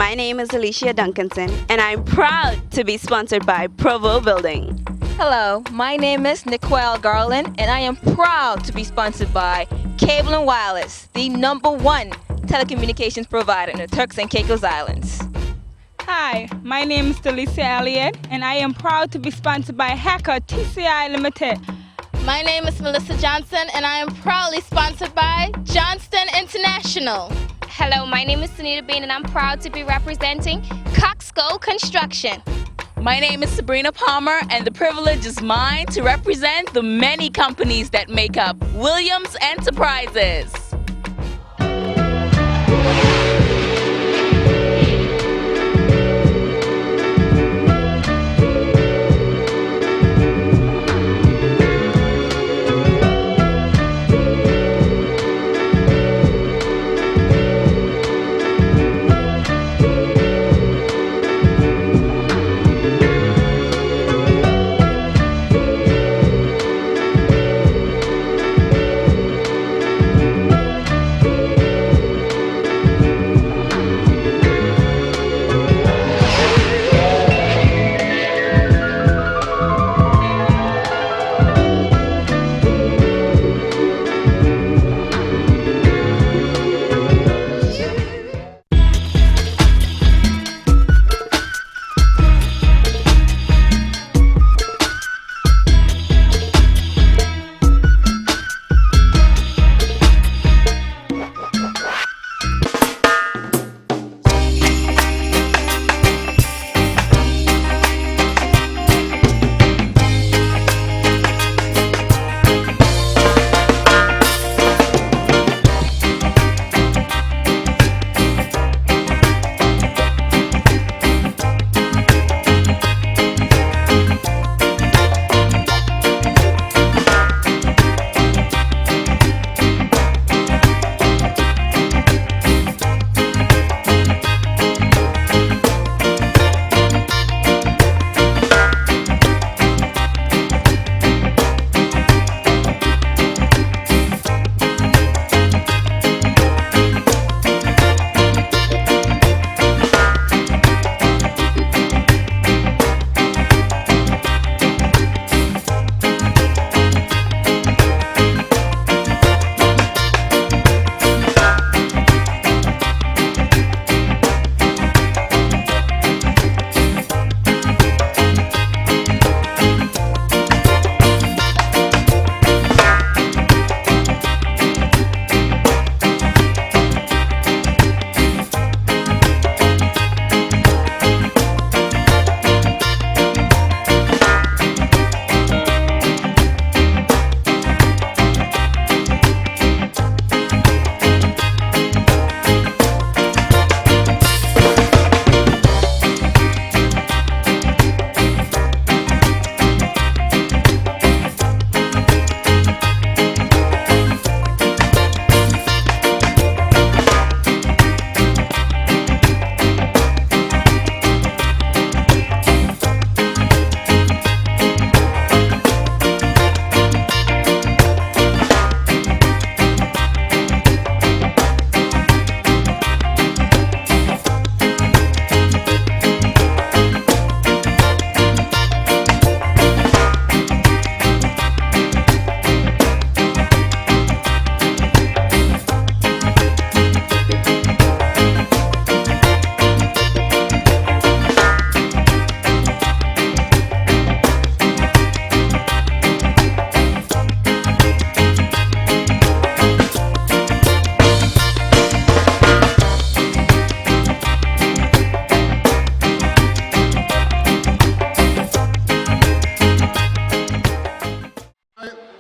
my name is Alicia Duncanson, and I'm proud to be sponsored by Provo Building. Hello, my name is Nicole Garland, and I am proud to be sponsored by Cable and Wireless, the #1 telecommunications provider in the Turks and Caicos Islands. Hi, my name is Delisa Elliott, and I am proud to be sponsored by Hacker TCI Limited. My name is Melissa Johnson, and I am proudly sponsored by Johnston International. Hello, my name is Sunita Bean, and I'm proud to be representing Coxco Construction. My name is Sabrina Palmer, and the privilege is mine to represent the many companies that make up Williams Enterprises.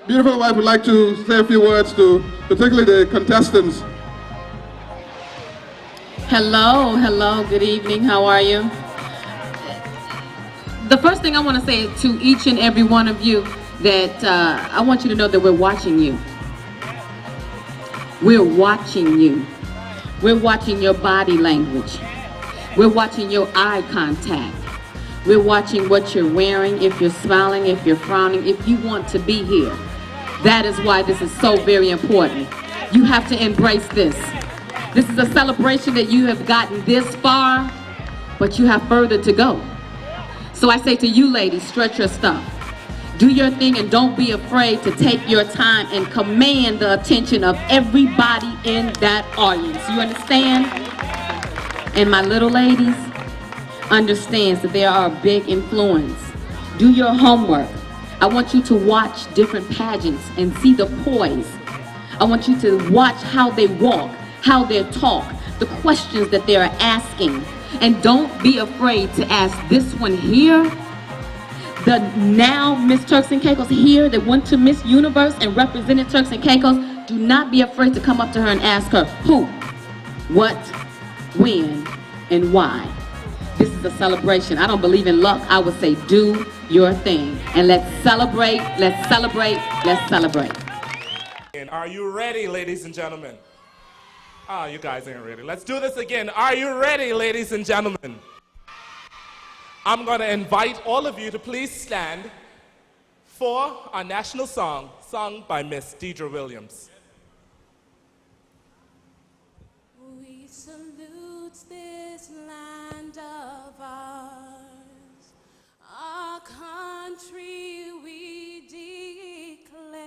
Beautiful wife would like to say a few words to particularly the contestants. Hello, good evening, how are you? The first thing I want to say to each and every one of you that I want you to know that we're watching you. We're watching you. We're watching your body language. We're watching your eye contact. We're watching what you're wearing, if you're smiling, if you're frowning, if you want to be here. That is why this is so very important. You have to embrace this. This is a celebration that you have gotten this far, but you have further to go. So I say to you ladies, stretch your stuff. Do your thing and don't be afraid to take your time and command the attention of everybody in that audience. You understand? And my little ladies understands that they are a big influence. Do your homework. I want you to watch different pageants and see the poise. I want you to watch how they walk, how they talk, the questions that they are asking. And don't be afraid to ask this one here, the now Miss Turks and Caicos here that went to Miss Universe and represented Turks and Caicos. Do not be afraid to come up to her and ask her who, what, when, and why. This is a celebration. I don't believe in luck. I would say do your thing. And let's celebrate, let's celebrate, let's celebrate. And are you ready, ladies and gentlemen? Ah, you guys ain't ready. Let's do this again. Are you ready, ladies and gentlemen? I'm going to invite all of you to please stand for our national song, sung by Miss Deidre Williams. We salute this land of ours, our country we declare,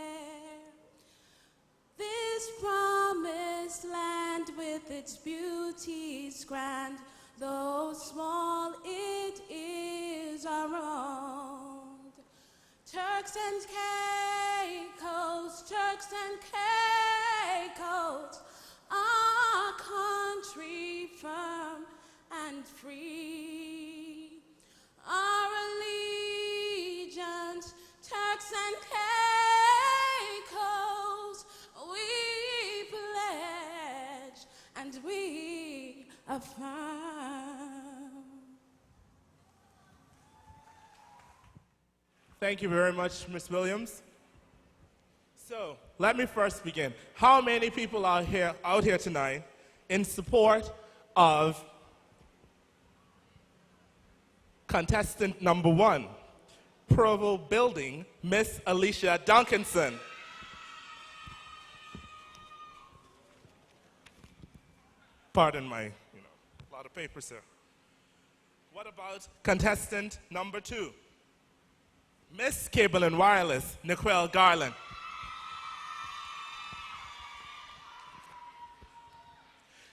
this promised land with its beauties grand, though small it is our own. Turks and Caicos, Turks and Caicos, our country firm and free. Our allegiance, Turks and Caicos, we pledge and we affirm. Thank you very much, Miss Williams. So, let me first begin. How many people are out here tonight in support of contestant number 1, Provo Building, Miss Alicia Duncanson? Pardon my, a lot of papers here. What about contestant number 2? Miss Cable and Wireless, Niquel Garland.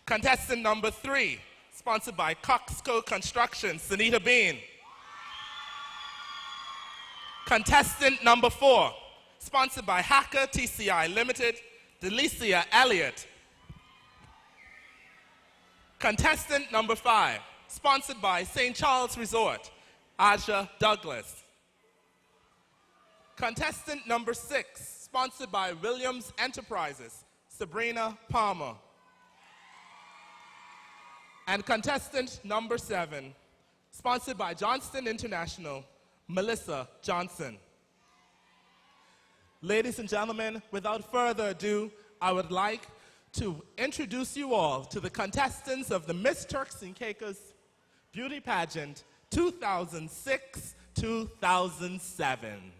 Contestant number 3, sponsored by Coxco Construction, Sunita Bean. Contestant number 4, sponsored by Hacker TCI Limited, Delicia Elliott. Contestant number 5, sponsored by St. Charles Resort, Aja Douglas. Contestant number 6, sponsored by Williams Enterprises, Sabrina Palmer. And contestant number 7, sponsored by Johnston International, Melissa Johnson. Ladies and gentlemen, without further ado, I would like to introduce you all to the contestants of the Miss Turks and Caicos Beauty Pageant 2006-2007.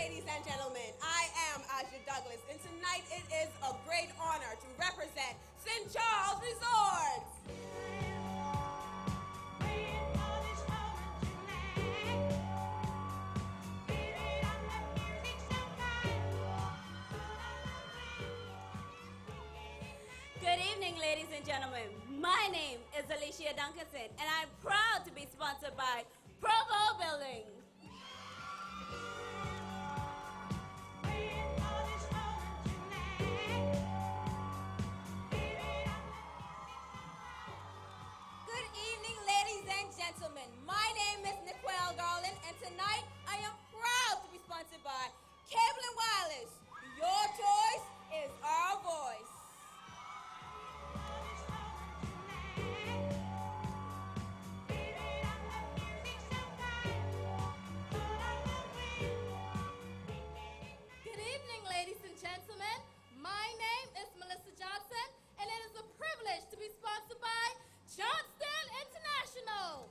ladies and gentlemen. I am Aja Douglas, and tonight it is a great honor to represent St. Charles Resorts. Good evening, ladies and gentlemen. My name is Alicia Duncanson, and I'm proud to be sponsored by Provo Building. Good evening, ladies and gentlemen. My name is Nicole Garland, and tonight I am proud to be sponsored by Cable and Wireless. Your choice is our voice. Good evening, ladies and gentlemen. My name is Melissa Johnson, and it is a privilege to be sponsored by Johnston International.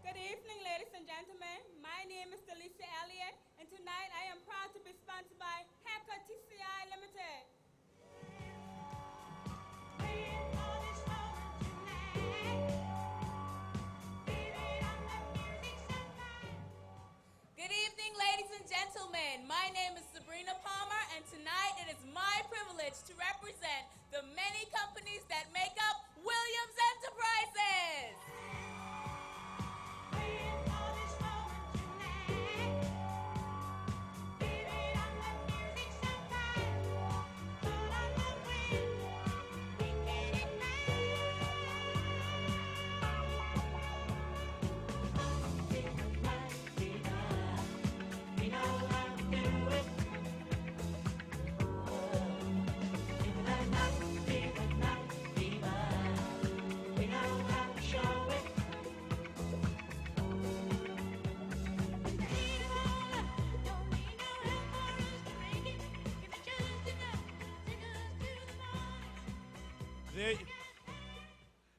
Good evening, ladies and gentlemen. My name is Delisa Elliott, and tonight I am proud to be sponsored by Hacker TCI Limited. Good evening, ladies and gentlemen. My name is Sabrina Palmer, and tonight it is my privilege to represent the many companies that make up Williams Enterprises.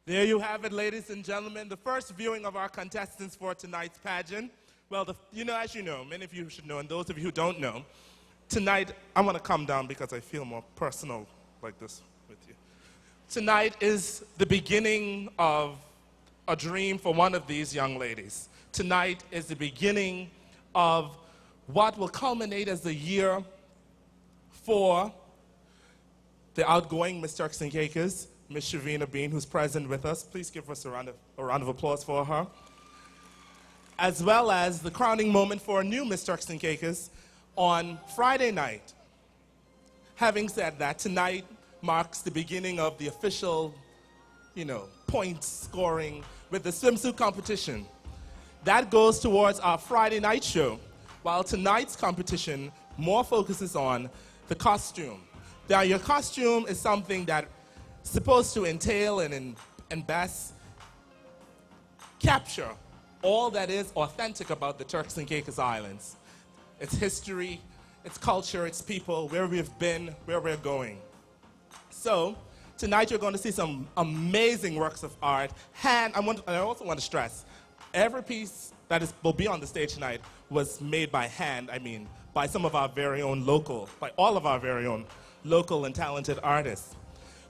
There you have it, ladies and gentlemen, the first viewing of our contestants for tonight's pageant. Well, as you know, many of you should know, and those of you who don't know, tonight I want to come down because I feel more personal like this with you. Tonight is the beginning of a dream for one of these young ladies. Tonight is the beginning of what will culminate as the year for the outgoing Miss Turks and Caicos, Miss Shavina Bean, who's present with us. Please give us a round of applause for her. As well as the crowning moment for a new Miss Turks and Caicos on Friday night. Having said that, tonight marks the beginning of the official, point scoring with the swimsuit competition. That goes towards our Friday night show, while tonight's competition more focuses on the costume. Now, your costume is something that's supposed to entail and best capture all that is authentic about the Turks and Caicos Islands. Its history, its culture, its people, where we've been, where we're going. So, tonight you're going to see some amazing works of art. And I also want to stress, every piece that will be on the stage tonight was made by hand, by some of our very own local, by all of our very own local and talented artists.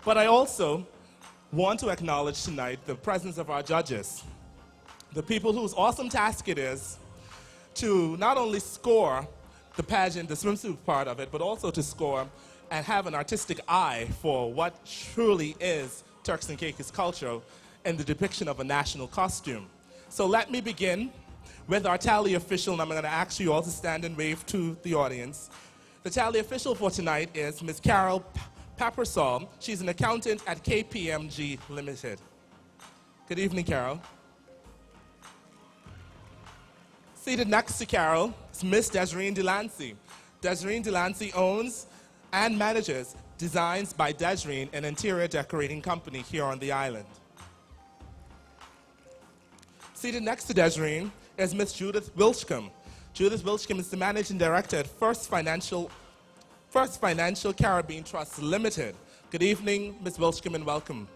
But I also want to acknowledge tonight the presence of our judges, the people whose awesome task it is to not only score the pageant, the swimsuit part of it, but also to score and have an artistic eye for what truly is Turks and Caicos culture and the depiction of a national costume. So let me begin with our tally official, and I'm going to ask you all to stand and wave to the audience. The tally official for tonight is Ms. Carol Papersall. She's an accountant at KPMG Limited. Good evening, Carol. Seated next to Carol is Miss Desireen Delancey. Desireen Delancey owns and manages Designs by Desireen, an interior decorating company here on the island. Seated next to Desireen is Miss Judith Wilchcombe. Judith Wilchcombe is the managing director at First Financial Caribbean Trust Limited. Good evening, Ms. Wilchcombe, and welcome.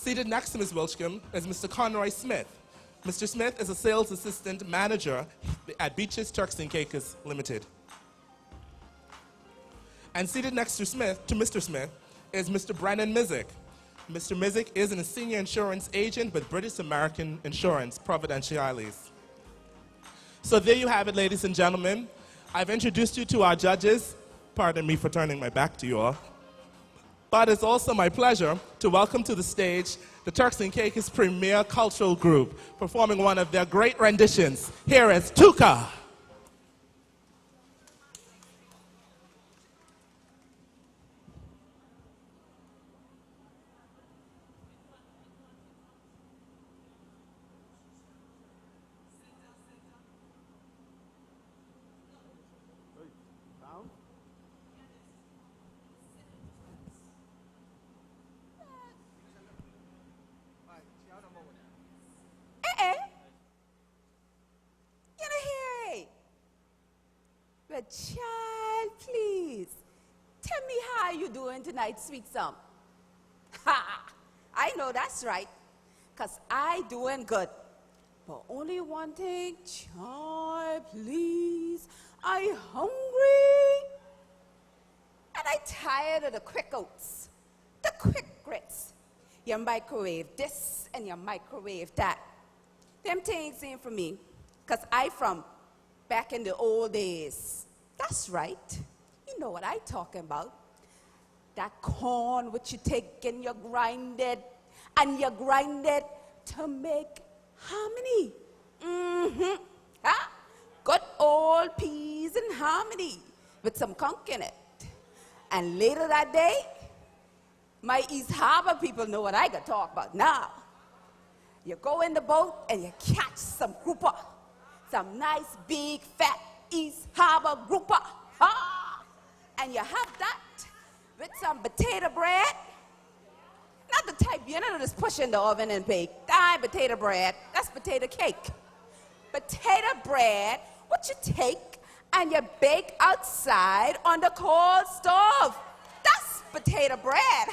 Seated next to Ms. Wilchcombe is Mr. Conroy Smith. Mr. Smith is a sales assistant manager at Beaches Turks and Caicos Limited. And seated next to Mr. Smith is Mr. Brennan Mizik. Mr. Mizik is a senior insurance agent with British American Insurance, Providenciales. So there you have it, ladies and gentlemen. I've introduced you to our judges. Pardon me for turning my back to you all. But it's also my pleasure to welcome to the stage the Turks and Caicos premier cultural group, performing one of their great renditions. Here is Tuka. But child, please, tell me how you doing tonight, sweet sum. Ha! I know that's right, because I doing good. But only one thing, child, please, I hungry. And I tired of the quick oats, the quick grits. You microwave this and you microwave that. Them things ain't for me, because I from back in the old days. That's right. You know what I talking about. That corn which you take and you grind it to make harmony. Good old peas and harmony with some conch in it. And later that day, my East Harbor people know what I got to talk about now. You go in the boat and you catch some grouper. Some nice big fat East Harbor grouper. And you have that with some potato bread. Not the type, you know, just push in the oven and bake. That ain't potato bread, that's potato cake. Potato bread, what you take and you bake outside on the cold stove. That's potato bread.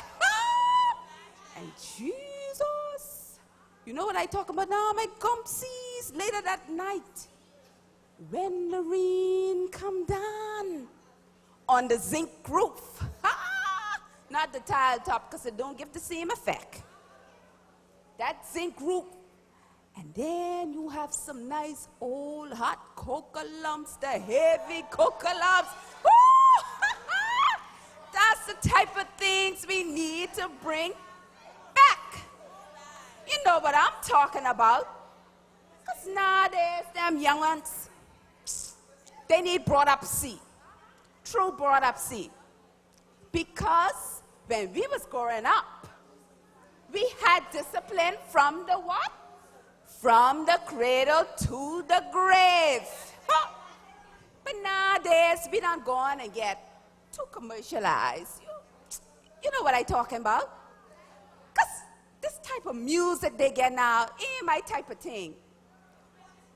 And Jesus, you know what I talk about now, my gumpsies, later that night. When the rain come down on the zinc roof. Not the tile top, because it don't give the same effect. That zinc roof. And then you have some nice old hot cocoa lumps, the heavy cocoa lumps. That's the type of things we need to bring back. You know what I'm talking about. Because nowadays, them young ones, they need brought up seed. True brought up seed. Because when we was growing up, we had discipline from the what? From the cradle to the grave. But nowadays, we don't go on and get too commercialized. You know what I'm talking about? Because this type of music they get now ain't my type of thing.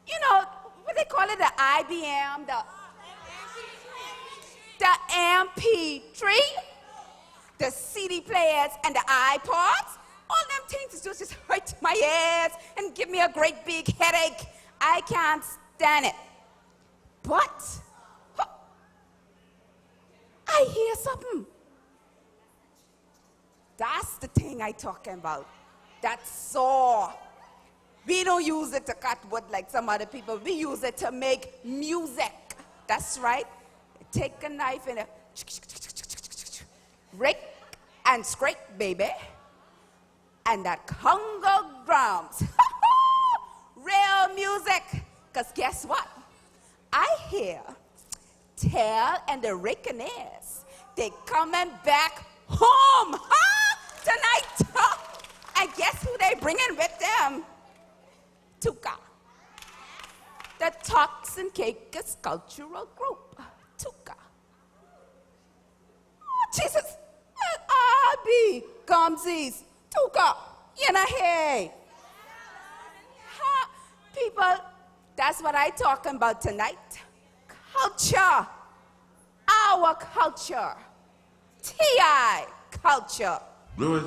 You know, what they call it, the IBM, the MP3, the CD players, and the iPods. All them things just hurt my ears and give me a great big headache. I can't stand it. But I hear something. That's the thing I talking about. That saw. We don't use it to cut wood like some other people. We use it to make music. That's right. Take a knife and rake and scrape, baby. And that Congo drums. Real music. Because guess what? I hear Tell and the Raconaires. They coming back home tonight. And guess who they bringing with them? Tuka. The Turks and Caicos Cultural Group. Tuka. Oh, Jesus. Abi, Gumsies. Tuka. You know, hey. People, that's what I talking about tonight. Culture. Our culture. TI culture. Do it.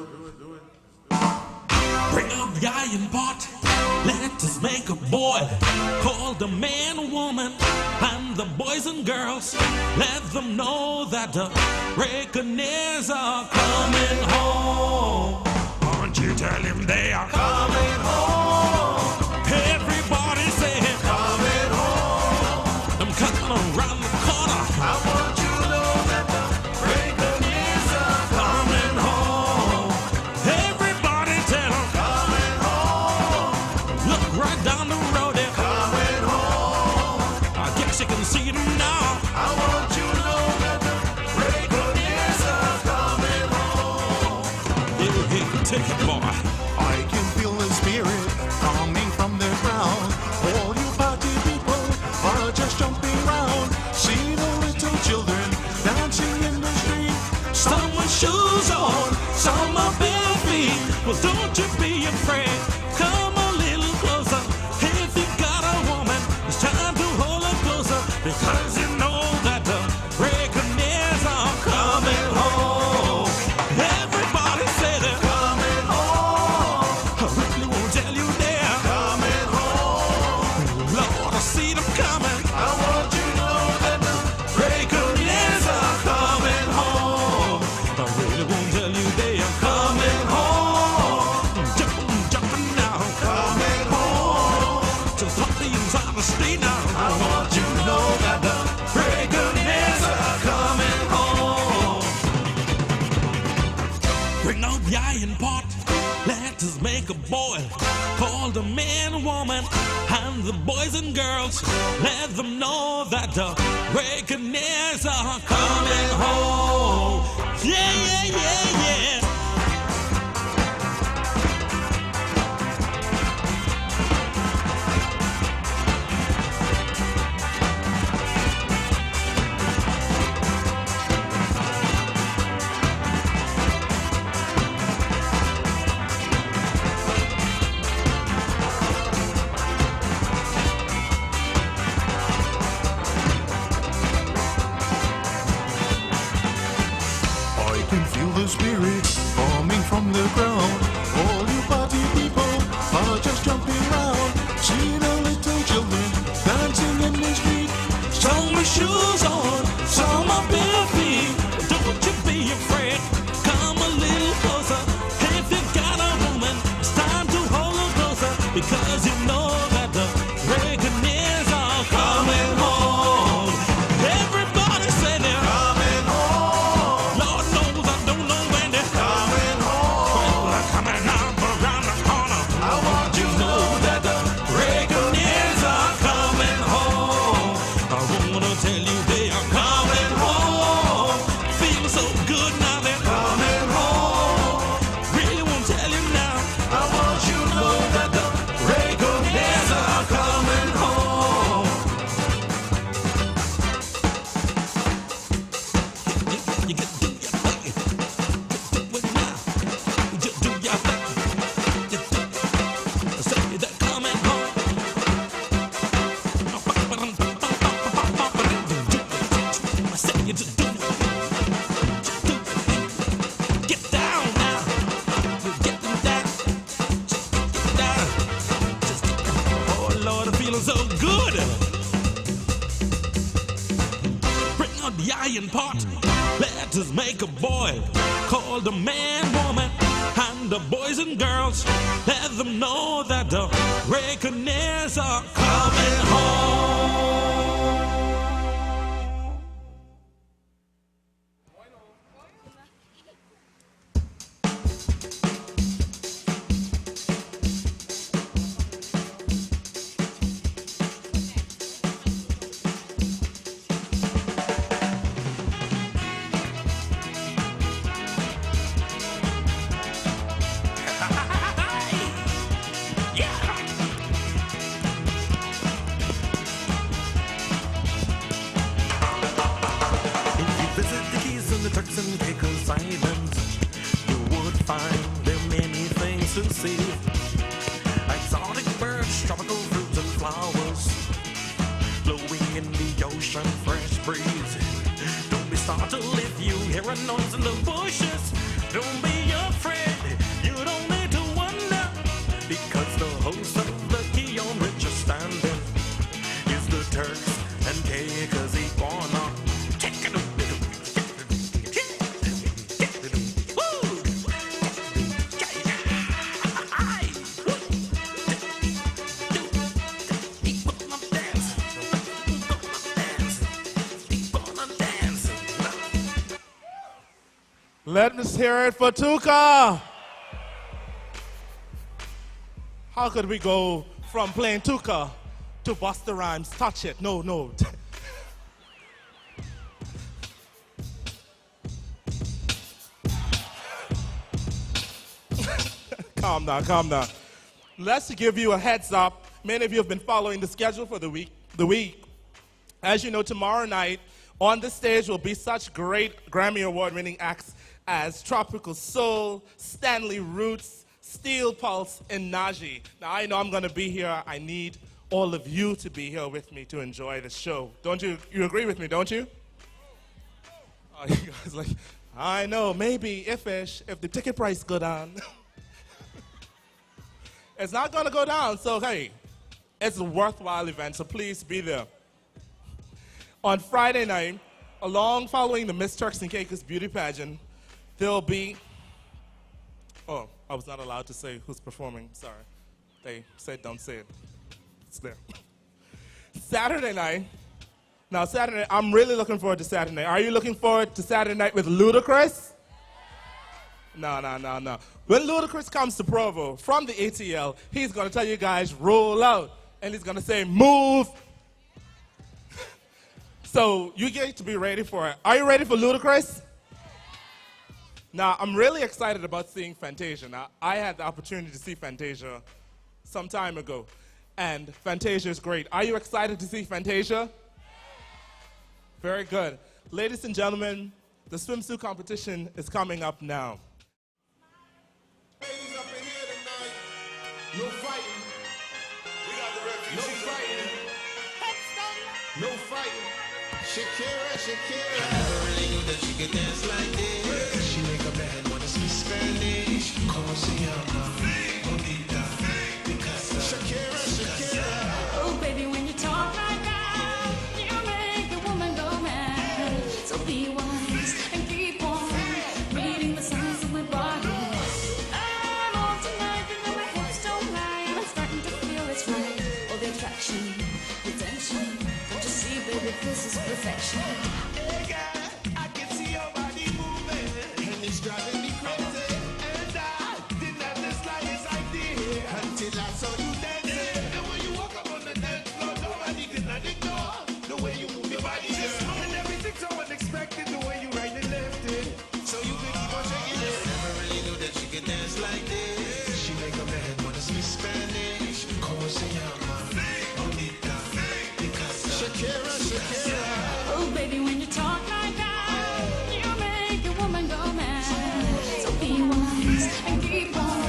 Bring up the iron pot, let us make a boil. Call the man, woman, and the boys and girls. Let them know that the reckoners are coming home. Won't you tell him they are coming home? Everybody say coming home. I'm coming around the corner. I want you to know that the reckoners are coming home. Everybody tell them coming home. Look right down the road, they're coming home. I guess you can see them now. I want you to know that the reckoners are coming home. Hey, take it, boy. I can feel the spirit coming from the ground. All you party people are just jumping around. See the little children dancing in the street. Some with shoes on, some are bare feet. Well, don't you be afraid. Come a little closer. If you got a woman, it's time to hold her closer. Because you know that the reckoners are coming home. Everybody say they're coming home. I really won't tell you they're coming home. Lord, I see them coming. I want you to know that the reckoners are coming home. I really won't tell you they are coming home. Jumping now, coming home. To the party inside the street now. I want you to know that the reckoners are coming home. Bring out the iron pot, let us make a boil. Call the man, woman, and the boys and girls. Let them know that the reckoners are coming home. Yeah, yeah, yeah, yeah. I can feel the spirit coming from the ground. All you party people are just jumping around. See the little children dancing in the street. Some with shoes on, some are bare feet. Don't you be afraid. Come a little closer. If you got a woman, it's time to hold her closer. Because you know that the reckoners are coming home. Everybody say they're coming home. Lord knows I don't know when they're coming home. Well, they're coming up around the corner. I want you to know that the reckoners are coming home. I wanna tell you they are coming home. Feel so good now they're coming home. Really won't tell you now. I want you to know that the reckoners are coming home. You can do your thing. Do it now. You do your thing. Say they're coming home. I say you just do it. Get down now. Get them down. Just get down. Just get down. Oh Lord, I'm feeling so good. Bring out the iron pot. Let us make a boil. Call the man, woman, and the boys and girls. Let them know that the reckoners are coming home. Visit the Keys and the Turks and Caicos Islands. You would find there many things to see. Exotic birds, tropical fruits and flowers, blowing in the ocean, fresh breeze. Don't be startled if you hear a noise in the bushes. Don't be afraid, you don't need to wonder. Let's hear it for Tuka. How could we go from playing Tuka to Busta Rhymes? Touch it. No, no. Calm down, calm down. Let's give you a heads up. Many of you have been following the schedule for the week. As you know, tomorrow night on the stage will be such great Grammy Award-winning acts as Tropical Soul, Stanley Roots, Steel Pulse, and Najee. Now, I know I'm going to be here. I need all of you to be here with me to enjoy the show. Don't you? You agree with me, don't you? Oh, you guys like, I know, maybe, if the ticket price go down. It's not going to go down, so hey, it's a worthwhile event, so please be there. On Friday night, following the Miss Turks and Caicos Beauty Pageant, there'll be, oh, I was not allowed to say who's performing, sorry. They said don't say it. It's there. Saturday night, I'm really looking forward to Saturday night. Are you looking forward to Saturday night with Ludacris? No. When Ludacris comes to Provo from the ATL, he's going to tell you guys, roll out. And he's going to say, move. So you get to be ready for it. Are you ready for Ludacris? Now, I'm really excited about seeing Fantasia. Now, I had the opportunity to see Fantasia some time ago. And Fantasia is great. Are you excited to see Fantasia? Very good. Ladies and gentlemen, the swimsuit competition is coming up now. Ladies up in here tonight. No fighting. We got the refugees. No fighting. No fighting. Shakira. I never really knew that she could dance like this. She make a man wanna speak Spanish. Como se llama? Bonita. Shakira. Oh, baby, when you talk like that, you make a woman go mad. So be wise and keep on reading the signs of my body. I'm on tonight, you know my hips don't lie, and I'm starting to feel it's right. Oh, the attraction, the tension. Don't you see, baby, this is perfection. Hey, girl, I can see your body moving, and it's driving me crazy. And I didn't have the slightest idea until I saw you dancing. And when you walk up on the dance floor, nobody can ignore the way you move your body. And everything's so unexpected, the way you right and left it. So you can keep on shaking it. Never really knew that she could dance like this. She make a man wanna speak Spanish. Como se llama? Bonita. Shakira. Oh, baby, when you talk like that, you make a woman go mad. So be wise and keep on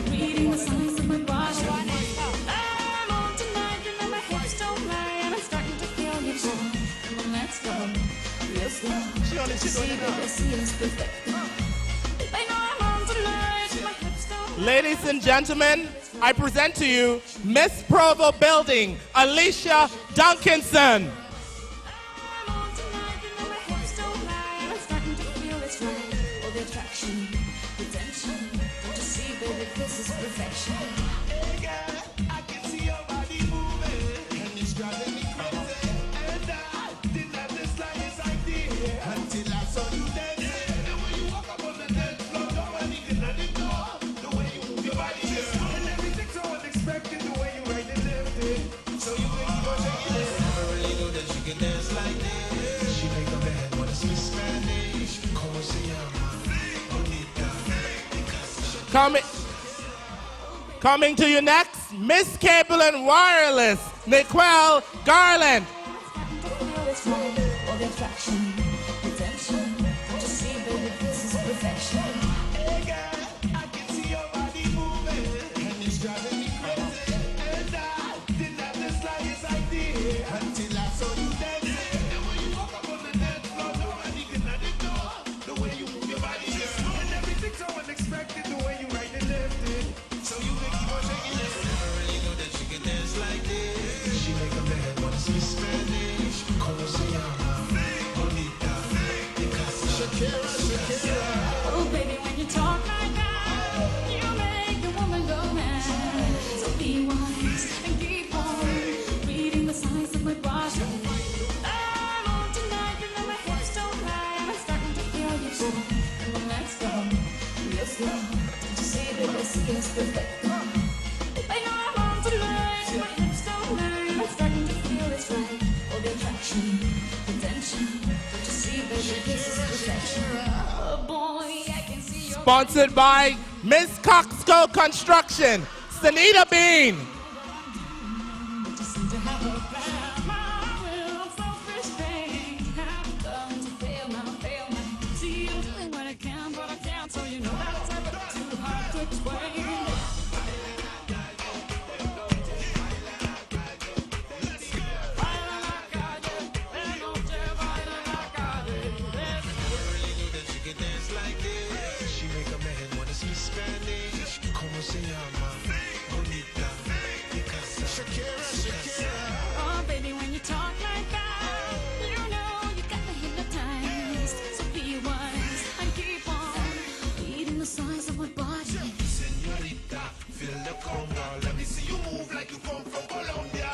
reading the signs of my body. I'm on tonight, you know my hips don't lie, and I'm starting to feel you boy. Come on, let's go, real slow. See, baby, see it's perfect. I know I'm on tonight, my hips don't lie. Ladies and gentlemen, I present to you Miss Provo Building, Alicia Duncanson. I'm on tonight, you know my hips don't lie, and I'm starting to feel it's right. Oh, the attraction, the tension. Don't you see, baby, this is perfection. Hey, girl, I can see your body moving, and it's driving me crazy. And I didn't have the slightest idea until I saw you dancing. And when you walk up on the dance floor, nobody can ignore the way you move your body. And everything's so unexpected, the way you right and left it. So you can keep on shaking it. Never really knew that she could dance like this. She make a man wanna speak Spanish. Como se llama? Bonita. Coming to you next, Miss Cable and Wireless, Niquel Garland. Feel it's right. Oh, the attraction, the tension. Don't you see, baby, this is perfection. Hey, girl, I can see your body moving, and it's driving me crazy. And I didn't have the slightest idea until I saw you dancing. And when you walk up on the dance floor, nobody can ignore the way you move your body. And everything's so unexpected, the way you right and left it. So you can keep on shaking it. Never really knew that she could dance like this. She make a man wanna speak Spanish. Como se llama? Bonita. Shakira. Oh, baby, let's go. Real slow. Don't you see, baby, see it's perfect. I know I'm on tonight. My hips don't lie. I'm starting to feel it's right. All the attraction, the tension. Don't you see, baby, this is perfection. Oh boy, I can see your Sponsored by Miss Coxco Construction, Sanita Bean. just seem to have a plan. My will, self-restraint. Have come to fail now, fail now. See, I'm doing what I can, but I can't. So you know that's a bit too hard to explain. Oh, baby, when you talk like that, you know you got me hypnotized. So be wise and keep on reading the signs of my body. Señorita, feel the conga. Let me see you move like you come from Colombia.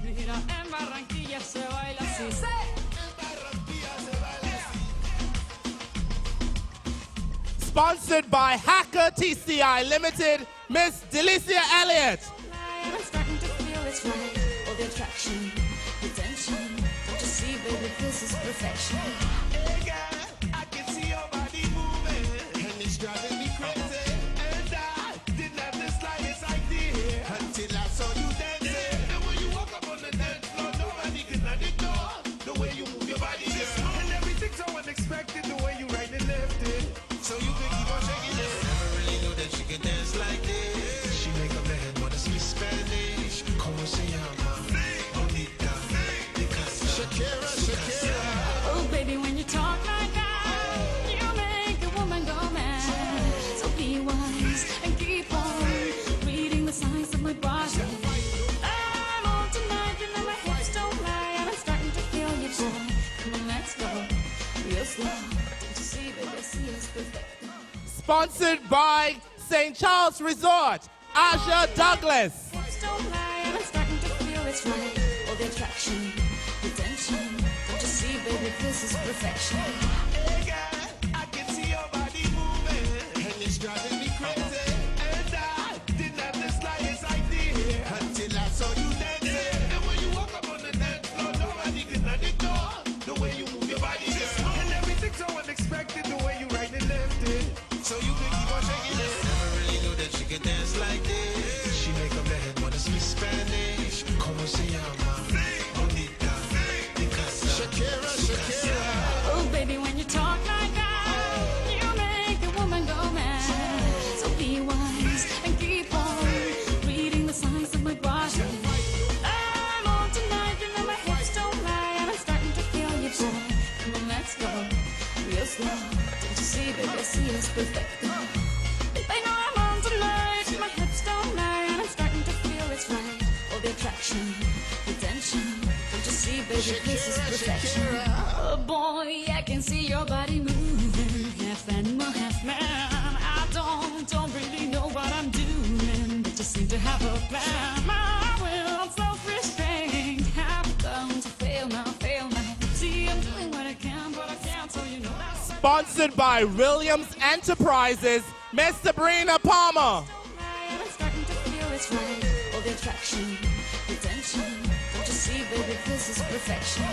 Mira, en Barranquilla se baila así. Sponsored by Hacker TCI Limited, Miss Delicia Elliott. I'm starting to feel it's right. All the attraction, the tension. Don't you see, baby, this is perfection. Hey girl, I can see your body moving, and it's driving me crazy. And I didn't have the slightest idea until I saw you dancing. And when you walk up on the dance floor, nobody can ignore the way you move your body, girl. And everything's so unexpected, the way you right and left it. So you can keep on shaking it. Never really knew that she could dance like this. She make up her head wanna speak Spanish. Como se llama? Bonita. Shakira, Shakira. Oh, baby, when you talk like that, you make a woman go mad. So be wise and keep on reading the signs of my body. I'm on tonight, you know my hips don't lie, and I'm starting to feel you, boy. Come on, let's go, real slow. Don't you see, baby, see it's perfect. Sponsored by St. Charles Resort, Asha Douglas. Hips don't lie, and I'm starting to feel it's right. All the attraction, the tension. Don't you see, baby, this is perfection. Hey girl, I can see your body moving, and it's driving me crazy. And I didn't have the slightest idea until I saw you dancing. And when you walk up on the dance floor, nobody can ignore the way you move your body, girl. And everything's so unexpected, the way you right and left it. So you can keep on shaking it. Never really knew that she could dance like this. She make up her head wanna speak Spanish. Como se llama? Bonita. Shakira, Shakira. Oh, baby, when you talk like that, you make a woman go mad. So be wise and keep on reading the signs of my body. I'm on tonight, you know my hips don't lie, and I'm starting to feel you, boy. Come on, let's go, real slow. Don't you see, baby, see it's perfect. I know I'm on tonight, my hips don't lie, and I'm starting to feel it's right. All the attraction, the tension. Don't you see, baby, this is perfection. Oh boy, I can see your body moving, half animal, half man. I don't really know what I'm doing, but just seem to have a plan. My will, self-restraint, have come to fail now, fail now. See, I'm doing what I can, but I can't, so you know that's Sponsored by Williams Enterprises, Miss Sabrina Palmer. I'm starting to feel it's right. All the attraction, the tension. Don't you see, baby, this is perfection.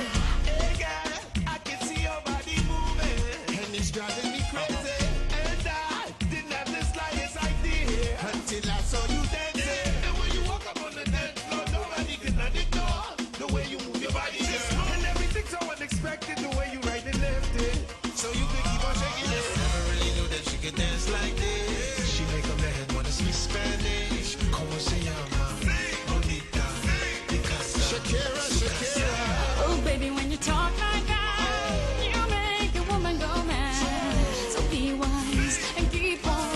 Hey girl, I can see your body moving, and it's driving me crazy. And I didn't have the slightest idea until I saw you dancing. And when you walk up on the dance floor, nobody can ignore the way you move your body, girl. And everything's so unexpected, the way you right and left it. So you can keep on shaking it. Never really knew that she could dance like this. She make up her head wanna speak Spanish. Como se llama? Bonita. Shakira, Shakira. Oh, baby, when you talk like that, you make a woman go mad. So be wise and keep on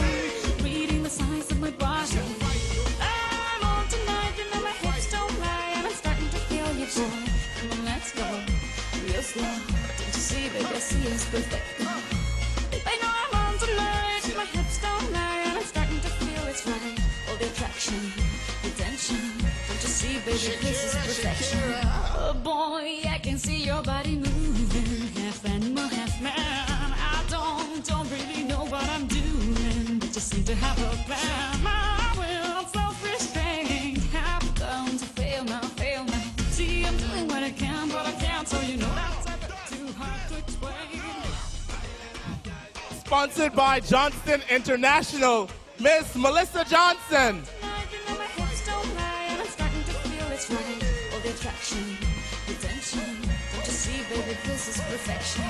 reading the signs of my body. I'm on tonight, you know my hips don't lie, and I'm starting to feel you, boy. Come on, let's go, real slow. Don't you see, baby, see it's perfect. I know I'm on tonight, my hips don't lie, and I'm starting to feel it's right. All the attraction, the tension. Don't you see, baby, this is perfection. Oh boy, I can see your body moving, half animal, half man. I don't really know what I'm doing, but just seem to have a plan. My will, self-restraint, have come to fail now. See, I'm doing what I can, but I can't, so you know that's too hard to explain. Sponsored by Johnston International, Miss Melissa Johnson. It's right, all the attraction, the tension. Don't you see, baby, this is perfection.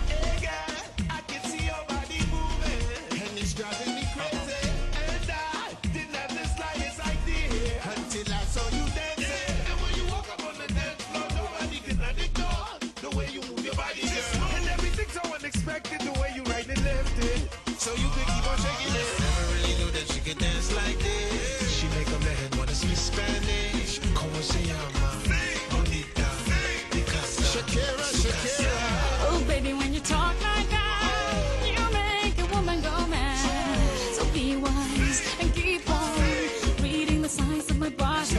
Hey girl, I can see your body moving, and it's driving me crazy. And I didn't have the slightest idea until I saw you dancing. And when you walk up on the dance floor, nobody can ignore the way you move your body, girl. And everything's so unexpected, the way you right and left it. So you could keep on shaking it. Never really knew that she could dance like this. She make a man wanna speak Spanish. Como se llama? Bonita. Shakira, Shakira. Oh, baby, when you talk like that, you make a woman go mad. So be wise and keep on reading the signs of my body.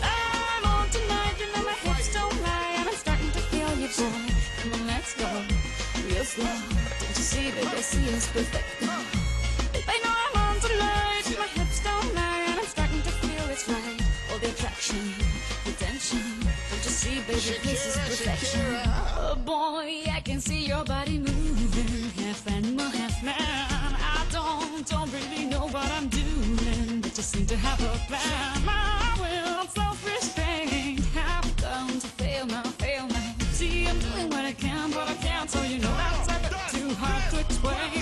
I'm on tonight, you know my hips don't lie, and I'm starting to feel you, boy. Come on, let's go real slow. Don't you see, baby, I see it's perfect. I know I'm on tonight, my hips don't lie, and I'm starting to feel it's right. All the attraction, the tension. Don't you see, baby, this is perfection. Oh boy, I can see your body moving, half animal, half man. I don't really know what I'm doing, but just seem to have a plan. My will, self-restraint, have come to fail now. See, I'm doing what I can, but I can't, so you know that's too hard to explain.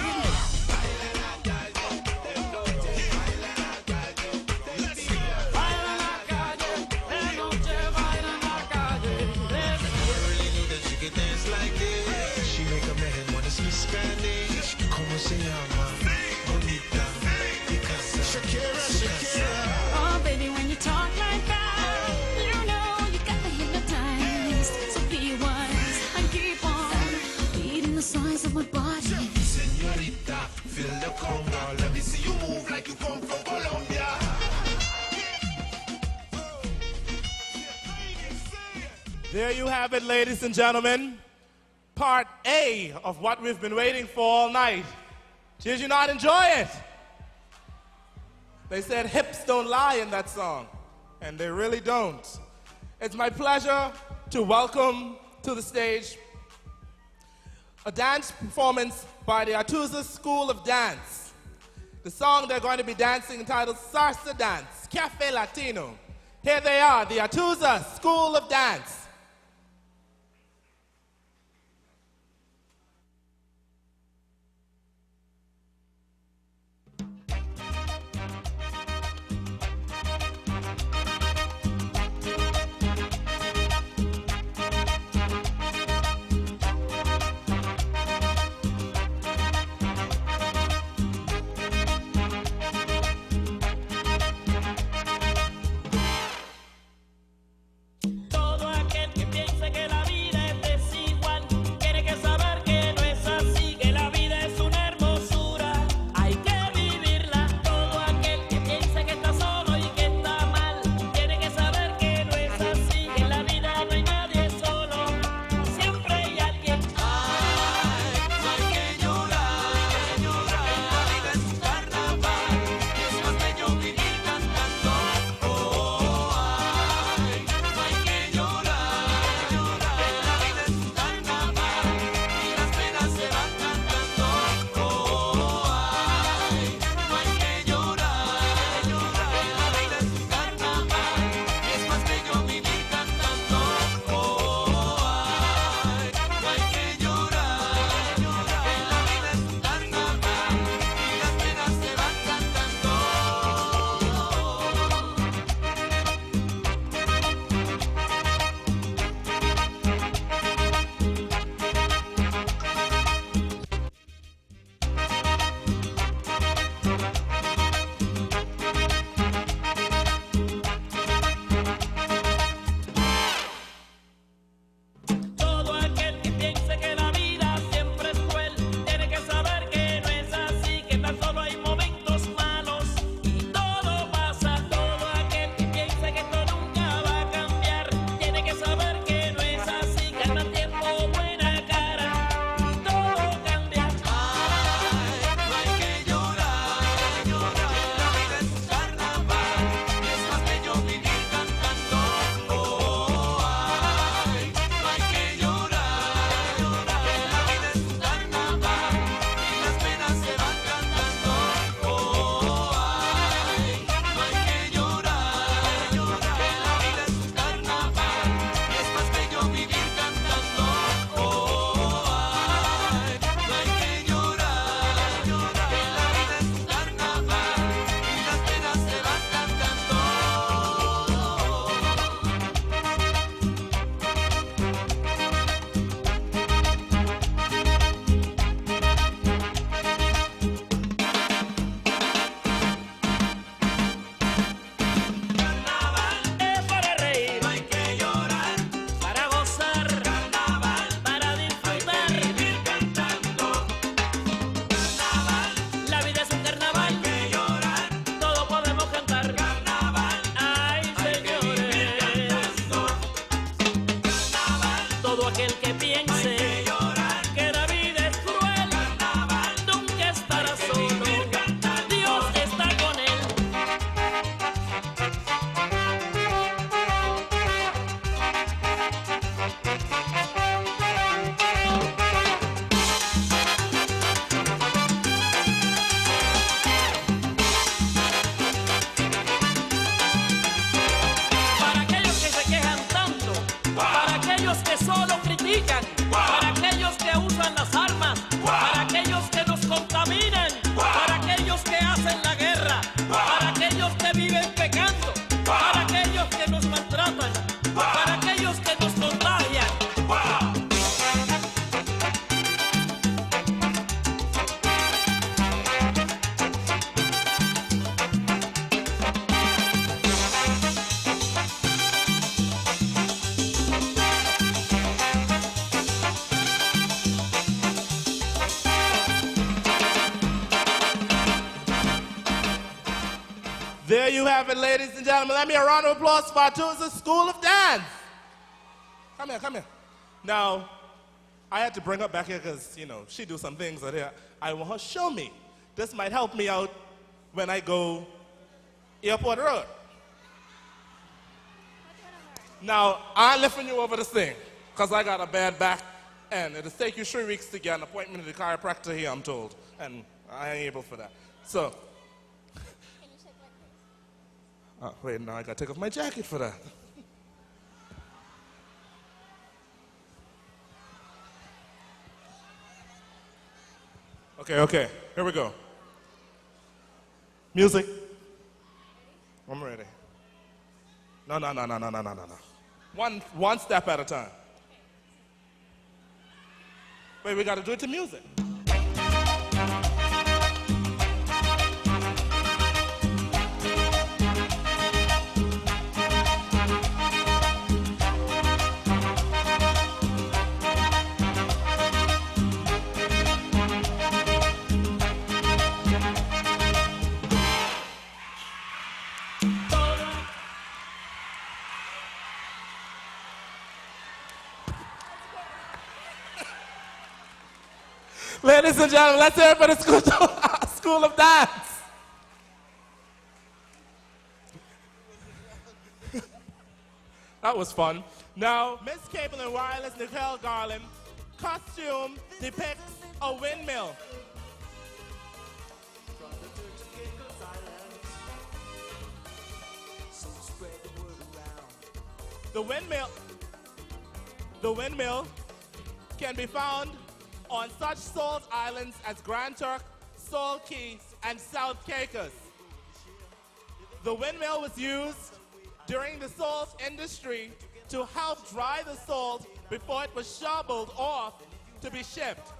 Spanish, como se llama? Bonita. Shakira, Shakira. Oh, baby, when you talk like that, you know you got me hypnotized. So be wise and keep on reading the signs of my body. Señorita, feel the conga. Let me see you move like you come from Colombia. There you have it, ladies and gentlemen. Part A of what we've been waiting for all night. Did you not enjoy it? They said hips don't lie in that song, and they really don't. It's my pleasure to welcome to the stage a dance performance by the Atuza School of Dance. The song they're going to be dancing entitled Salsa Dance, Cafe Latino. Here they are, the Atuza School of Dance. Todo aquel There you have it, ladies and gentlemen. Let me a round of applause for our Tourism School of Dance. Come here, come here. Now, I had to bring her back here because, you know, she do some things out here. I want her to show me. This might help me out when I go Airport Road. Now, I'm lifting you over this thing because I got a bad back, and it'll take you 3 weeks to get an appointment with the chiropractor here, I'm told, and I ain't able for that. So, oh, wait, now I got to take off my jacket for that. Okay, here we go. Music. I'm ready. No. One step at a time. Wait, we got to do it to music. Ladies and gentlemen, let's hear it for the School of Dance. That was fun. Now, Miss Cable and Wireless Nicole Garland, costume depicts a windmill. From the Turks Caicos Islands, so spread the word around. The windmill can be found on such salt islands as Grand Turk, Salt Key, and South Caicos. The windmill was used during the salt industry to help dry the salt before it was shoveled off to be shipped.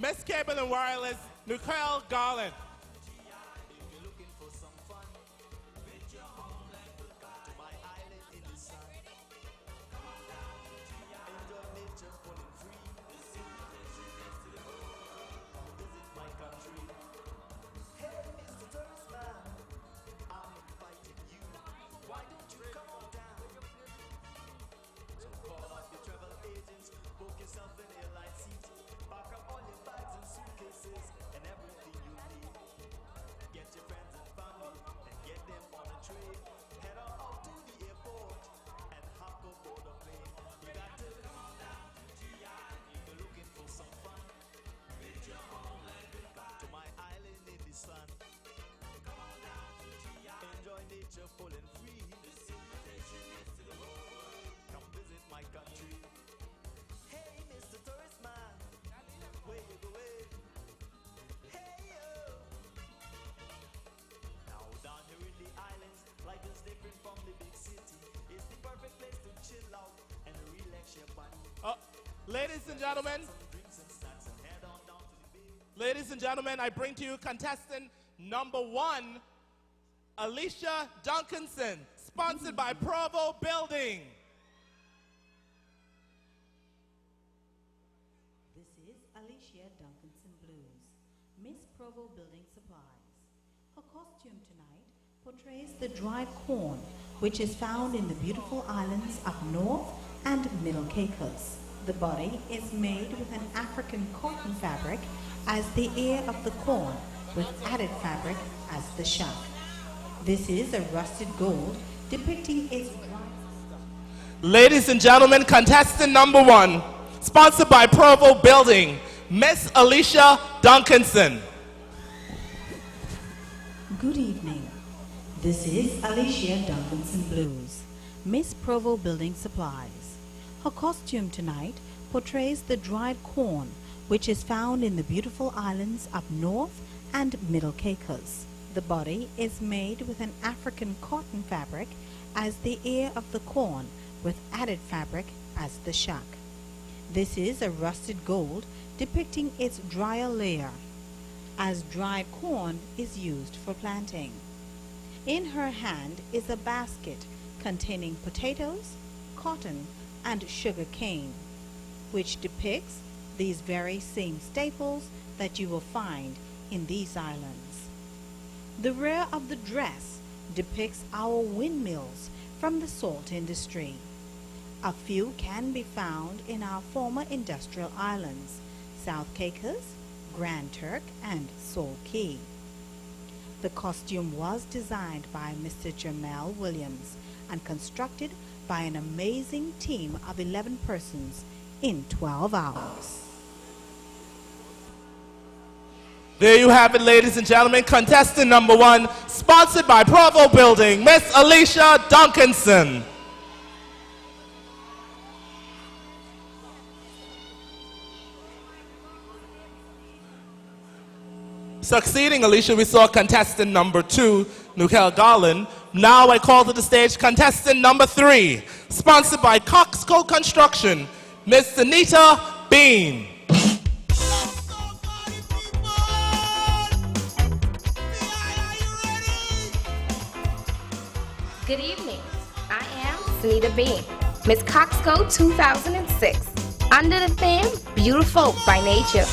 Miss Cable and Wireless, Nicole Garland. Full and free. This invitation is to the whole world. Come visit my country. Hey, Mr. Tourist Man, where you going? Hey, yo. Now down here in the islands, life is different from the big city. It's the perfect place to chill out and relax your body. Ladies and gentlemen, I bring to you contestant number 1, Alicia Duncanson, sponsored by Provo Building. This is Alicia Duncanson Blues, Miss Provo Building Supplies. Her costume tonight portrays the dried corn, which is found in the beautiful islands up north and Middle Caicos. The body is made with an African cotton fabric as the ear of the corn, with added fabric as the shaft. This is a rusted gold depicting its dry. Ladies and gentlemen, contestant number 1, sponsored by Provo Building, Miss Alicia Duncanson. Good evening. This is Alicia Duncanson Blues, Miss Provo Building Supplies. Her costume tonight portrays the dried corn, which is found in the beautiful islands up north and Middle Caicos. The body is made with an African cotton fabric as the ear of the corn, with added fabric as the shuck. This is a rusted gold depicting its drier layer, as dried corn is used for planting. In her hand is a basket containing potatoes, cotton, and sugar cane, which depicts these very same staples that you will find in these islands. The rear of the dress depicts our windmills from the salt industry. A few can be found in our former industrial islands, South Caicos, Grand Turk, and Sole Key. The costume was designed by Mr. Jamel Williams and constructed by an amazing team of 11 persons in 12 hours. There you have it, ladies and gentlemen. Contestant number 1, sponsored by Provo Building, Miss Alicia Duncanson. Succeeding Alicia, we saw contestant number 2, Nukel Garland. Now I call to the stage contestant number 3, sponsored by Coxco Construction, Miss Anita Bean. Good evening. I am Sunita Bean, Miss Coxco 2006. Under the theme, Beautiful by Nature,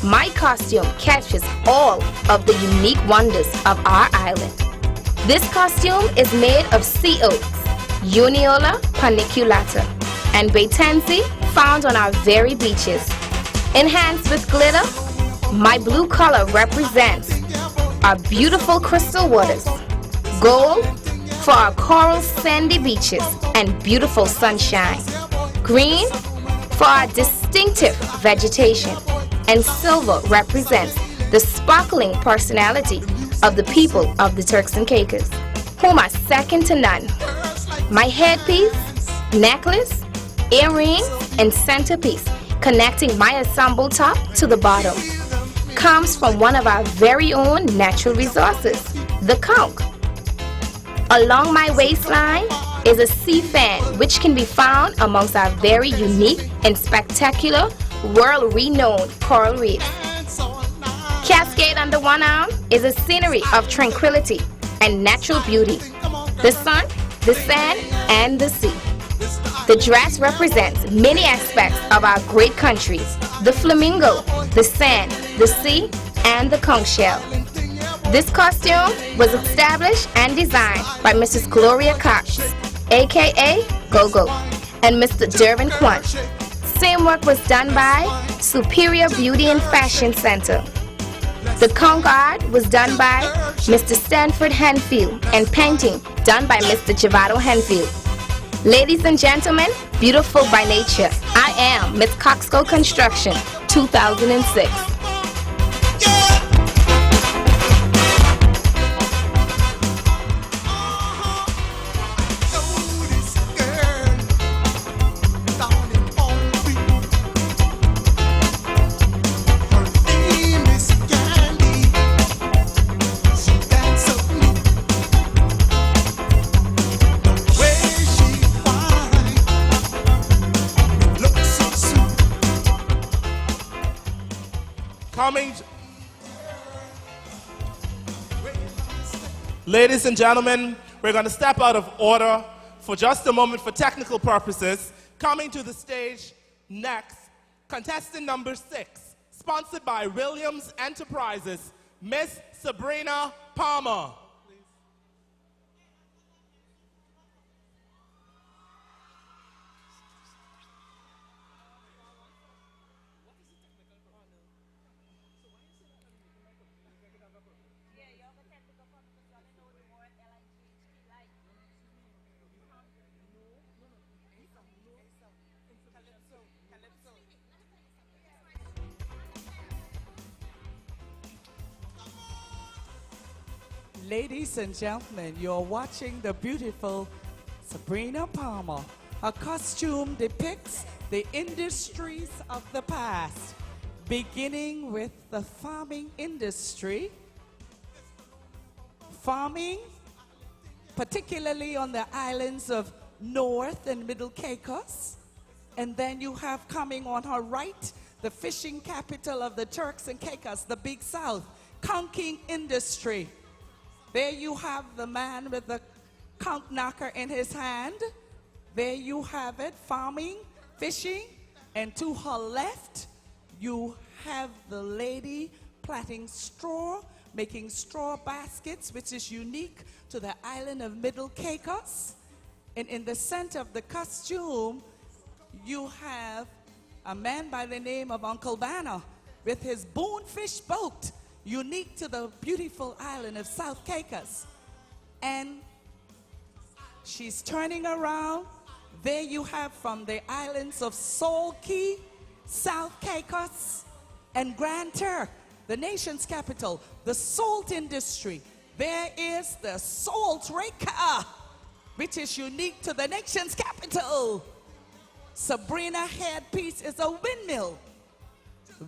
my costume captures all of the unique wonders of our island. This costume is made of sea oats, Uniola paniculata, and Batensi found on our very beaches. Enhanced with glitter, my blue color represents our beautiful crystal waters, gold for our coral sandy beaches and beautiful sunshine, green for our distinctive vegetation, and silver represents the sparkling personality of the people of the Turks and Caicos, whom are second to none. My headpiece, necklace, earrings, and centerpiece connecting my ensemble top to the bottom comes from one of our very own natural resources, the conch. Along my waistline is a sea fan which can be found amongst our very unique and spectacular world-renowned coral reefs. Cascade under one arm is a scenery of tranquility and natural beauty. The sun, the sand, and the sea. The dress represents many aspects of our great countries: the flamingo, the sand, the sea, and the conch shell. This costume was established and designed by Mrs. Gloria Cox, aka Gogo, and Mr. Dervin Kwan. Same work was done by Superior Beauty and Fashion Center. The conch art was done by Mr. Stanford Henfield and painting done by Mr. Javado Henfield. Ladies and gentlemen, beautiful by nature, I am Miss Coxco Construction 2006. Ladies and gentlemen, we're going to step out of order for just a moment for technical purposes. Coming to the stage next, contestant number 6, sponsored by Williams Enterprises, Miss Sabrina Palmer. Ladies and gentlemen, you're watching the beautiful Sabrina Palmer. Her costume depicts the industries of the past, beginning with the farming industry. Farming, particularly on the islands of North and Middle Caicos. And then you have coming on her right, the fishing capital of the Turks and Caicos, the Big South, conching industry. There you have the man with the conch knocker in his hand. There you have it, farming, fishing. And to her left, you have the lady plaiting straw making straw baskets, which is unique to the island of Middle Caicos. And in the center of the costume, you have a man by the name of Uncle Banner with his bonefish boat, unique to the beautiful island of South Caicos. And she's turning around. There you have from the islands of Salt Key, South Caicos, and Grand Turk, the nation's capital, the salt industry. There is the salt raker, which is unique to the nation's capital. Sabrina headpiece is a windmill.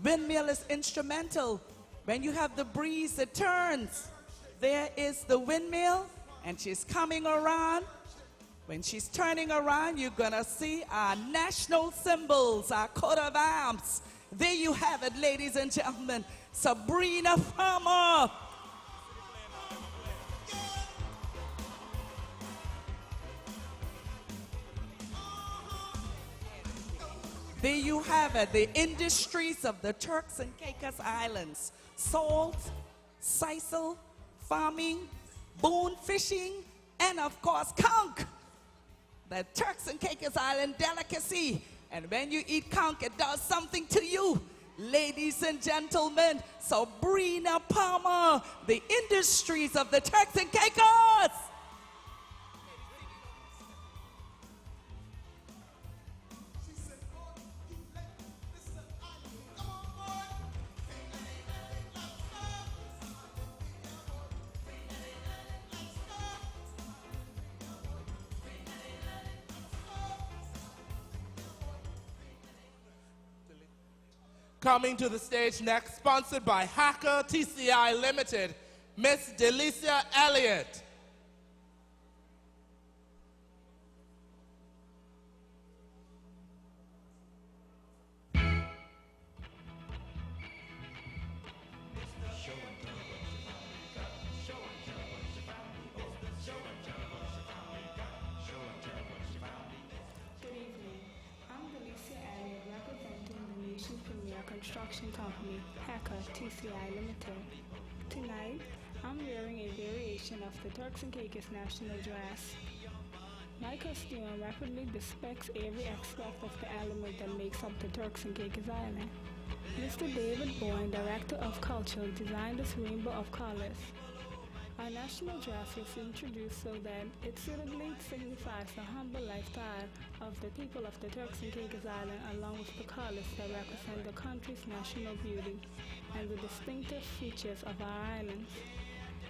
Windmill is instrumental. When you have the breeze, it turns. There is the windmill, and she's coming around. When she's turning around, you're gonna see our national symbols, our coat of arms. There you have it, ladies and gentlemen. Sabrina Palmer. There you have it, the industries of the Turks and Caicos Islands. Salt, sisal, farming, bone fishing, and of course, conch. The Turks and Caicos Island delicacy. And when you eat conch, it does something to you. Ladies and gentlemen, Sabrina Palmer, the industries of the Turks and Caicos. Coming to the stage next, sponsored by Hacker TCI Limited, Miss Delicia Elliott. Construction company, Hacker TCI Limited. Tonight, I'm wearing a variation of the Turks and Caicos national dress. My costume rapidly depicts every aspect of the element that makes up the Turks and Caicos Island. Mr. David Bourne, Director of Culture, designed this rainbow of colors. Our national dress was introduced so that it suitably signifies the humble lifestyle of the people of the Turks and Caicos Island, along with the colors that represent the country's national beauty and the distinctive features of our islands.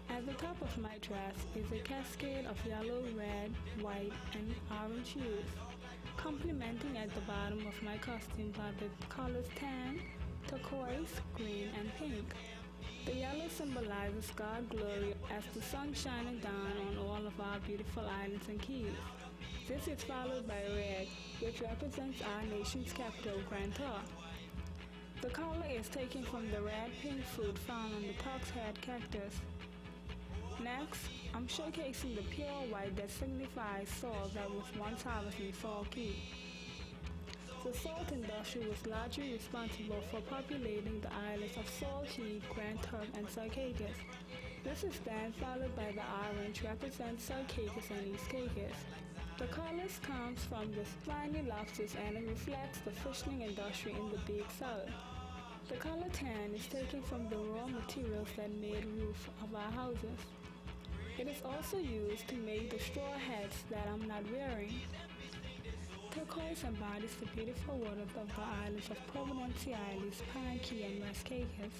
At the top of my dress is a cascade of yellow, red, white, and orange hues. Complementing at the bottom of my costume are the colors tan, turquoise, green, and pink. The yellow symbolizes God's glory as the sun shining down on all of our beautiful islands and keys. This is followed by red, which represents our nation's capital, Grand Turk. The color is taken from the red-pink fruit found on the Turk's head cactus. Next, I'm showcasing the pure white that signifies salt that was once harvested in Salt Key. The salt industry was largely responsible for populating the islands of Salt Key, Grand Turk, and Turks Caicos. This is then followed by the orange, represents Turks Caicos and East Caicos. The colors comes from the spiny lobsters and it reflects the fishing industry in the Big South. The color tan is taken from the raw materials that made roof of our houses. It is also used to make the straw hats that I'm not wearing. Turquoise embodies the beautiful waters of the islands of Providence Islands, Pine Key, and West Caicos.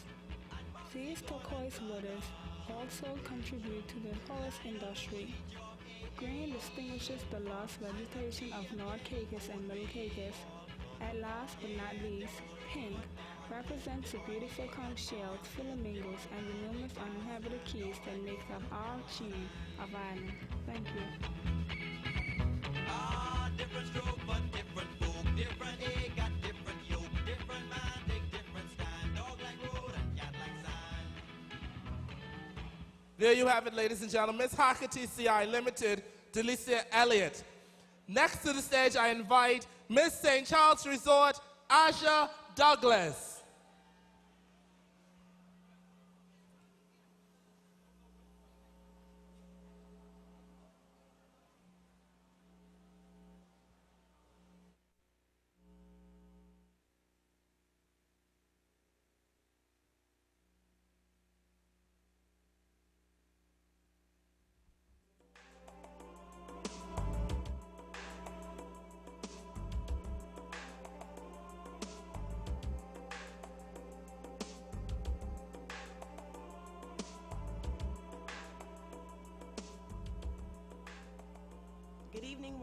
These turquoise waters also contribute to the forest industry. Green distinguishes the lush vegetation of North Caicos and Middle Caicos. And last but not least, pink represents the beautiful conch shells, flamingos, and the numerous uninhabited keys that make up our chain of islands. Thank you. Different stroke, but different folk, different egg, got different yolk, different mind, big different stand, dog like road and cat like sign. There you have it, ladies and gentlemen. Miss Hacker TCI Limited, Delicia Elliott. Next to the stage, I invite Miss St. Charles Resort, Asha Douglas.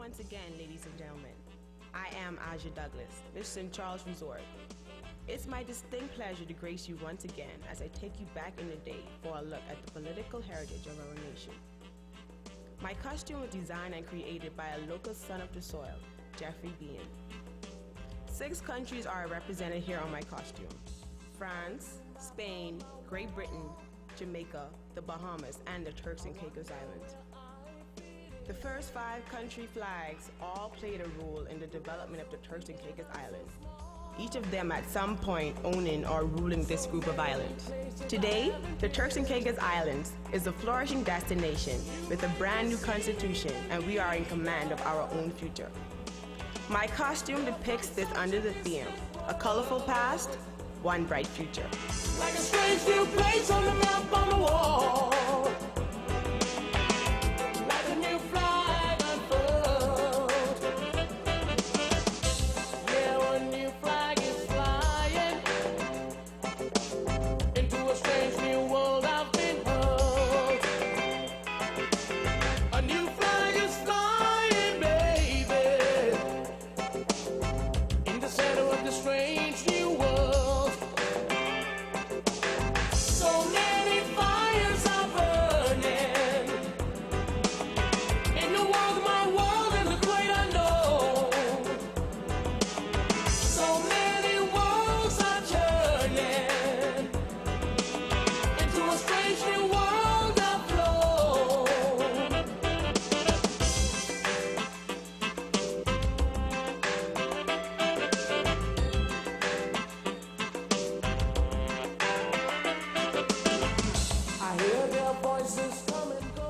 once again, ladies and gentlemen. I am Aja Douglas, Miss St. Charles Resort. It's my distinct pleasure to grace you once again as I take you back in the day for a look at the political heritage of our nation. My costume was designed and created by a local son of the soil, Jeffrey Bean. 6 countries are represented here on my costume: France, Spain, Great Britain, Jamaica, the Bahamas, and the Turks and Caicos Islands. The first 5 country flags all played a role in the development of the Turks and Caicos Islands, each of them at some point owning or ruling this group of islands. Today, the Turks and Caicos Islands is a flourishing destination with a brand new constitution, and we are in command of our own future. My costume depicts this under the theme: a colorful past, one bright future. Like a strange new place on the map on the wall. Like a new flag unfurled. Yeah, a new flag is flying into a strange new world I've been hurled. A new flag is flying, baby, in the center of the strange new world. So many fires are burning in the world, my world, and the great unknown. So many worlds are turning into a strange new world of flow. I hear their voices come and go.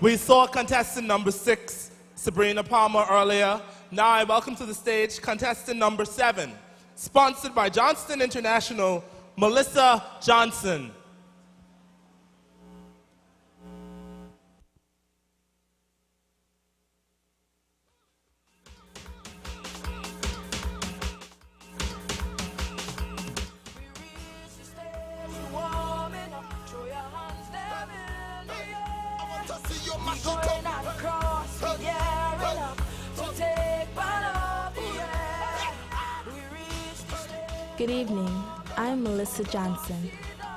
We saw contestant number 6, Sabrina Palmer, earlier. Now I welcome to the stage contestant number 7, sponsored by Johnston International, Melissa Johnson. Good evening, I'm Melissa Johnson.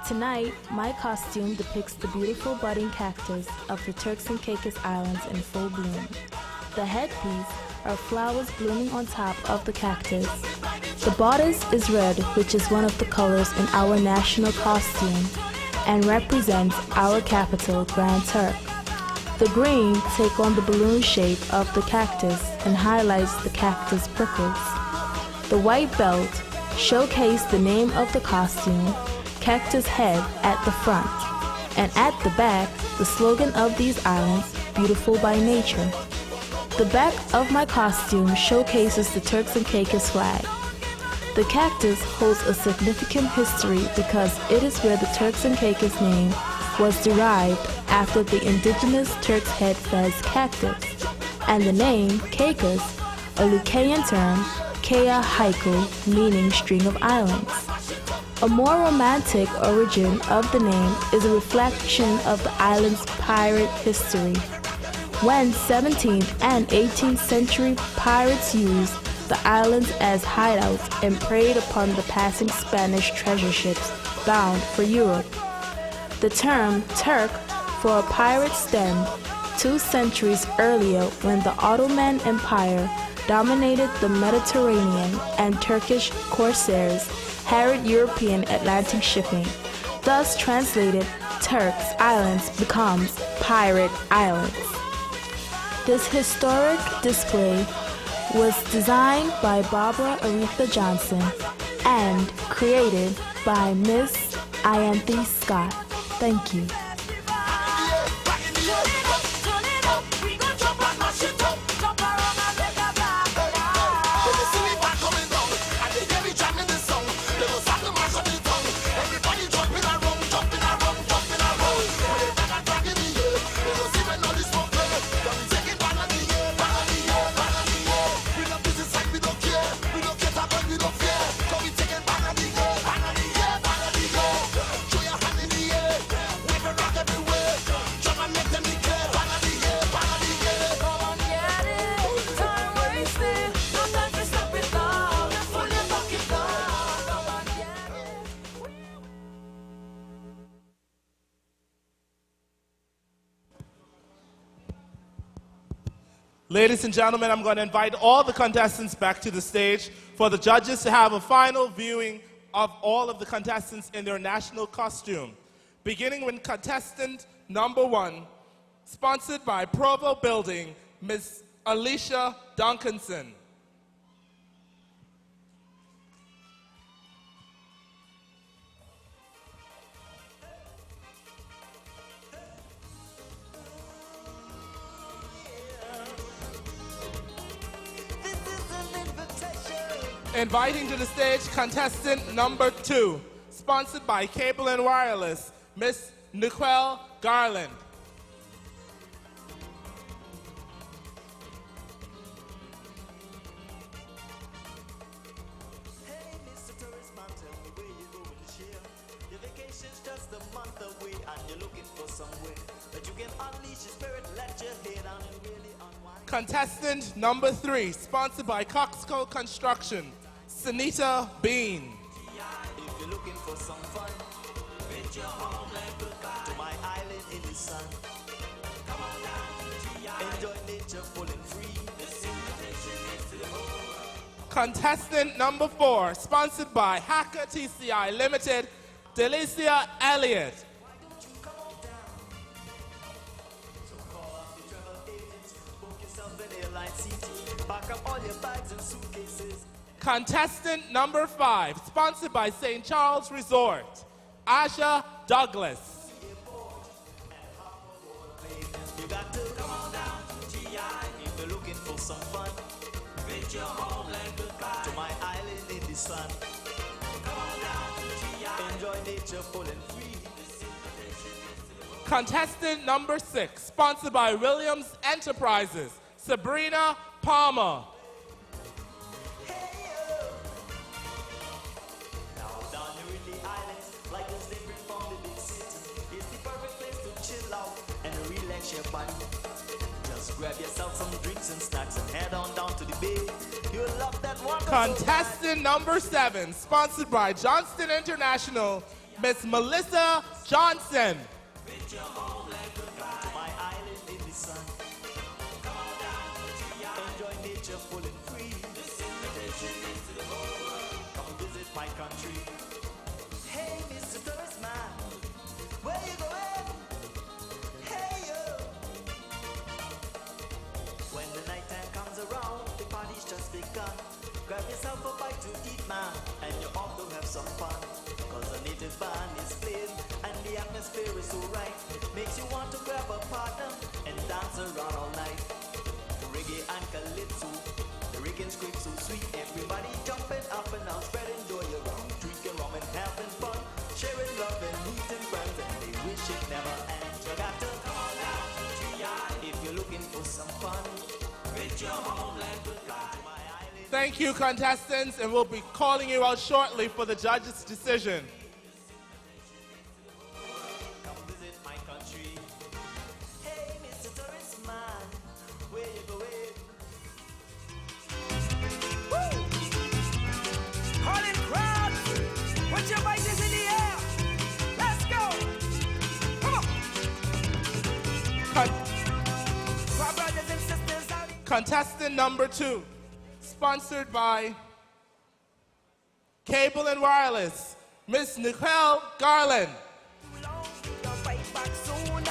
Tonight, my costume depicts the beautiful budding cactus of the Turks and Caicos Islands in full bloom. The headpiece are flowers blooming on top of the cactus. The bodice is red, which is one of the colors in our national costume and represents our capital, Grand Turk. The green take on the balloon shape of the cactus and highlights the cactus prickles. The white belt showcase the name of the costume, Cactus Head, at the front, and at the back, the slogan of these islands, Beautiful by Nature. The back of my costume showcases the Turks and Caicos flag. The cactus holds a significant history because it is where the Turks and Caicos name was derived after the indigenous Turks head fez cactus, and the name Caicos, a Lucayan term, Kea Haiku, meaning string of islands. A more romantic origin of the name is a reflection of the island's pirate history. When 17th and 18th century pirates used the islands as hideouts and preyed upon the passing Spanish treasure ships bound for Europe. The term Turk for a pirate stemmed 2 centuries earlier when the Ottoman Empire dominated the Mediterranean and Turkish corsairs harried European Atlantic shipping. Thus translated, Turks Islands becomes Pirate Islands. This historic display was designed by Barbara Aretha Johnson and created by Miss Ianthe Scott. Thank you. Throw your hand in the air, wave around. Ladies and gentlemen, I'm going to invite all the contestants back to the stage for the judges to have a final viewing of all of the contestants in their national costume. Beginning with contestant number 1, sponsored by Provo Building, Ms. Alicia Duncanson. Inviting to the stage contestant number 2, sponsored by Cable and Wireless, Miss Nicole Garland. Hey, Mr. Tourist Man, tell me where you going this year? Your vacation's just a month away, and you're looking for somewhere that you can unleash your spirit, let your head down, and really unwind. Contestant number 3, sponsored by Coxco Construction, Sunita Bean. If you're looking for some fun, with your homeland, goodbye to my island in the sun. Come on down, enjoy nature full and free. This invitation is to the whole world. Contestant number 4, sponsored by Hacker TCI Limited, Delicia Elliott. So call up your travel agents, book yourself an airline seat, pack up all your bags and suitcases. Contestant number 5, sponsored by St. Charles Resort, Asha Douglas. You got to come on down to GI if you're looking for some fun. With your homeland goodbye to my island in the sun. Come on down to GI, enjoy nature full and free. Contestant number 6, sponsored by Williams Enterprises, Sabrina Palmer. Your body. Just grab yourself some drinks and snacks and head on down to the bay. You'll love that one. Contestant number 7, sponsored by Johnston International, Miss Melissa Johnson. With your homeland goodbye to my island in the sun. Come on down to GI, enjoy nature full and free. This invitation is to the whole world. Come visit my country. Hey, Mr. Tourist Man, where you going? When the nighttime comes around, the party's just begun. Grab yourself a bite to eat, man, and you ought to have some fun. Cause the native band is playing, and the atmosphere is so right. Makes you want to grab a partner and dance around all night. Reggae and calypso, the reggae scrape so sweet. Everybody jumping up and down, spreading joy around. Drinking rum and having fun, sharing love and meeting friends, and they wish it never ends. You got to come on down to GI if you're looking for some fun. With your homeland goodbye to my island. Thank you, contestants, and we'll be calling you out shortly for the judges' decision. Come visit my country. Hey, Mr. Tourist Man, where you going? Woo! Calling crowds, put your voices in the air. Let's go. Come on. My brothers and sisters out. Contestant number 2, sponsored by Cable and Wireless, Miss Nicole Garland. Don't fight back soon.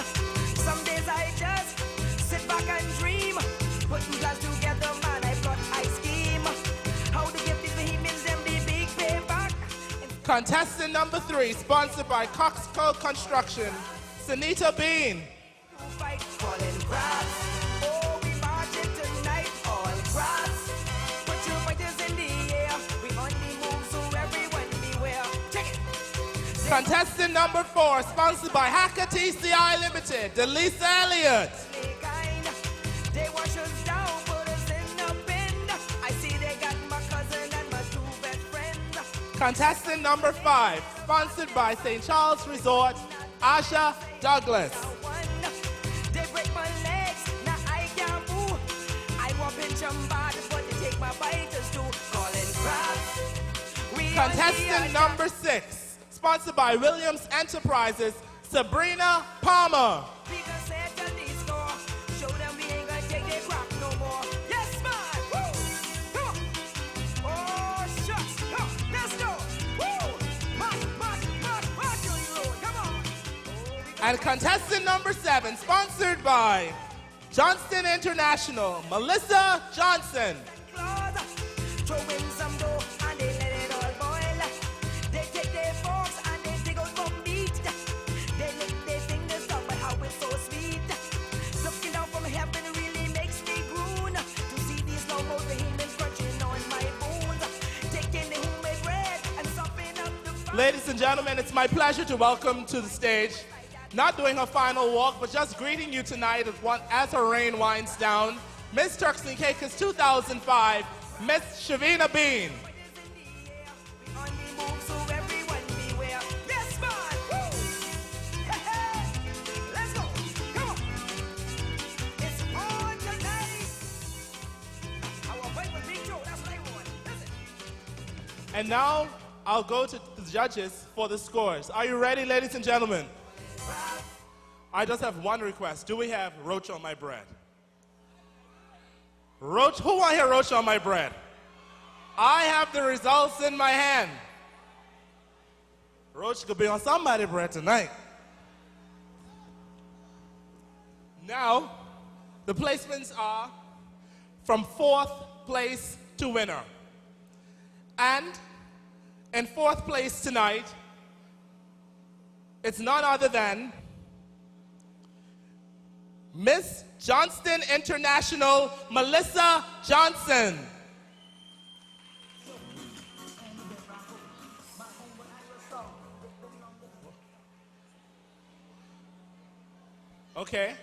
Some days I just sit back and dream. Putting glass together, man, I've got I scheme. How to give these bohemians them the big payback. Contestant number 3, sponsored by Coxco Construction, Sunita Bean. Fight, calling grass. Oh, we marching tonight, all grass. Put your fighters in the air. We on the move, so everyone beware. Check it. Contestant number 4, sponsored by Hacker TCI Limited, Delicia Elliott. They wash us down, put us in a bin. I see they got my cousin and my 2 best friends. Contestant number 5, sponsored by St. Charles Resort, Asha Douglas. They break my legs, now I can't move. I want pinch them bad, but they take my biters too. Calling crabs. Contestant number 6, sponsored by Williams Enterprises, Sabrina Palmer. We gonna set the disco. Show them we ain't gonna take their crap no more. And contestant number 7, sponsored by Johnston International, Melissa Johnson. Throw in some dough and they let it all boil. They take their forks and they dig out some meat. They lick their fingers up, but how it's so sweet. Looking down from heaven really makes me groan to see these slow-mo behemoths crunching on my bones. Taking the homemade bread and sopping up the... Ladies and gentlemen, it's my pleasure to welcome to the stage, not doing her final walk, but just greeting you tonight as her reign winds down, Miss Turks and Caicos 2005, Miss Shavina Bean. And now I'll go to the judges for the scores. Are you ready, ladies and gentlemen? I just have one request. Do we have roach on my bread? Roach, who want to hear roach on my bread? I have the results in my hand. Roach could be on somebody's bread tonight. Now, the placements are from 4th place to winner. And in 4th place tonight, it's none other than Miss Johnston International, Melissa Johnson. Okay.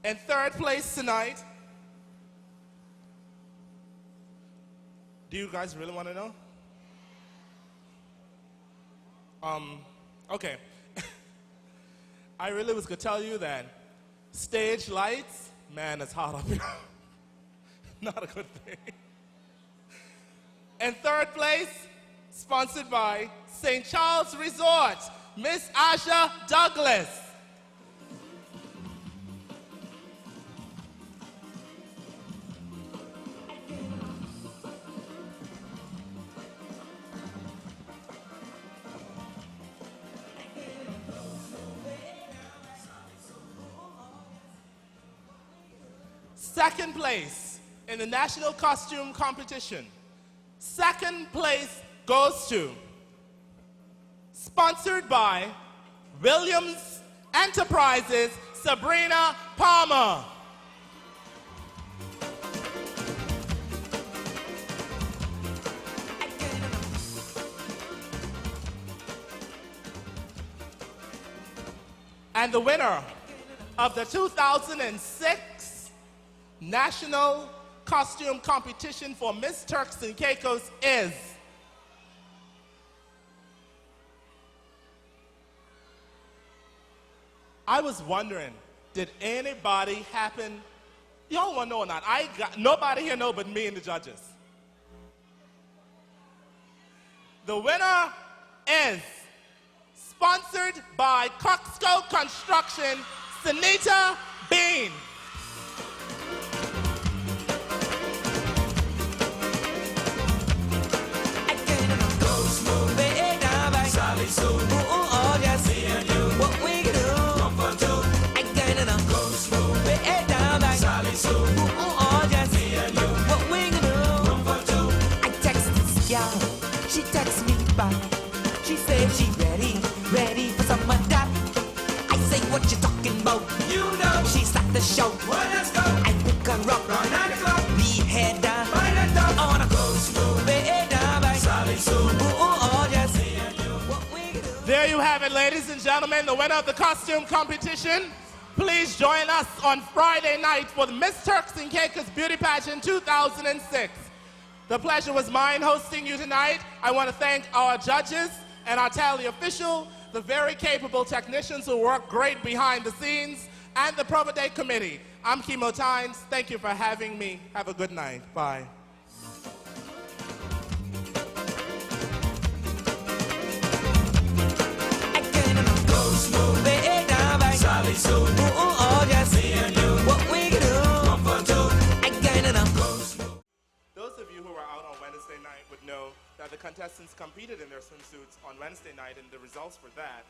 In 3rd place tonight, do you guys really want to know? Okay. I really was going to tell you that stage lights, man, it's hot up here. Not a good thing. In 3rd place, sponsored by St. Charles Resort, Miss Asha Douglas. Second place in the National Costume Competition. 2nd place goes to, sponsored by Williams Enterprises, Sabrina Palmer. And the winner of the 2006 National Costume Competition for Miss Turks and Caicos is I was wondering, did anybody happen? Y'all want to know or not? Nobody here know but me and the judges. The winner is sponsored by Coxco Construction, Sunita Bean. She texts me back. She said she ready for some of that. I say, what you talking about? You know. She start the show. Well, let's go. I pick her up. Right 9 o'clock. We head down. By the top. On a ghost movie down by Sally Sue. There you have it, ladies and gentlemen, the winner of the costume competition. Please join us on Friday night for the Miss Turks and Caicos Beauty Pageant 2006. The pleasure was mine hosting you tonight. I want to thank our judges and our tally official, the very capable technicians who work great behind the scenes, and the Provo Day Committee. I'm Kimo Tynes. Thank you for having me. Have a good night. Bye. Sally Sue. Oh, yes. Me and you. What we can do. 1 for 2. Again and I'm close. Those of you who were out on Wednesday night would know that the contestants competed in their swimsuits on Wednesday night, and the results for that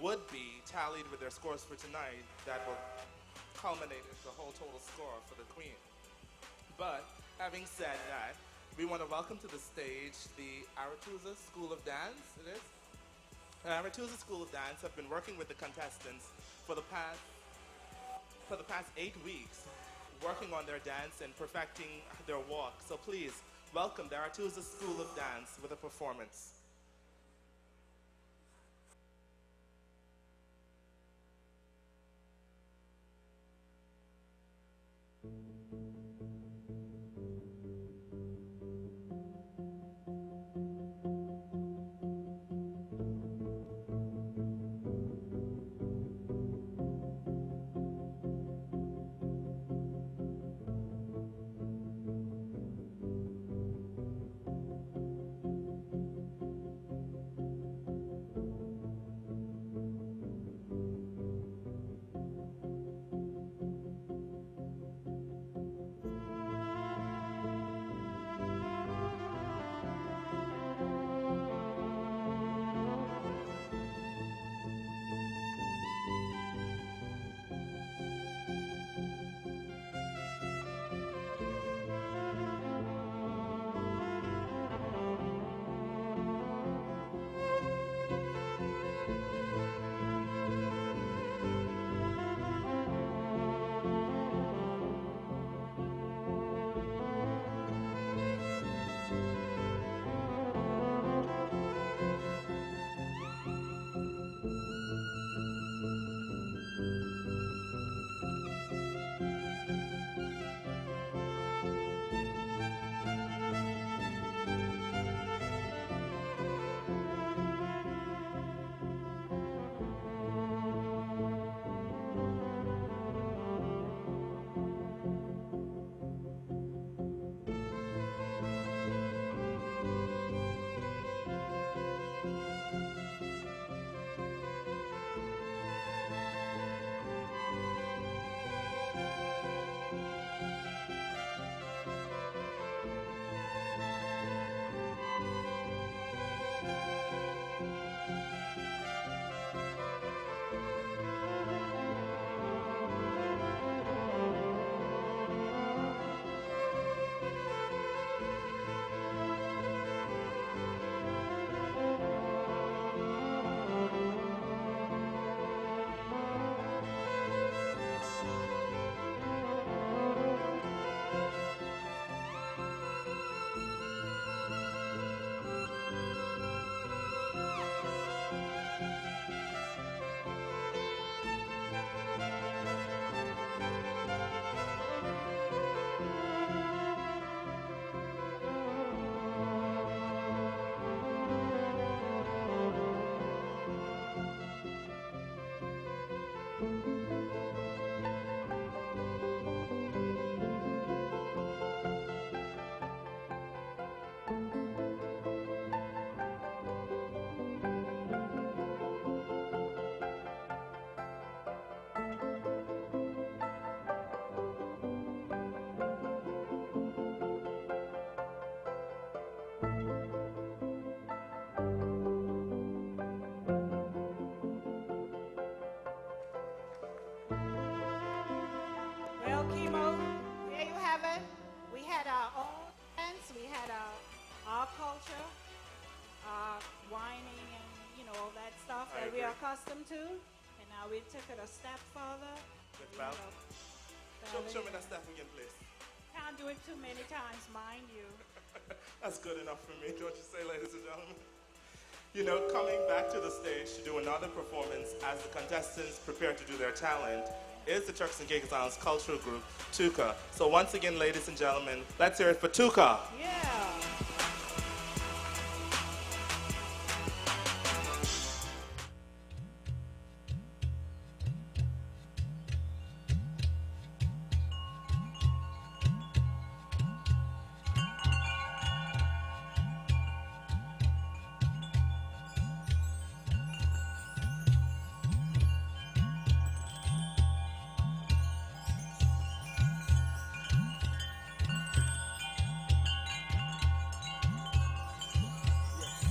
would be tallied with their scores for tonight, that will culminate into the whole total score for the queen. But having said that, we want to welcome to the stage the Aretusa School of Dance. It is. Aretusa School of Dance have been working with the contestants for the past 8 weeks, working on their dance and perfecting their walk. So please welcome the Aretusa School of Dance with a performance. Well, Chemo, there you have it. We had our own dance, we had our culture, whining and, all that stuff I that we are agree. accustomed to. And now we took it a step further. With You Val. know, Show me that step again, please. Can't do it too many times, mind you. That's good enough for me, don't you say, ladies and gentlemen? Coming back to the stage to do another performance as the contestants prepare to do their talent is the Turks and Caicos Islands cultural group, Tuka. So once again, ladies and gentlemen, let's hear it for Tuka. Yeah.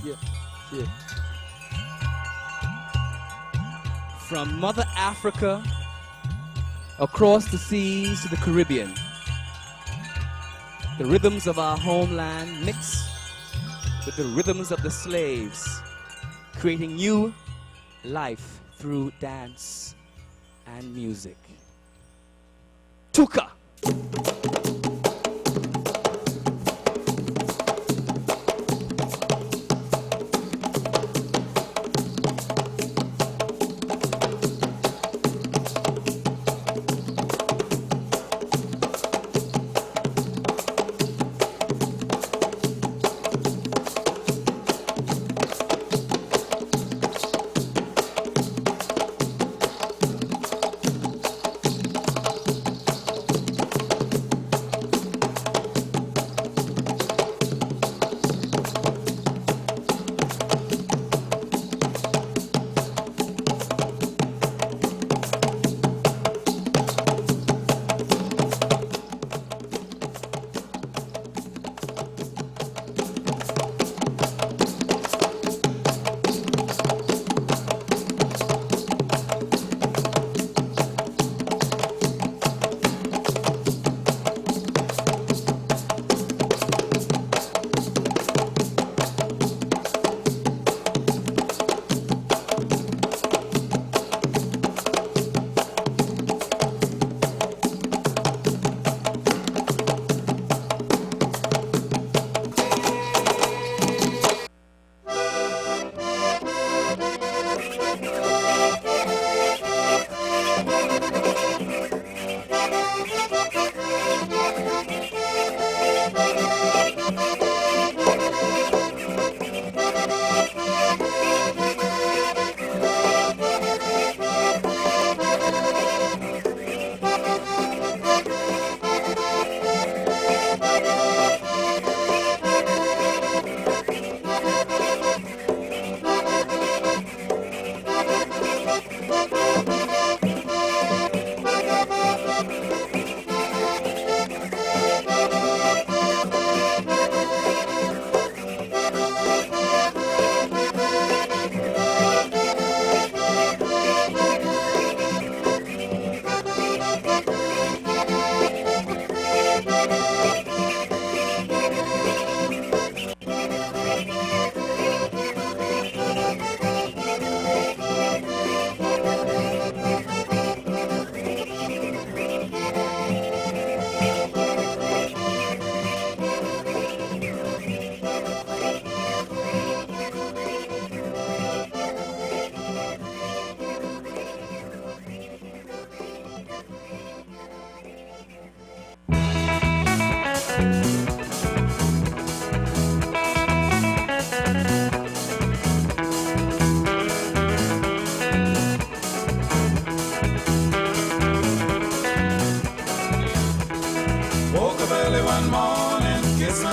Yeah, yeah. From Mother Africa, across the seas to the Caribbean, the rhythms of our homeland mix with the rhythms of the slaves, creating new life through dance and music. Tuka!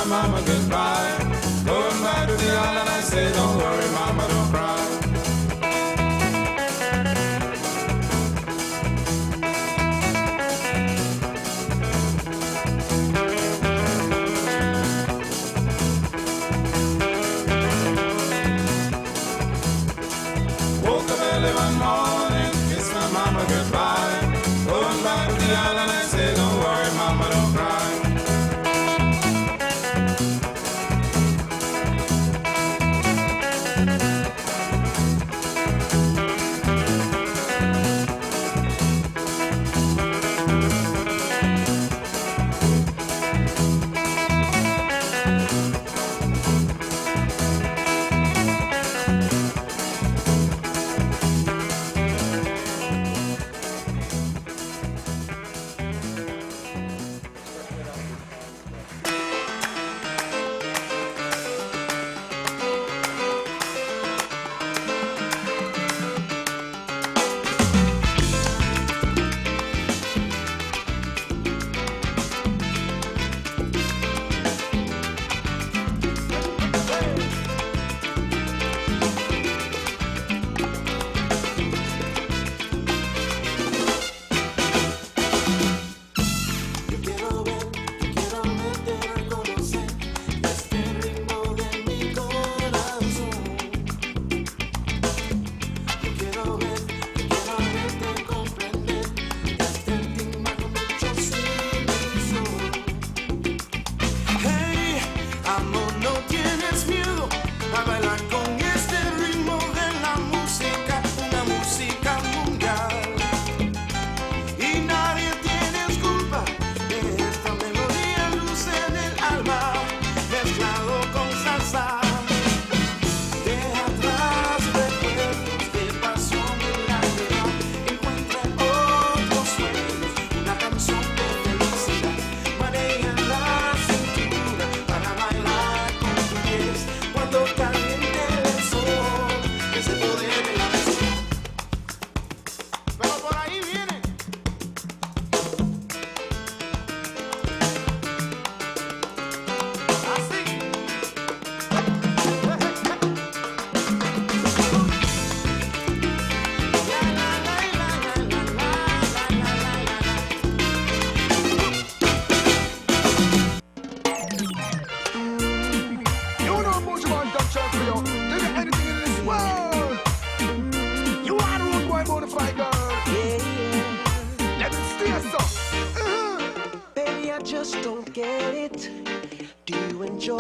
mama goodbye. Going back to the island, I say, don't worry, mama, don't cry. Woke up early one morning, kissed my mama goodbye. Going back to the island, I say, don't worry, mama, don't cry.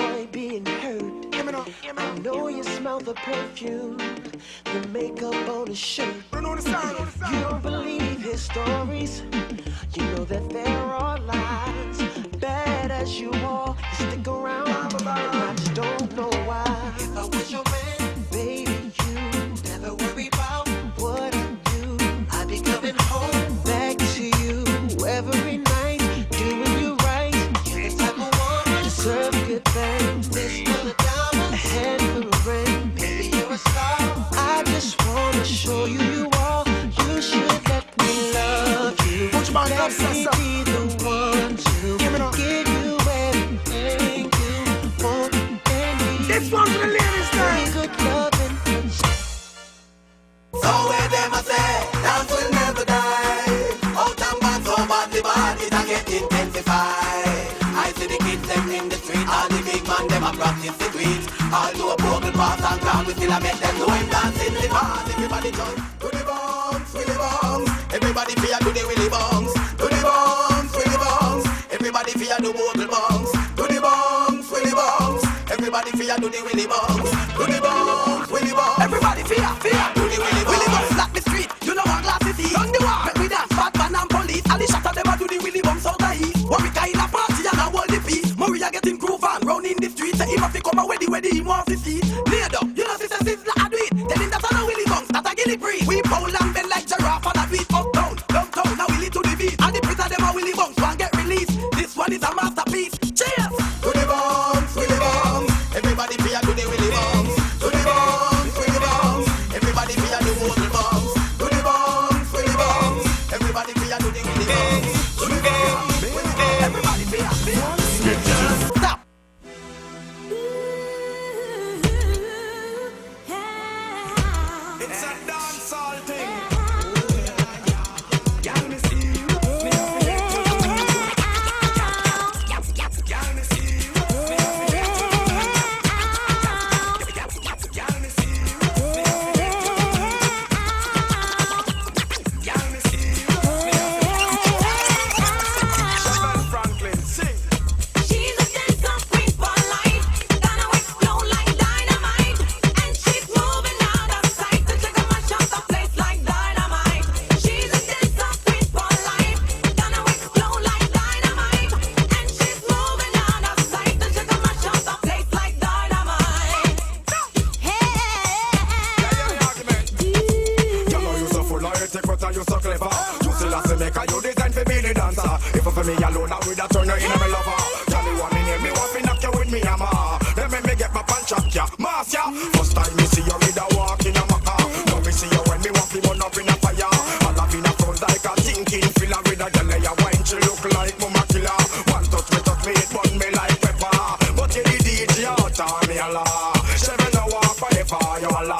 boy being hurt. I know you smell the perfume, the makeup on his shirt. You don't believe his stories. You know that there are lies. Bad as you are, you stick around, and I just don't know why. If I was your man, baby, you never worry about what I do. I'd be coming home back to you every night, doing you right. You're the type of woman to serve good things. This for the diamond, a hand for the ring. Baby, you're a star. I just wanna show you you are. You should let me love you. Let me be the one to give you everything you want and need. This one for the ladies now. Good loving. So where them a say, dance will never die. Out and back so bad the bad it a get intensified. I see the kids them in the street, all the big man them a practice the tweet. All do a broken pass and crown, we still a make them do him dance in the bars. Everybody jump to the bombs, willy bombs. Everybody fear to the willy bombs. To the bombs, willy bombs. Everybody fear the mortal bombs. To the bombs, willy bombs. Everybody fear to the willy bombs. To the bombs, willy bombs. Everybody fear to the willy bombs. Willy bombs slap the street, you know what glasses is. Don't you want? Make me dance, Batman and police. And the shot of them a do the willy bombs out of heat. Warwick in a party and a hold the peace. Maria getting groove and round in the street. Say him have to come away the way him wants to see. Lay down, you know sister I do it. Tell him that I know willy bombs, that I get it free. We bowl and bend like giraffe and I do it uptown, downtown. Now willy to the beat. And the prison them a willy bombs, one get released. This one is a masterpiece. Cheers! To the bombs, willy bombs. Everybody fear to the willy bombs. To the bombs, willy bombs. Everybody fear the mortal bombs. To the bombs, willy bombs. Everybody fear to the willy bombs. To the bombs, willy bombs. Everybody fear. Stop. It's a dancehall thing. Me alone, I would have turned her in a me lover. Johnny want me near me, want me knock you with me hammer. Then make me get my punch up, ya, mass ya. First time me see you with a walk in a maca. Now me see you when me walk, me burn up in a fire. I love in a front like a thinking filler with a girl ya wine, she look like mama killer. One touch me, it burn me like pepper. But you the DJ out on me a la. 7 hours for the fire, you a la.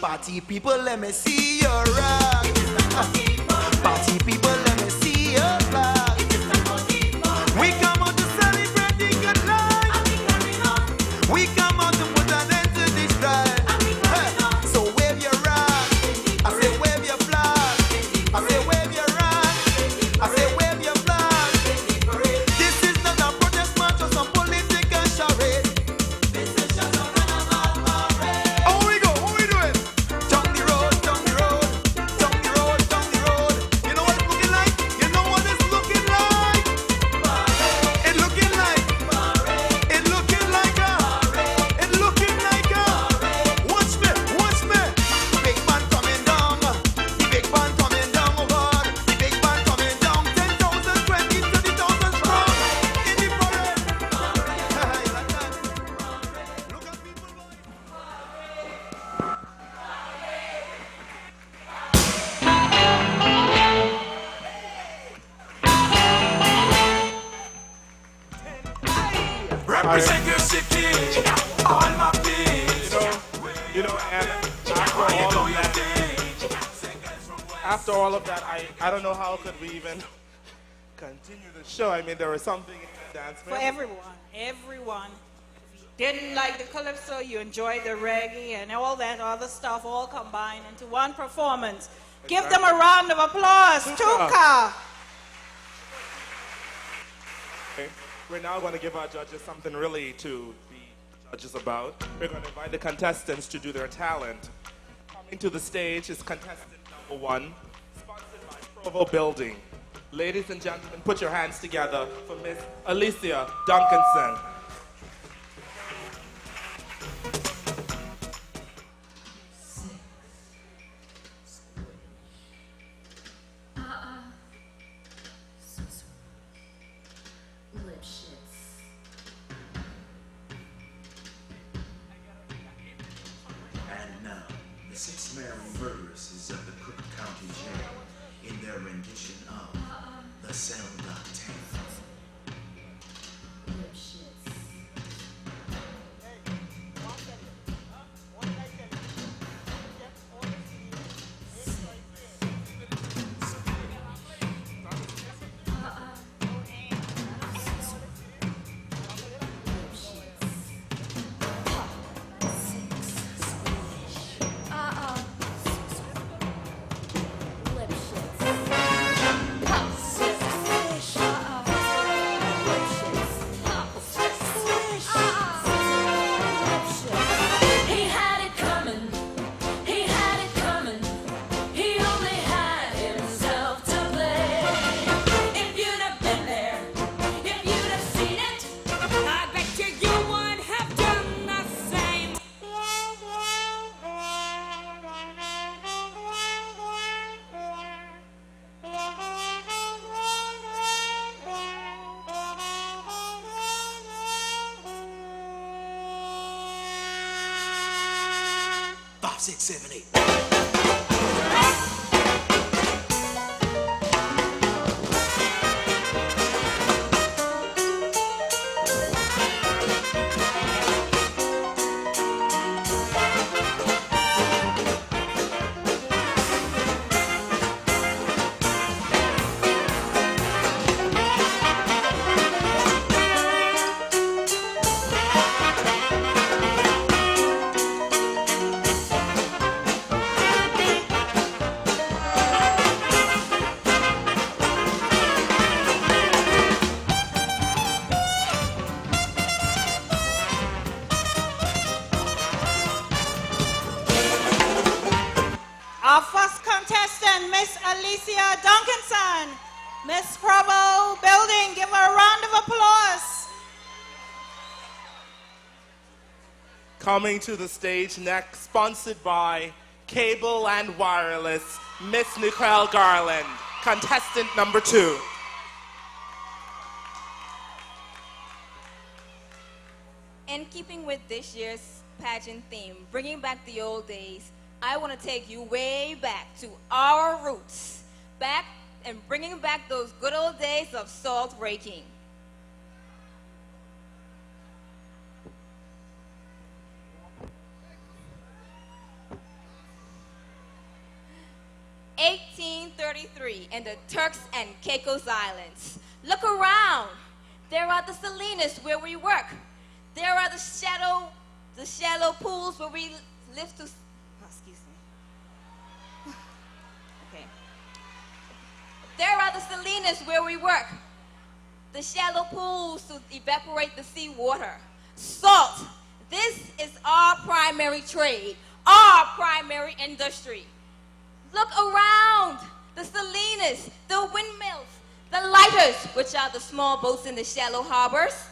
Party people, let me see your rock. Party people, let me see your flag. We come out to celebrate the good life. We come out to put an end to this strife. So wave your rag. I say wave your flag. I say wave your rag. I say wave your flag. This is not a protest march or some political charade. This is just a carnival parade. Oh, we go. How we do it? Down the road, down the road, down the road, down the road. You know what it's looking like? You know what it's looking like? It looking like. It looking like a. It looking like a. Watch me, watch me. Big band coming down. The big band coming down, oh God. The big band coming down. 10,000, 20, 30,000 strong. In the parade. Look at people going. Represent your city, all my peers. You know, and after all of that, I don't know how could we even continue the show. I mean, there was something in the dance. For everyone. Didn't like the calypso, you enjoyed the reggae and all that other stuff all combined into one performance. Give them a round of applause. Tuka. Okay. We're now going to give our judges something really to be judges about. We're going to invite the contestants to do their talent. Coming to the stage is contestant number 1, sponsored by Provo Building. Ladies and gentlemen, put your hands together for Miss Alicia Duncanson. And now, the 6 Mary murderesses of the Cook County Jail in their rendition of The Cell Block Tale. He had it coming. He had it coming. He only had himself to blame. If you'd have been there, if you'd have seen it, I bet you would have done the same. Five, six, seven, eight. Our first contestant, Miss Alicia Duncanson. Miss Provo Building, give her a round of applause. Coming to the stage next, sponsored by Cable and Wireless, Miss Nicole Garland, contestant number 2. In keeping with this year's pageant theme, bringing back the old days, I want to take you way back to our roots, back and bringing back those good old days of salt raking. 1833 in the Turks and Caicos Islands. Look around. There are the salinas where we work. There are the shallow pools where we live to, excuse me. Okay. There are the salinas where we work. The shallow pools to evaporate the seawater. Salt. This is our primary trade, our primary industry. Look around. The salinas, the windmills, the lighters, which are the small boats in the shallow harbors.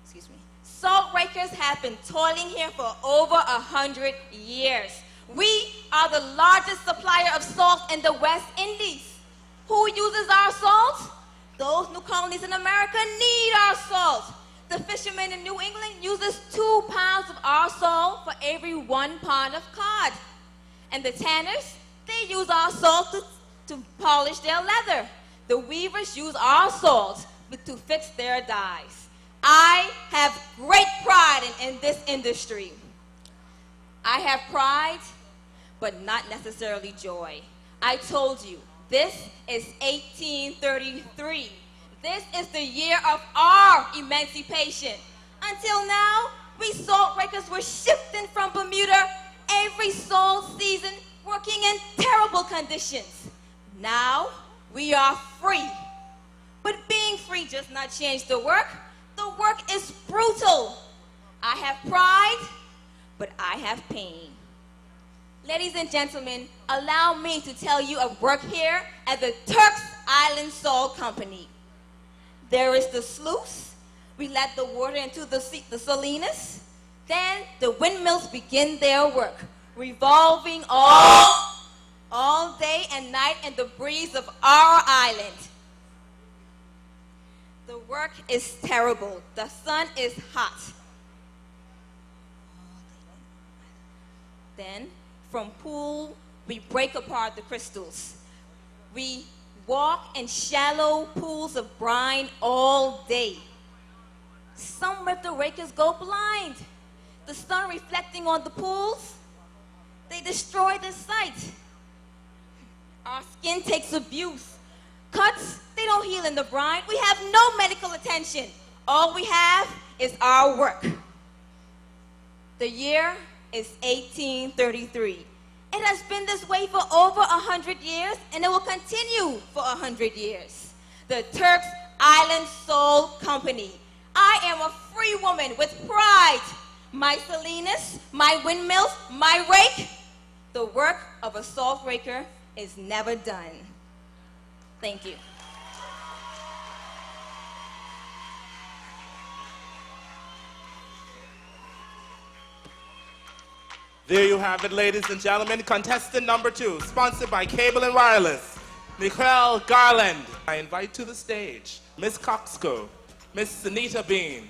Excuse me. Salt rakers have been toiling here for over 100 years. We are the largest supplier of salt in the West Indies. Who uses our salt? Those new colonies in America need our salt. The fishermen in New England uses 2 pounds of our salt for every 1 pound of cod. And the tanners, they use our salt to polish their leather. The weavers use our salt to fix their dyes. I have great pride in this industry. I have pride, but not necessarily joy. I told you, this is 1833. This is the year of our emancipation. Until now, we salt rakers were shifting from Bermuda every salt season, working in terrible conditions. Now, we are free. But being free does not change the work. The work is brutal. I have pride, but I have pain. Ladies and gentlemen, allow me to tell you of work here at the Turks Island Salt Company. There is the sluice. We let the water into the salinas. Then the windmills begin their work, revolving all day and night in the breeze of our island. The work is terrible. The sun is hot. Then, from pool, we break apart the crystals. We walk in shallow pools of brine all day. Some of the rakers go blind. The sun reflecting on the pools, they destroy the sight. Our skin takes abuse. Cuts, they don't heal in the brine. We have no medical attention. All we have is our work. The year is 1833. It has been this way for over 100 years, and it will continue for 100 years. The Turks Island Salt Company. I am a free woman with pride. My salinas, my windmills, my rake. The work of a salt raker is never done. Thank you. There you have it, ladies and gentlemen. Contestant number 2, sponsored by Cable and Wireless, Nicole Garland. I invite to the stage Miss Coxco, Miss Sunita Bean.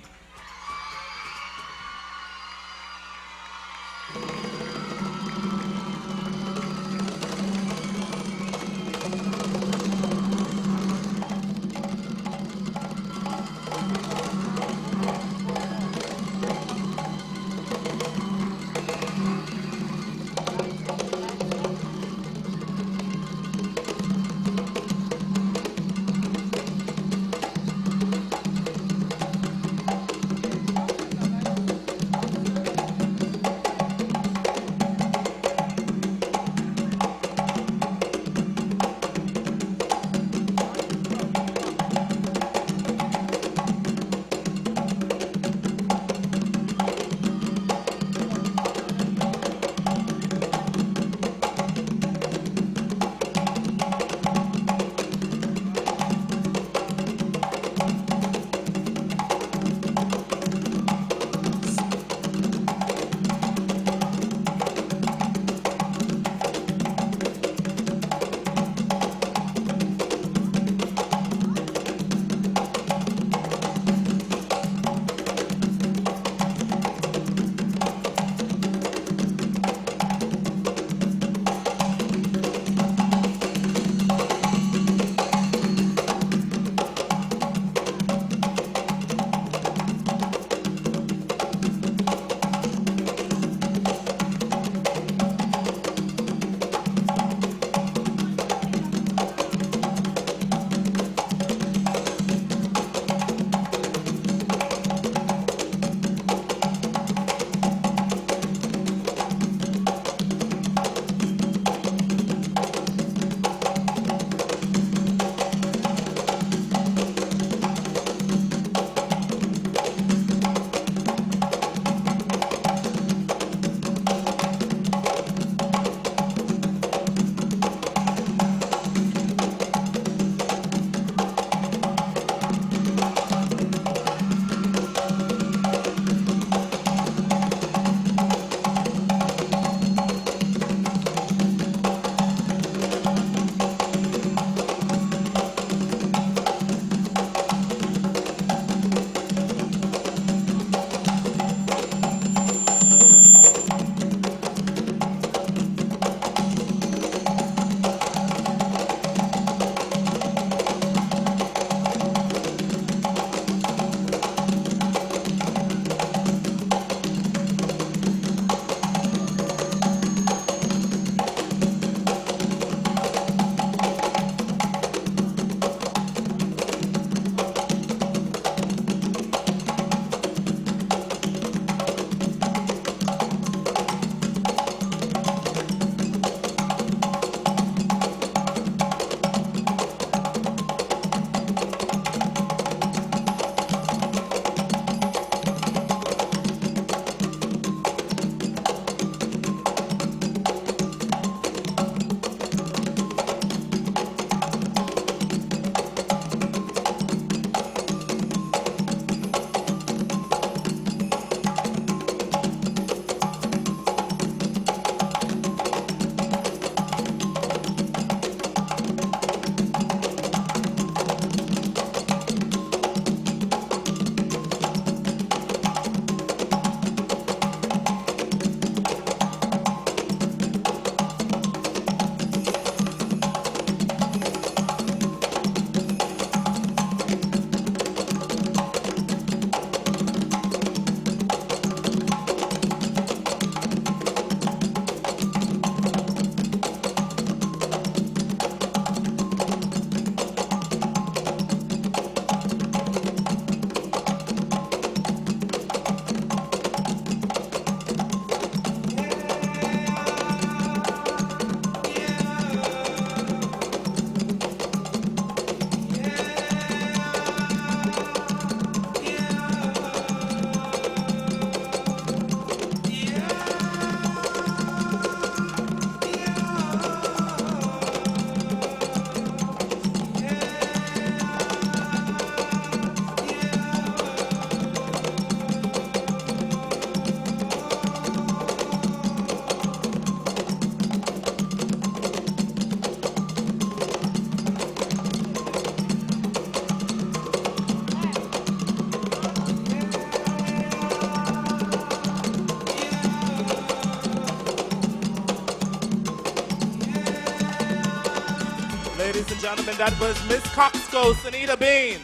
gentlemen, that was Miss Coxco, Sunita Bean.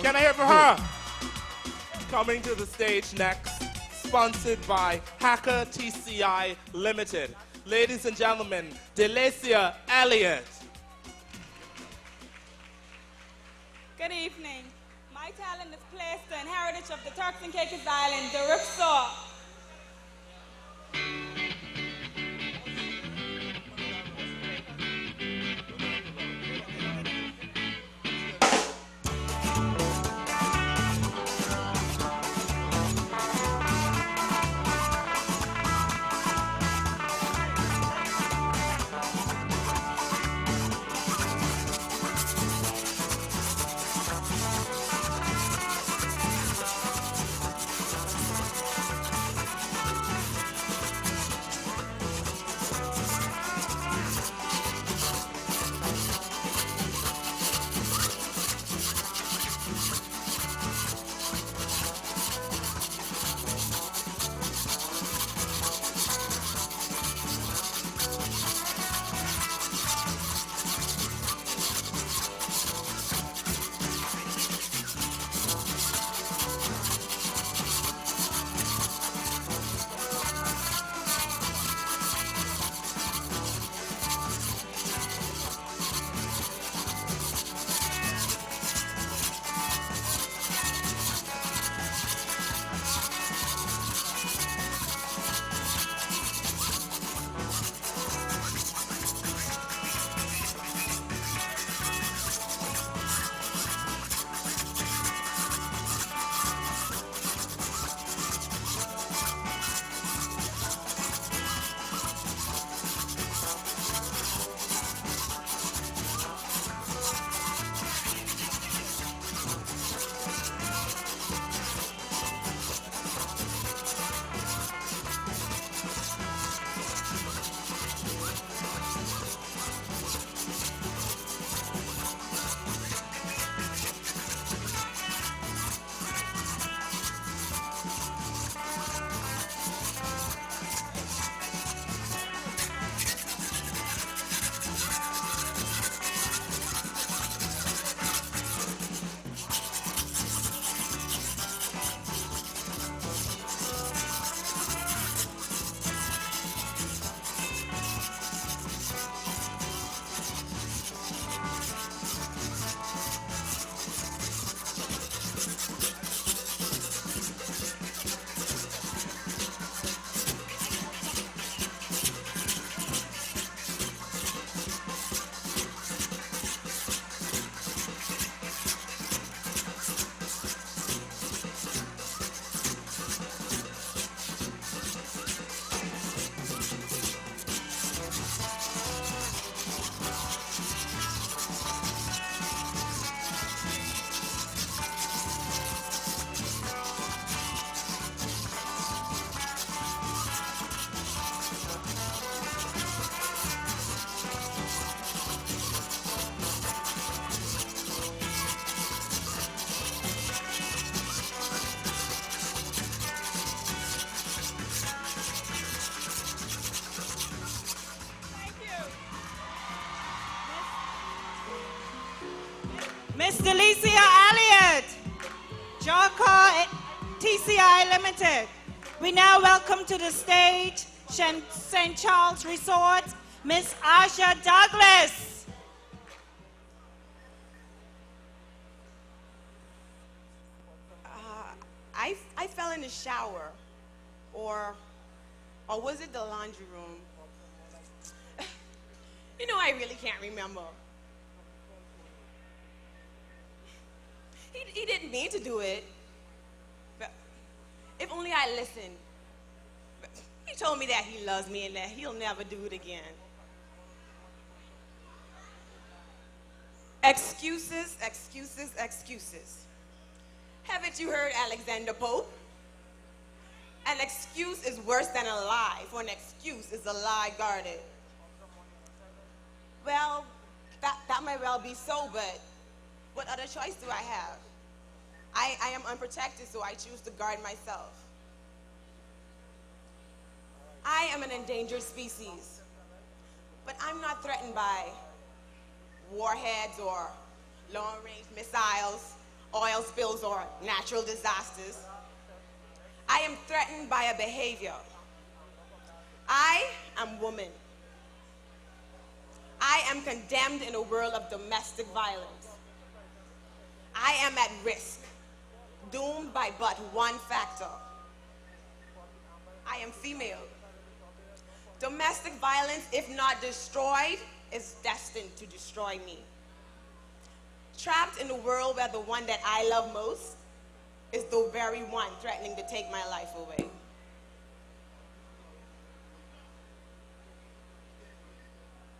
Can I hear from her? Coming to the stage next, sponsored by Hacker TCI Limited. Ladies and gentlemen, Delacia Elliott. Good evening. My talent is placed in heritage of the Turks and Caicos Island, the Ripsaw. Miss Delacia Elliott, Jawcar TCI Limited. We now welcome to the stage St. Charles Resort, Miss Aja Douglas. I fell in the shower, or was it the laundry room? You know, I really can't remember. He didn't mean to do it. But if only I listened. But he told me that he loves me and that he'll never do it again. Excuses, excuses, excuses. Haven't you heard Alexander Pope? An excuse is worse than a lie, for an excuse is a lie guarded. Well, that might well be so, but what other choice do I have? I am unprotected, so I choose to guard myself. I am an endangered species, but I'm not threatened by warheads or long-range missiles, oil spills or natural disasters. I am threatened by a behavior. I am woman. I am condemned in a world of domestic violence. I am at risk, doomed by but one factor. I am female. Domestic violence, if not destroyed, is destined to destroy me. Trapped in a world where the one that I love most is the very one threatening to take my life away.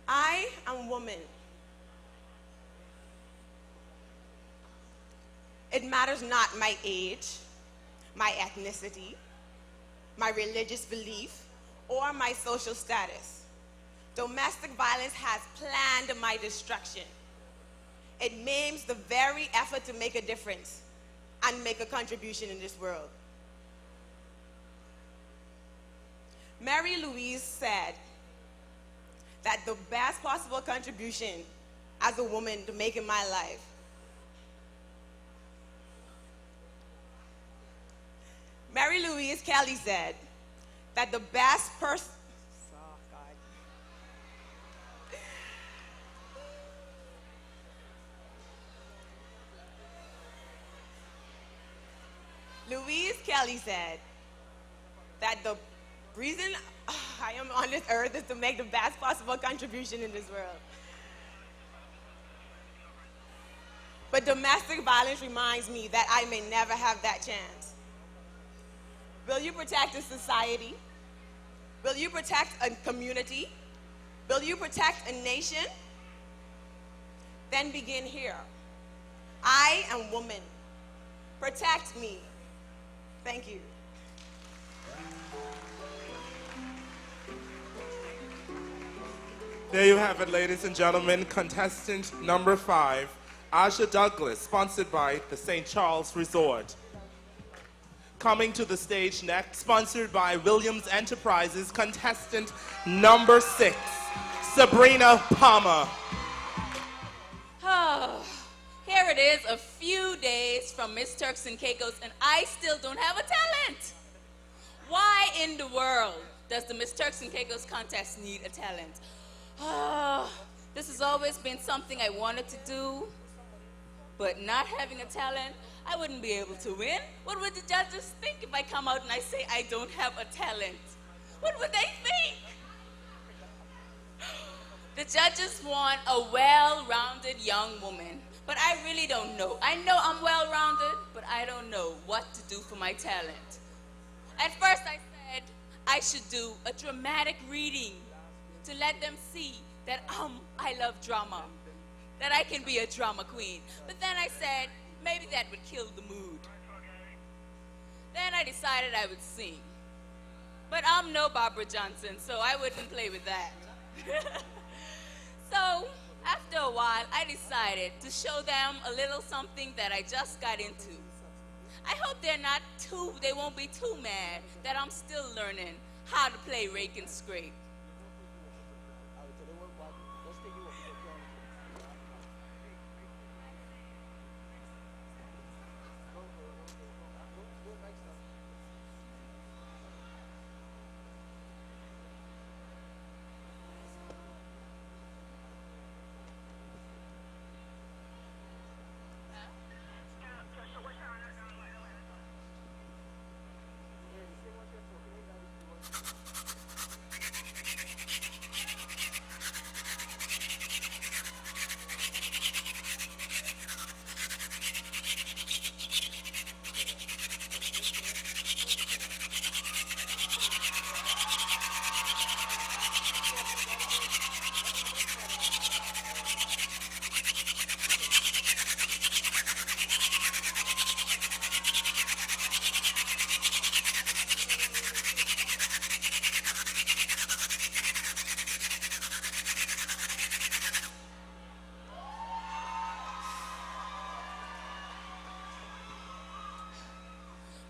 I am woman. It matters not my age, my ethnicity, my religious belief, or my social status. Domestic violence has planned my destruction. It maims the very effort to make a difference and make a contribution in this world. Mary Louise said that the best possible contribution as a woman to make in my life Mary Louise Kelly said that the best person, Louise Kelly said that the reason I am on this earth is to make the best possible contribution in this world. But domestic violence reminds me that I may never have that chance. Will you protect a society? Will you protect a community? Will you protect a nation? Then begin here. I am woman. Protect me. Thank you. There you have it, ladies and gentlemen. Contestant number 5, Aja Douglas, sponsored by the St. Charles Resort. Coming to the stage next, sponsored by Williams Enterprises, contestant number 6, Sabrina Palmer. Oh, here it is, a few days from Miss Turks and Caicos, and I still don't have a talent. Why in the world does the Miss Turks and Caicos contest need a talent? Oh, this has always been something I wanted to do, but not having a talent, I wouldn't be able to win. What would the judges think if I come out and I say I don't have a talent? What would they think? The judges want a well-rounded young woman, but I really don't know. I know I'm well-rounded, but I don't know what to do for my talent. At first I said I should do a dramatic reading to let them see that I love drama, that I can be a drama queen. But then I said, maybe that would kill the mood. Then I decided I would sing. But I'm no Barbara Johnson, so I wouldn't play with that. So after a while, I decided to show them a little something that I just got into. I hope they won't be too mad that I'm still learning how to play rake and scrape.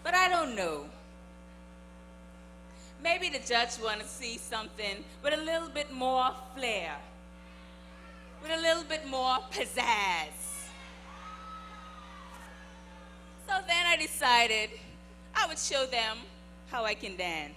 But I don't know. Maybe the judge want to see something with a little bit more flair. with a little bit more pizzazz. So then I decided I would show them how I can dance.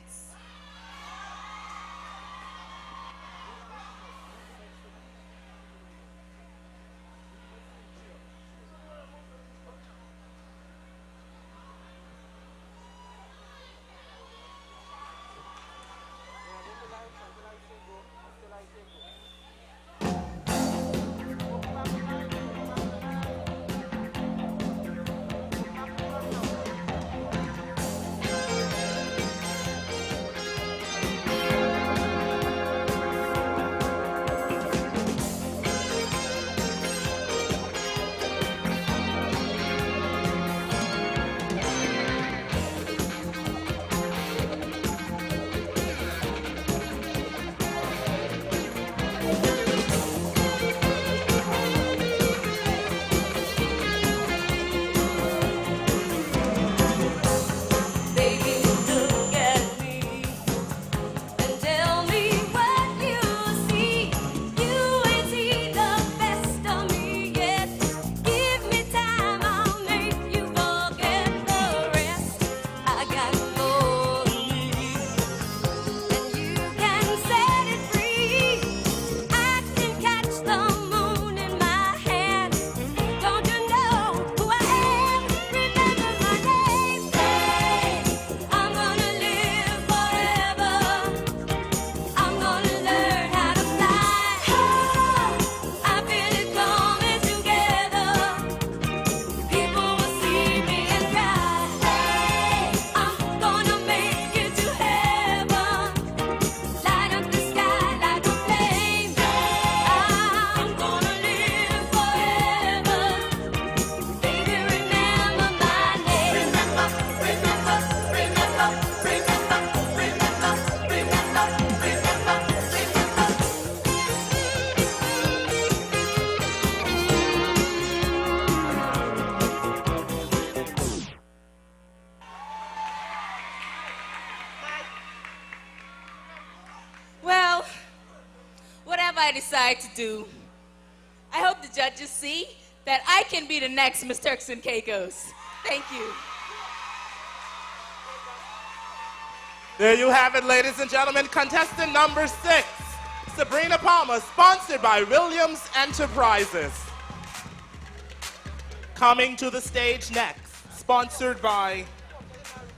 I decide to do, I hope the judges see that I can be the next Miss Turks and Caicos. Thank you. There you have it, ladies and gentlemen. Contestant number 6, Sabrina Palmer, sponsored by Williams Enterprises. Coming to the stage next, sponsored by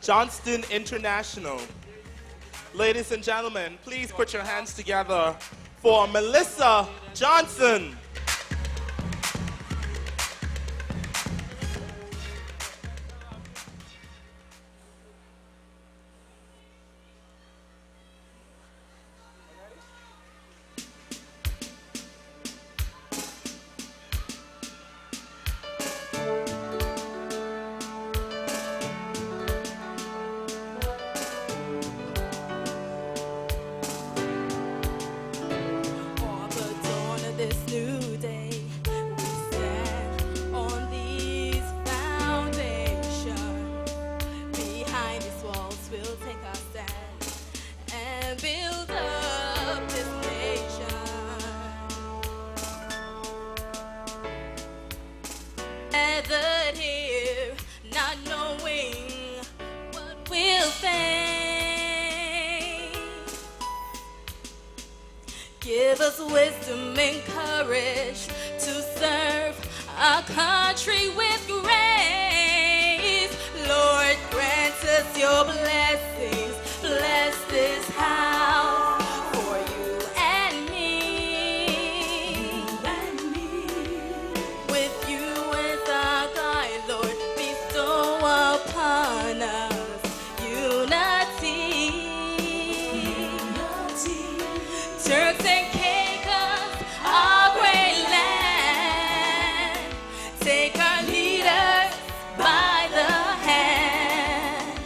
Johnston International. Ladies and gentlemen, please put your hands together for Melissa Johnson. Give us wisdom and courage to serve our country with grace. Lord, grant us your blessings. Bless this house for you and me. With you as our guide, Lord, bestow upon us unity. Turks and Caicos, our great land. Take our leaders by the hand.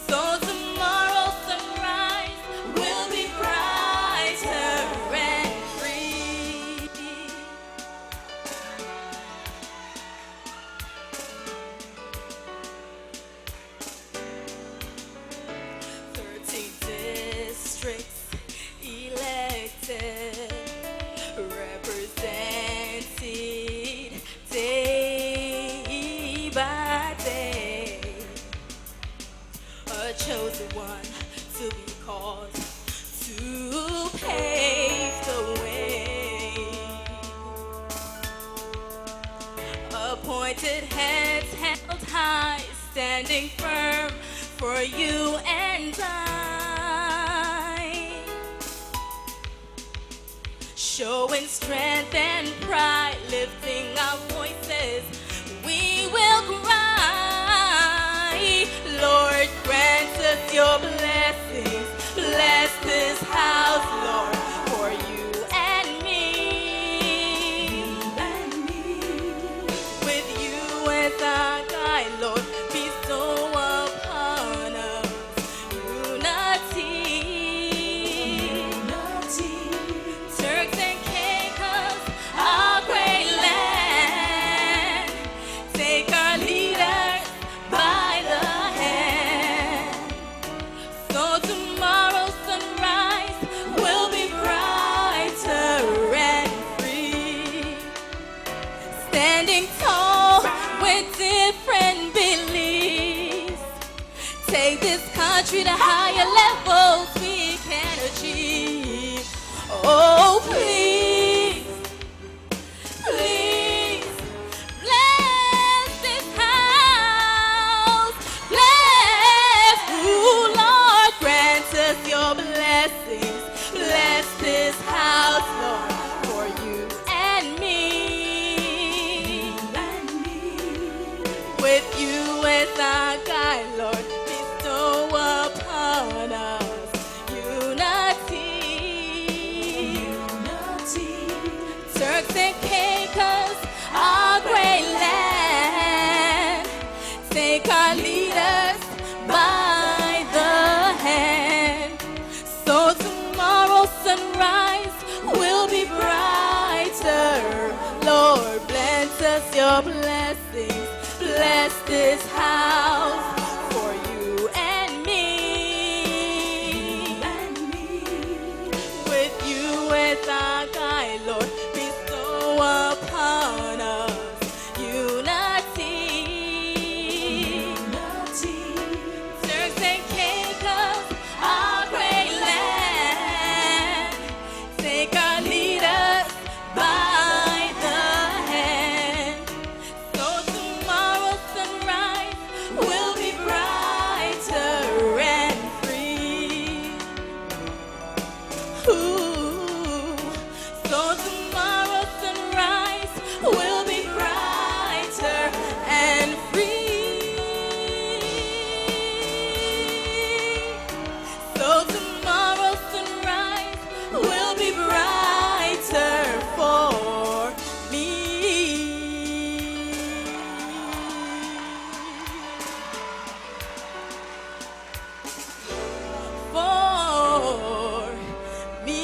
So tomorrow's sunrise will be brighter and free. 13 districts elected, represent Appointed heads held high, standing firm for you and I. Showing strength and pride, lifting our voices, we will cry. Lord, grant us your blessings. Bless this house, Lord, for you and me. With you as our guide, Lord, bestow upon us unity. Turks and Caicos, our great land, take our leaders by the hand. So tomorrow's sunrise will be brighter and free. Standing tall with different beliefs, take this country to higher levels we can achieve. Oh, please, please, bless this house. Bless, ooh, Lord, grant us your blessings. Bless this house, Lord, for you and me. With you as our guide, Lord, bestow upon us unity. Turks and Caicos, our great land, take our leaders by the hand. So tomorrow's sunrise will be brighter. Lord, bless us your blessings. Bless this house for you and me. With you as our guide, Lord, bestow upon us unity. Turks and Caicos, our great land, take our leaders by the hand. So tomorrow's sunrise will be brighter and free. Ooh, so tomorrow's sunrise will be brighter and free. So tomorrow's sunrise will be brighter for me. For me.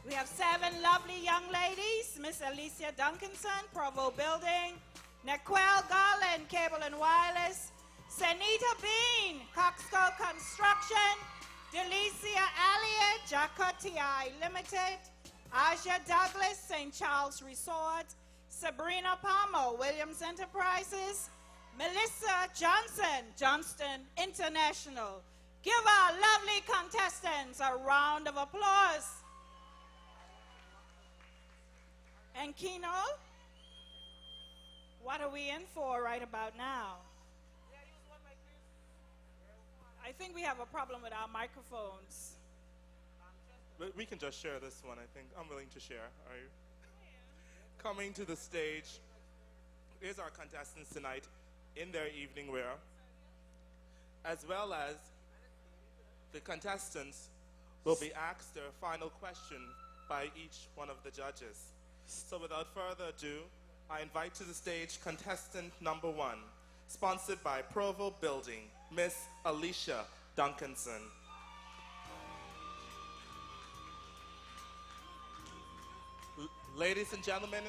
We have 7 lovely young ladies, Miss Alicia Duncanson, Provo Building, Naquel Garland, Cable and Wireless, Senita Bean, Coxco Construction, Delicia Elliott, Jacka TI Limited, Aja Douglas, St. Charles Resort, Sabrina Palmer, Williams Enterprises, Melissa Johnson, Johnston International. Give our lovely contestants a round of applause. And Kino, what are we in for right about now? I think we have a problem with our microphones. We can just share this one, I think. I'm willing to share. Are you? Coming to the stage is our contestants tonight in their evening wear, as well as the contestants will be asked their final question by each one of the judges. So without further ado, I invite to the stage contestant number 1, sponsored by Provo Building, Miss Alicia Duncanson. Ladies and gentlemen,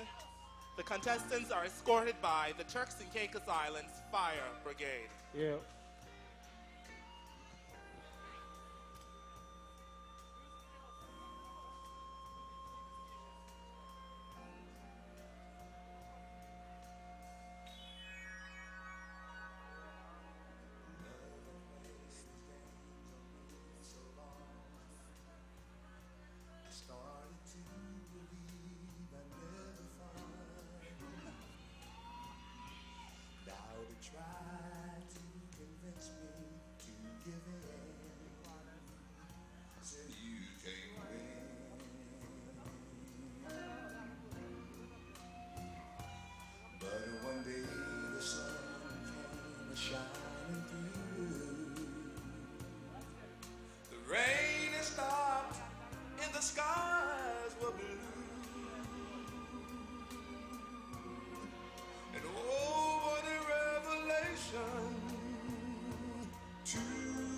the contestants are escorted by the Turks and Caicos Islands Fire Brigade. Yeah.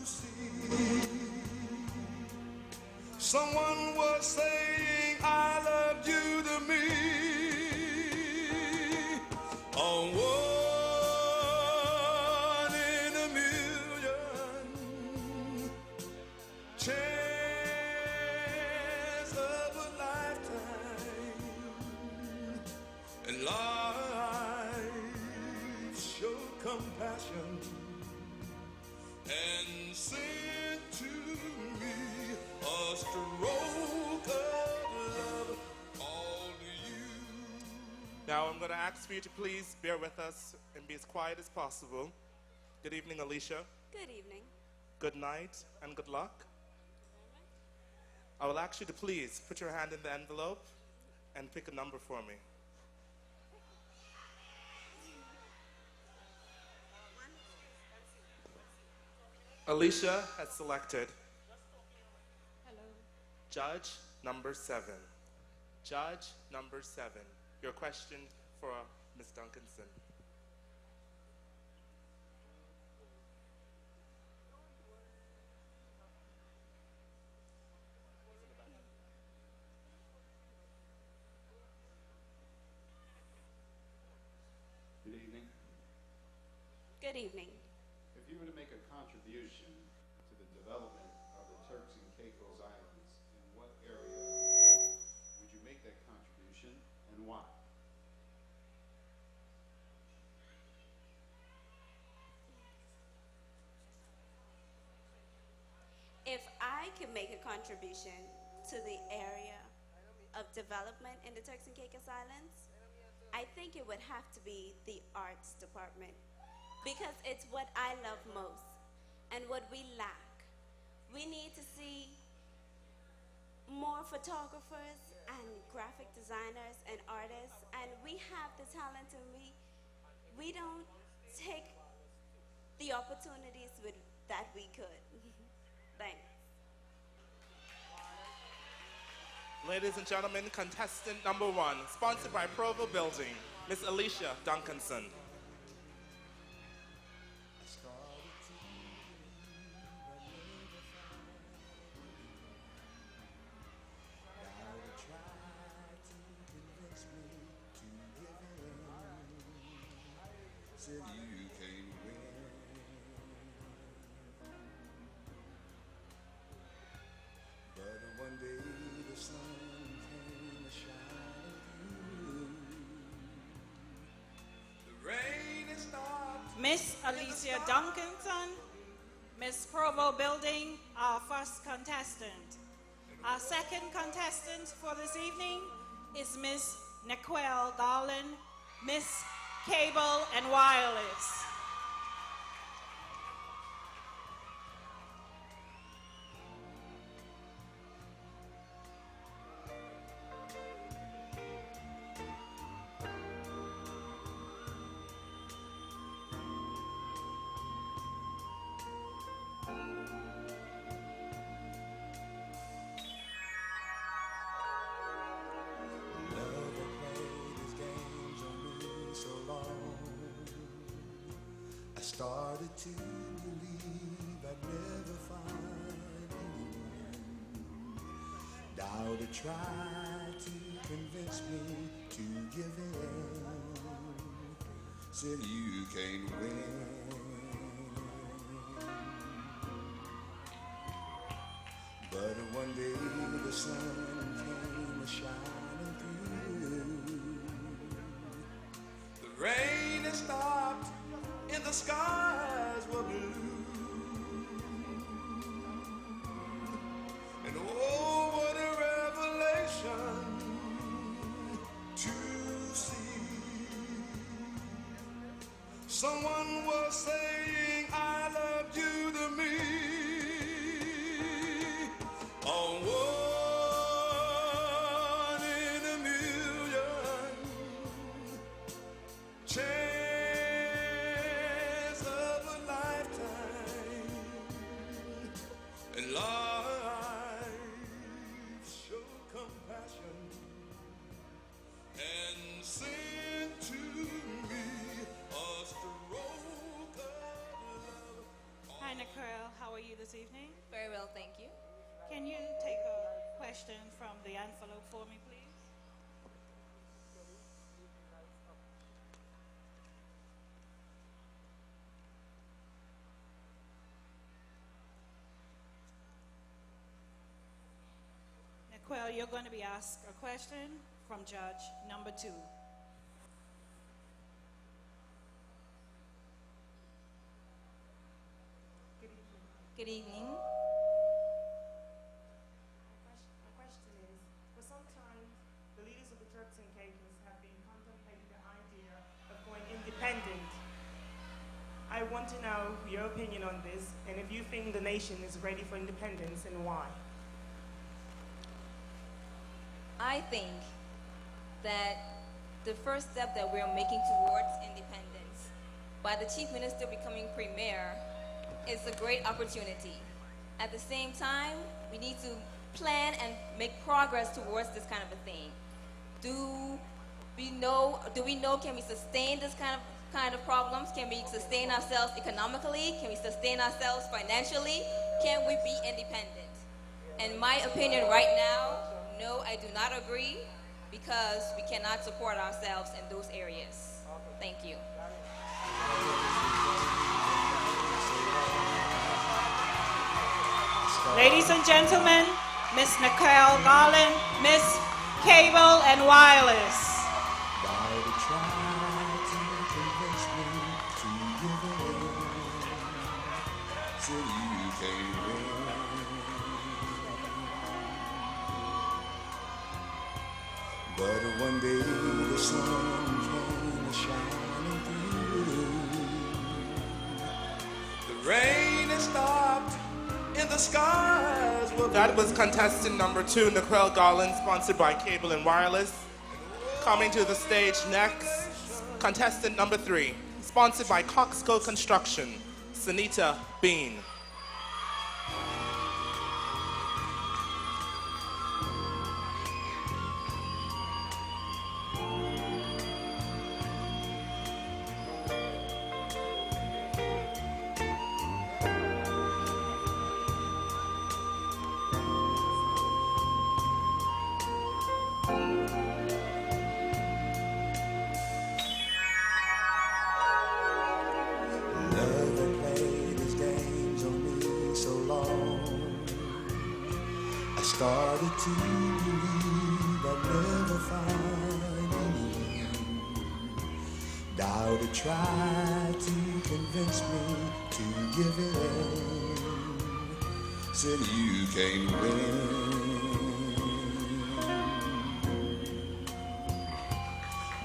see. Someone was saying I love you to me. A one in a million chance of a lifetime. And life showed compassion and sent to me a stroke of love, all to you. Now I'm going to ask for you to please bear with us and be as quiet as possible. Good evening, Alicia. Good evening. Good night and good luck. I will ask you to please put your hand in the envelope and pick a number for me. Alicia has selected Judge number 7. Judge number 7. Your question for Ms. Duncanson. Good evening. Good evening. If you were to make a contribution to the development of the Turks and Caicos Islands, in what area would you make that contribution and why? If I could make a contribution to the area of development in the Turks and Caicos Islands, I think it would have to be the arts department, because it's what I love most and what we lack. We need to see more photographers and graphic designers and artists, and we have the talent and we don't take the opportunities that we could. Thanks. Ladies and gentlemen, contestant number 1, sponsored by Provo Building, Miss Alicia Duncanson. Said you can't win, but one day the sun came shining through. The rain is stopped. Miss Alicia Duncanson, Miss Provo Building, our first contestant. Our second contestant for this evening is Miss Nicole Garland, Miss Cable and Wireless. I started to believe I'd never find anyone. Now to try to convince me to give in. Said you can't win. But one day the sun came shining through. The rain has stopped and the skies were blue. And oh, what a revelation to see. Someone was saying I love you to me. Oh, one in a million chance of a lifetime. And life showed compassion and sent to me a stroke well. How are you this evening? Very well, thank you. Can you take a question from the envelope for me, please? Nicole, you're going to be asked a question from judge number 2. Good evening. My question is, for some time, the leaders of the Turks and Caicos have been contemplating the idea of going independent. I want to know your opinion on this, and if you think the nation is ready for independence, and why. I think that the first step that we're making towards independence by the Chief Minister becoming Premier is a great opportunity. At the same time, we need to plan and make progress towards this kind of a thing. Do we know, can we sustain this kind of problems? Can we sustain ourselves economically? Can we sustain ourselves financially? Can we be independent? In my opinion right now, no, I do not agree, because we cannot support ourselves in those areas. Thank you. Ladies and gentlemen, Miss Nicole Garland, Miss Cable and Wireless. But one day the sun came shining through. The rain has stopped in the skies. That was contestant number 2, Nicole Garland, sponsored by Cable and Wireless. Coming to the stage next, contestant number 3, sponsored by Coxco Construction, Sunita Bean. Started to believe I'd never find anyone. Doubted, tried to convince me to give in. Said you can't win.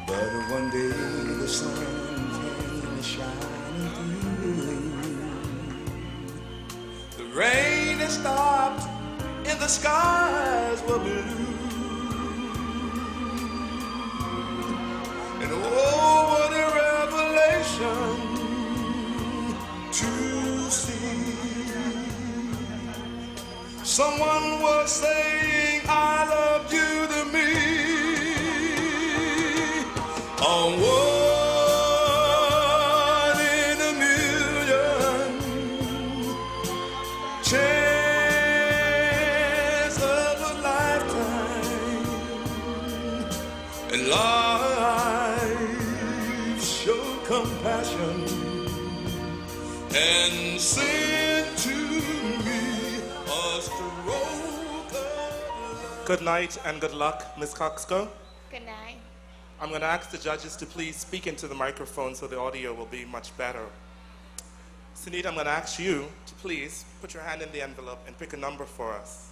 But one day the sun came shining through. The rain has stopped and the skies were blue. And oh, what a revelation to see. Someone was saying I love you to me. On one in a million chance of a lifetime, and life showed compassion and sent to me a stroke of love. Good night and good luck, Ms. Coxco. Good night. I'm going to ask the judges to please speak into the microphone so the audio will be much better. Sunita, I'm going to ask you to please put your hand in the envelope and pick a number for us.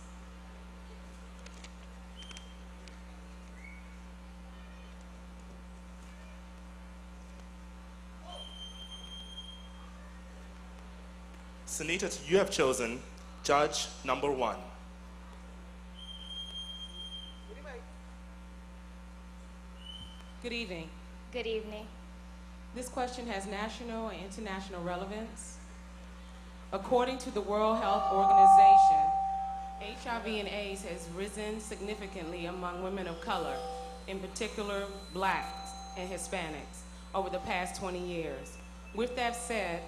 Sunita, you have chosen judge number 1. Good evening. Good evening. This question has national and international relevance. According to the World Health Organization, HIV and AIDS has risen significantly among women of color, in particular Blacks and Hispanics, over the past 20 years. With that said,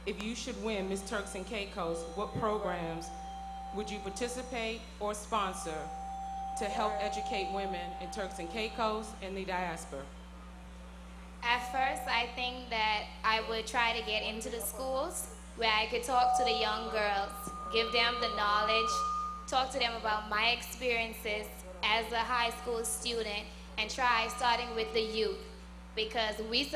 if you should win Miss Turks and Caicos, what programs would you participate or sponsor to help educate women in Turks and Caicos and the diaspora? At first, I think that I would try to get into the schools where I could talk to the young girls, give them the knowledge, talk to them about my experiences as a high school student, and try starting with the youth. Because we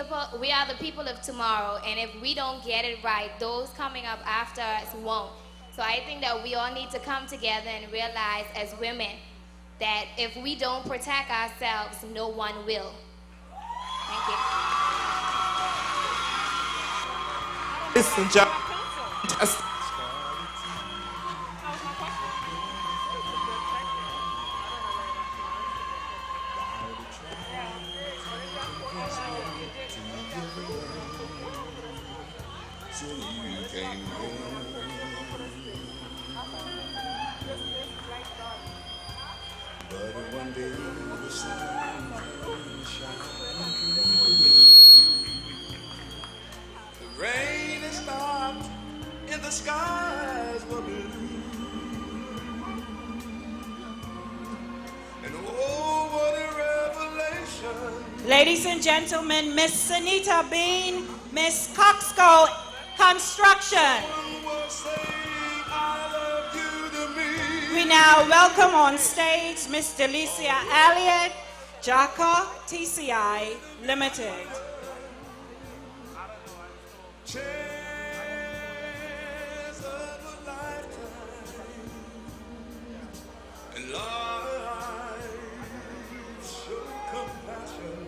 are the people of tomorrow, and if we don't get it right, those coming up after us won't. So I think that we all need to come together and realize as women that if we don't protect ourselves, no one will. Thank you. Listen, just so you can go. But one day the sun will shine through. The rain is stopped and the skies were blue. And oh, what a revelation. Ladies and gentlemen, Miss Anita Bean, Miss Coxco Construction. We now welcome on stage Miss Delicia Elliott, Jaka TCI Limited. And life show compassion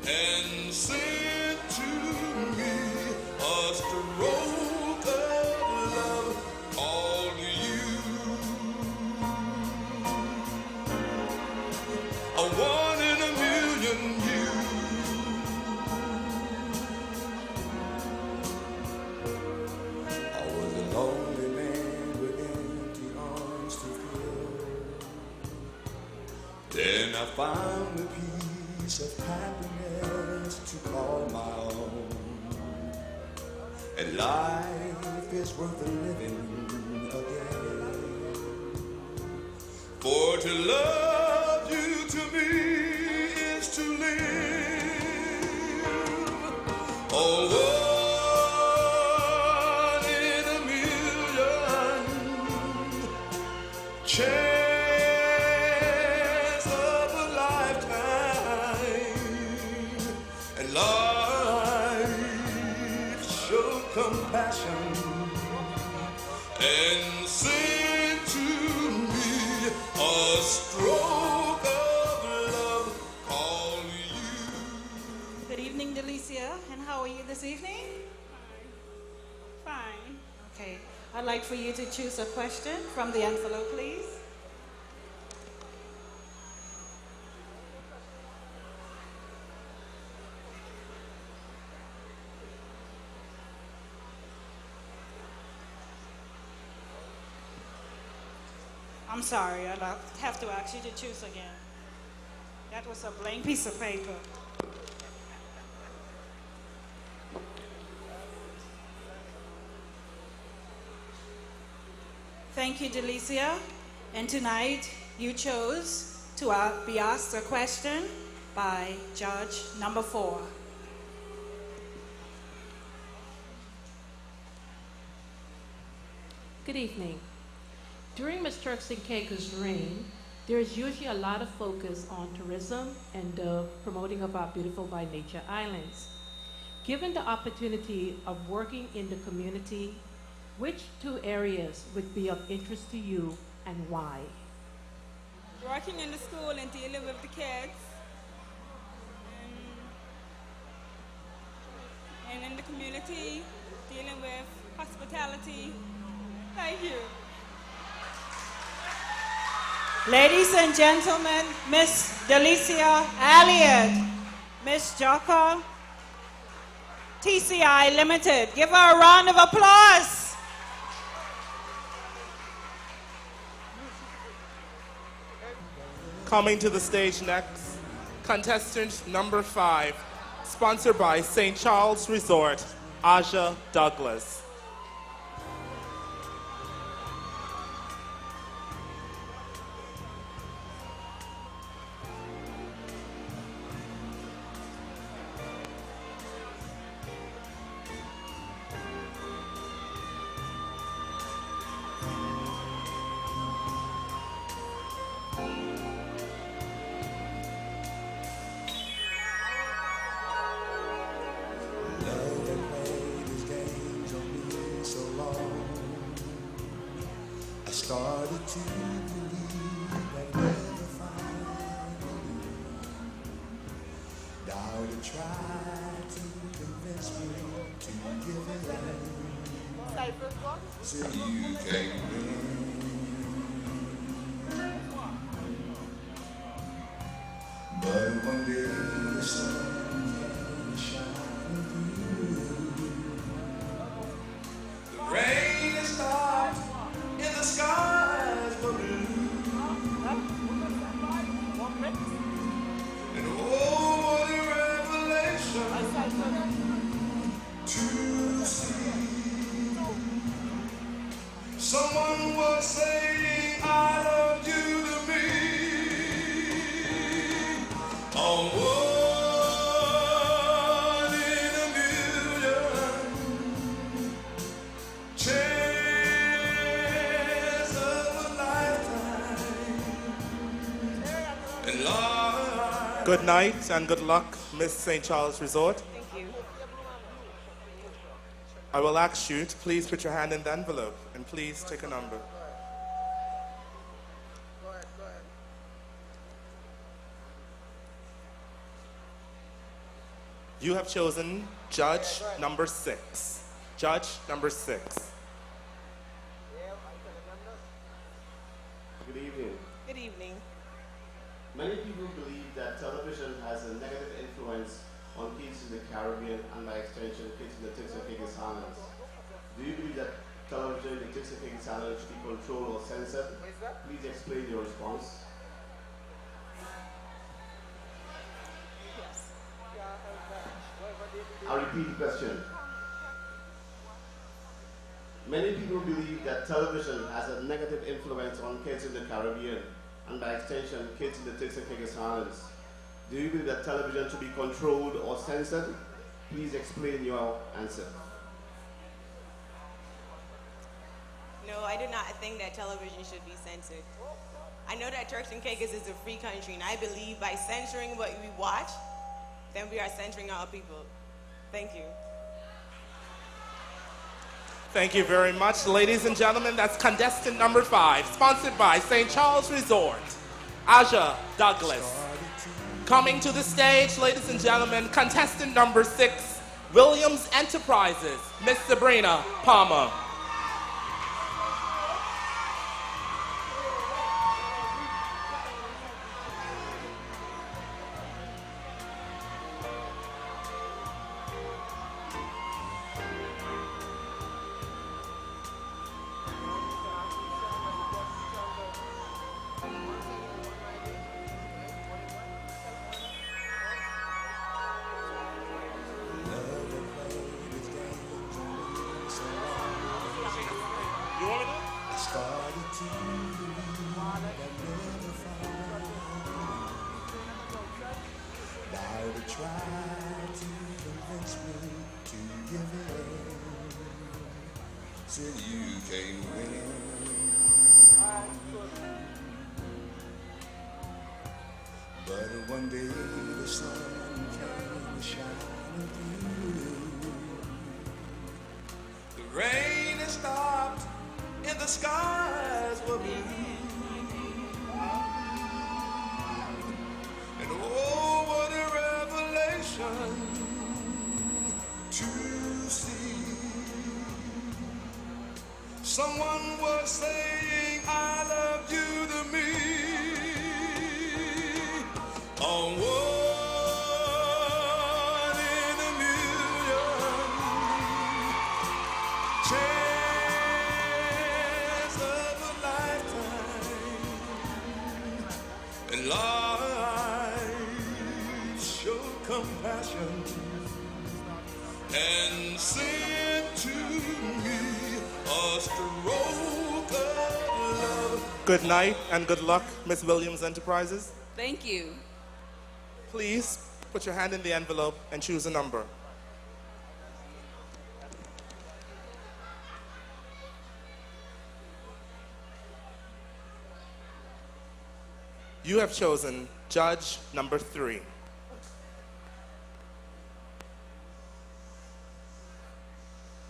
and send to me a stroke of love, all you. A one in a million you. I was a lonely man with empty arms to fill. Then I found a piece of happiness to call my own. And life is worth living again. For to love you to me is to live. Oh, one in a million chance of a lifetime. And life show compassion and send to me a stroke of love, call you. Good evening, Delicia, and how are you this evening? Fine. Okay. I'd like for you to choose a question from the envelope, please. I'm sorry, I'll have to ask you to choose again. That was a blank piece of paper. Thank you, Delicia. And tonight, you chose to be asked a question by Judge number 4. Good evening. During Ms. Turks and Caicos' reign, there is usually a lot of focus on tourism and the promoting of our beautiful by nature islands. Given the opportunity of working in the community, which 2 areas would be of interest to you and why? Working in the school and dealing with the kids. And in the community, dealing with hospitality. Thank you. Ladies and gentlemen, Miss Delicia Elliott, Miss Jaka TCI Limited. Give her a round of applause. Coming to the stage next, contestant number 5, sponsored by St. Charles Resort, Aja Douglas. Love and played his games on me so long. I started to believe I'd never find you. Now you try to convince me to give it up. So you can't win. But one day the sun came shining through. The rain is stopped and the skies were blue. And oh, what a revelation to see. Someone was saying I love you to me. Oh, one in a million chance of a lifetime. And life. Good night and good luck, Miss St. Charles Resort. Thank you. I will ask you to please put your hand in the envelope and please take a number. You have chosen judge number 6. Judge number 6. Good evening. Good evening. Many people believe that television has a negative influence on kids in the Caribbean and by extension kids in the Turks Caicos Islands. Do you believe that television in the Turks Caicos Islands should be controlled or censored? Please explain your response. I'll repeat the question. Many people believe that television has a negative influence on kids in the Caribbean and by extension kids in the Turks Caicos Islands. Do you believe that television should be controlled or censored? Please explain your answer. No, I do not think that television should be censored. I know that Turks and Caicos is a free country, and I believe by censoring what we watch, then we are censoring our people. Thank you. Thank you very much, ladies and gentlemen. That's contestant number 5, sponsored by St. Charles Resort, Aja Douglas. Coming to the stage, ladies and gentlemen, contestant number 6, Williams Enterprises, Miss Sabrina Palmer. One day the sun came shining through. The rain has stopped and the skies were blue. And oh, what a revelation to see. Someone was saying I love you to me. On one in a million chance of a lifetime. And life showed compassion and send to me a stroke of love. Good night and good luck, Miss Williams Enterprises. Thank you. Please put your hand in the envelope and choose a number. You have chosen judge number 3.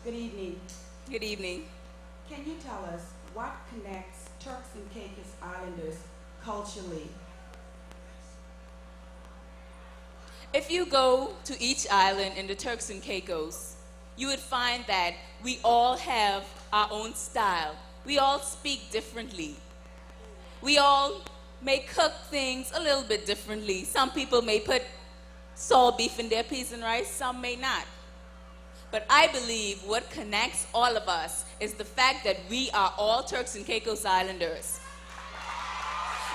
Good evening. Good evening. Can you tell us what connects Turks and Caicos Islanders culturally? If you go to each island in the Turks and Caicos, you would find that we all have our own style. We all speak differently. We all may cook things a little bit differently. Some people may put salt beef in their peas and rice, some may not. But I believe what connects all of us is the fact that we are all Turks and Caicos Islanders.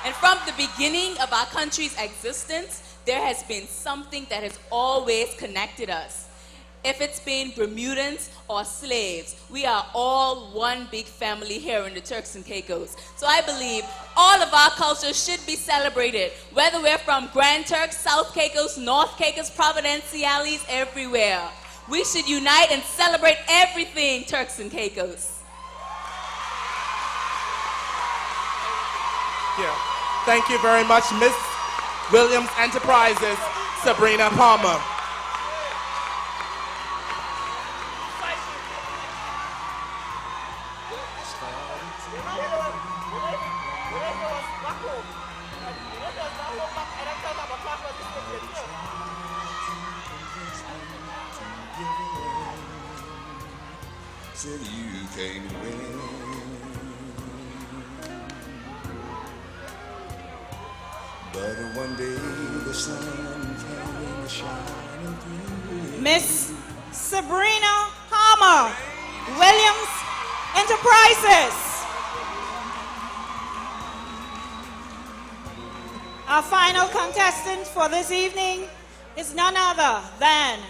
And from the beginning of our country's existence, there has been something that has always connected us. If it's been Bermudans or slaves, we are all one big family here in the Turks and Caicos. So I believe all of our cultures should be celebrated, whether we're from Grand Turks, South Caicos, North Caicos, Providenciales, everywhere. We should unite and celebrate everything Turks and Caicos. Yeah. Thank you very much, Miss Williams Enterprises, Sabrina Palmer. Said you can't win. But one day the sun came shining through. Miss Sabrina Palmer, Williams Enterprises. Our final contestant for this evening is none other than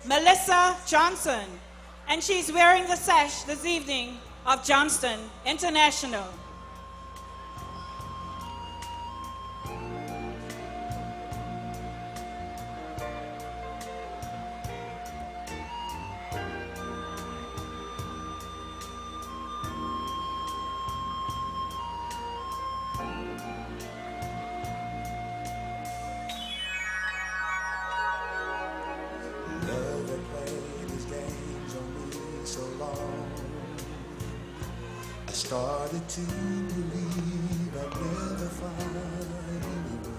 Melissa Johnson, and she's wearing the sash this evening of Johnston International. Love that played his games on me so long. I started to believe I'd never find anyone.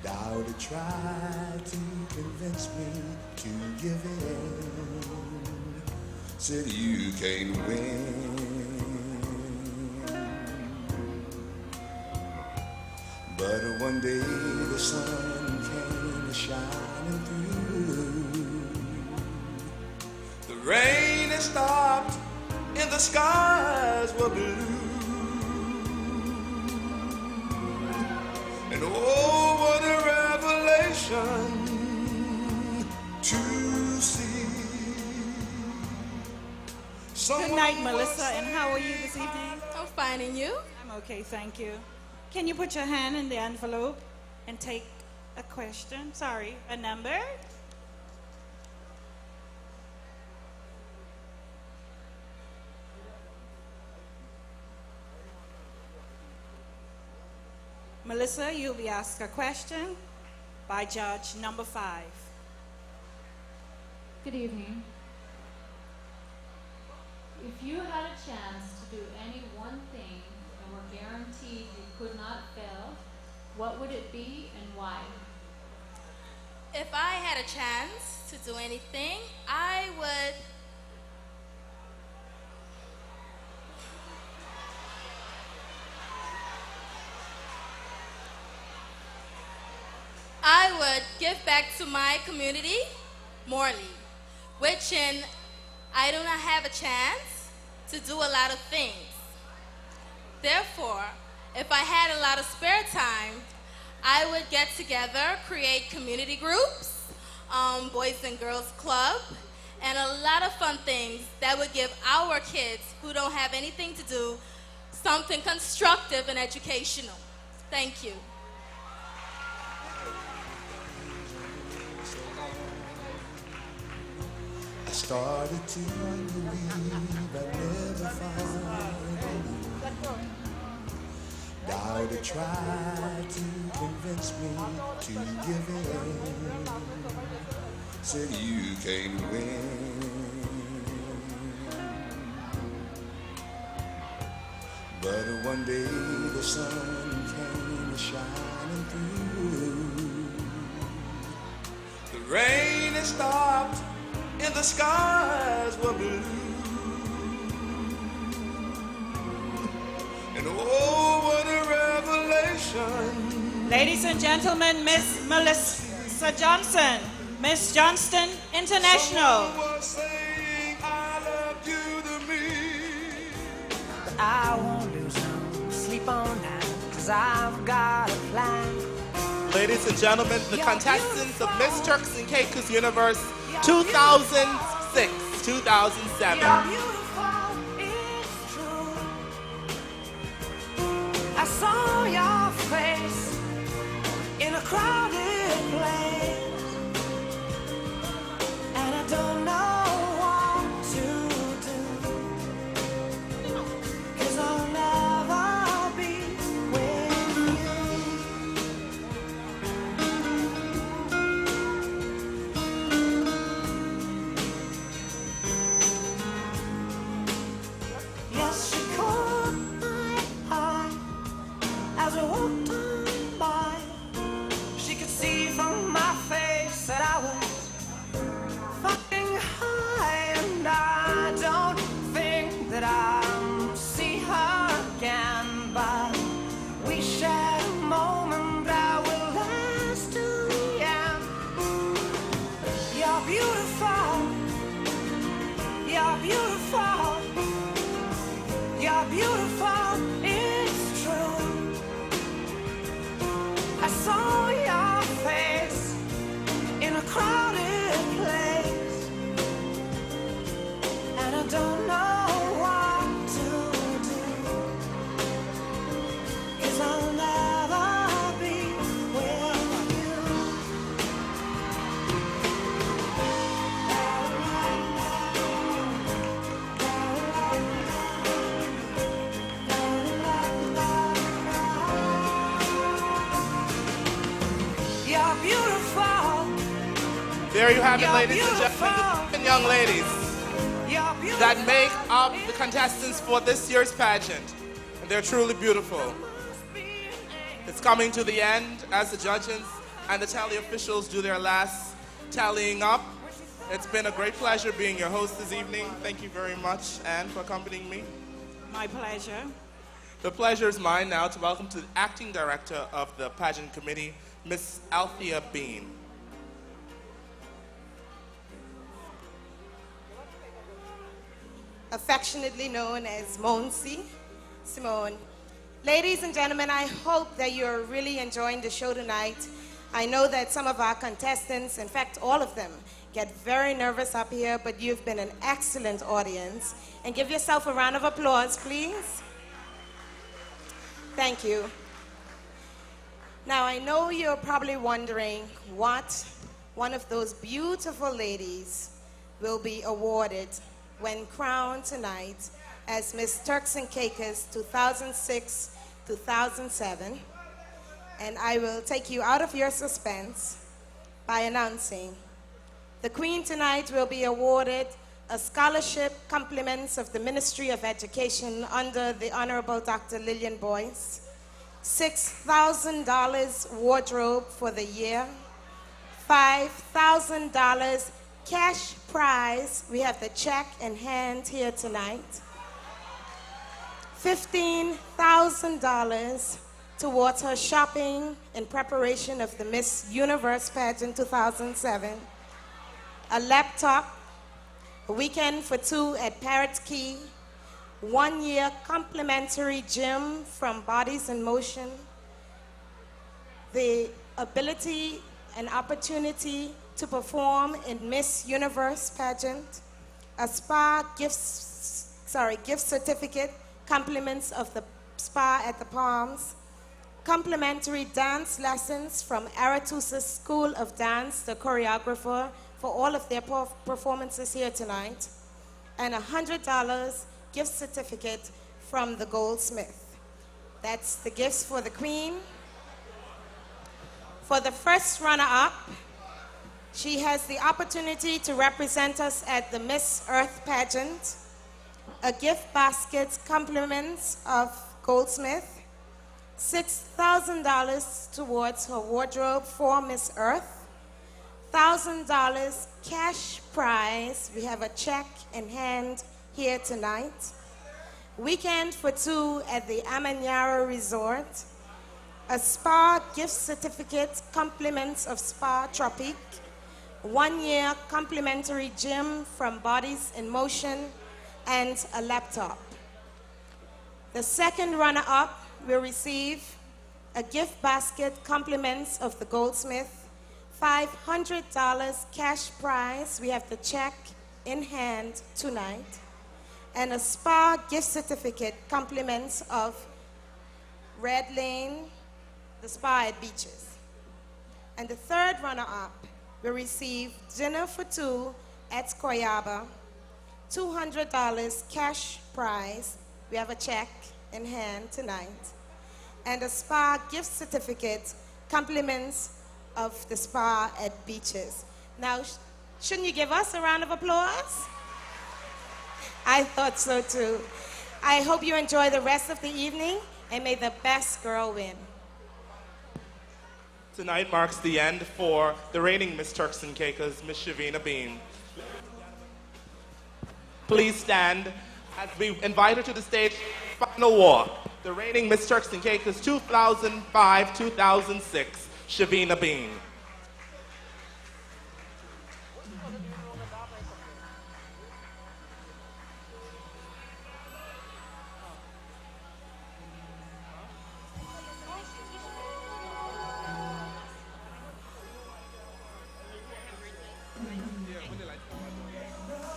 Doubt tried to convince me to give in. Said you can't win. But one day the sun came shining through. The rain had stopped and the skies were blue. And oh, what a revelation to see. Good night, Melissa, and how are you this evening? I'm fine, and you? I'm okay, thank you. Can you put your hand in the envelope and take a question? Sorry, a number? Melissa, you'll be asked a question by judge number 5. Good evening. If you had a chance to do any one thing and were guaranteed you could not fail, what would it be and why? If I had a chance to do anything, I would give back to my community morally, which I do not have a chance to do a lot of things. Therefore, if I had a lot of spare time, I would get together, create community groups, Boys and Girls Club, and a lot of fun things that would give our kids who don't have anything to do something constructive and educational. Thank you. I started to believe I never found anyone. Doubted tried to convince me to give in. Said you can't win. But one day the sun came shining through. The rain had stopped and the skies were blue. And oh, what a revelation. Ladies and gentlemen, Miss Melissa Johnson, Miss Johnston International. Someone was saying I love you to me. I won't lose no sleep on now, 'cause I've got a plan. Ladies and gentlemen, the contestants of Miss Turks and Caicos Universe 2006, 2007. I saw your face in a crowded place, and I don't know what to do, 'cause I'll never be with you. Yes, she caught my eye as I walked on by. She could see from my face that I was fucking high, and I don't think that I'll see her again, but we shared a moment that will last to the end. You're beautiful. You're beautiful. You're beautiful. It's true. I saw your face in a crowded place, and I don't know what to do, 'cause I'll never be with you. You're beautiful. There you have it, You're ladies and beautiful. gentlemen, the young ladies You're beautiful. that make up the contestants for this year's pageant. And they're truly beautiful. It's coming to the end as the judges and the tally officials do their last tallying up. It's been a great pleasure being your host this evening. Thank you very much, Anne, for accompanying me. My pleasure. The pleasure is mine now to welcome to the acting director of the pageant committee, Miss Althea Bean. Affectionately known as Monsi, Simone. Ladies and gentlemen, I hope that you're really enjoying the show tonight. I know that some of our contestants, in fact all of them, get very nervous up here, but you've been an excellent audience. And give yourself a round of applause, please. Thank you. Now, I know you're probably wondering what one of those beautiful ladies will be awarded when crowned tonight as Miss Turks and Caicos 2006-2007. And I will take you out of your suspense by announcing the Queen tonight will be awarded a scholarship compliments of the Ministry of Education under the Honorable Dr. Lillian Boyce, $6,000 wardrobe for the year, $5,000 cash prize. We have the check in hand here tonight. $15,000 towards her shopping in preparation of the Miss Universe Pageant 2007. A laptop, a weekend for two at Parrot Key, 1 year complimentary gym from Bodies in Motion, the ability and opportunity to perform in Miss Universe pageant, a gift certificate, compliments of the spa at the Palms, complimentary dance lessons from Aretusa School of Dance, the choreographer, for all of their performances here tonight, and a $100 gift certificate from the Goldsmith. That's the gifts for the Queen. For the first runner-up, she has the opportunity to represent us at the Miss Earth pageant, a gift basket, compliments of Goldsmith, $6,000 towards her wardrobe for Miss Earth, $1,000 cash prize. We have a check in hand here tonight. Weekend for two at the Amanyara Resort, a spa gift certificate, compliments of Spa Tropique, 1 year complimentary gym from Bodies in Motion, and a laptop. The second runner-up will receive a gift basket, compliments of the Goldsmith, $500 cash prize. We have the check in hand tonight, and a spa gift certificate, compliments of Red Lane, the spa at Beaches. And the third runner-up will receive dinner for two at Koyaba, $200 cash prize. We have a check in hand tonight, and a spa gift certificate, compliments of the spa at Beaches. Now, shouldn't you give us a round of applause? I thought so too. I hope you enjoy the rest of the evening, and may the best girl win. Tonight marks the end for the reigning Miss Turks and Caicos, Miss Shavina Bean. Please stand as we invite her to the stage. Final walk. The reigning Miss Turks and Caicos 2005-2006, Shavina Bean.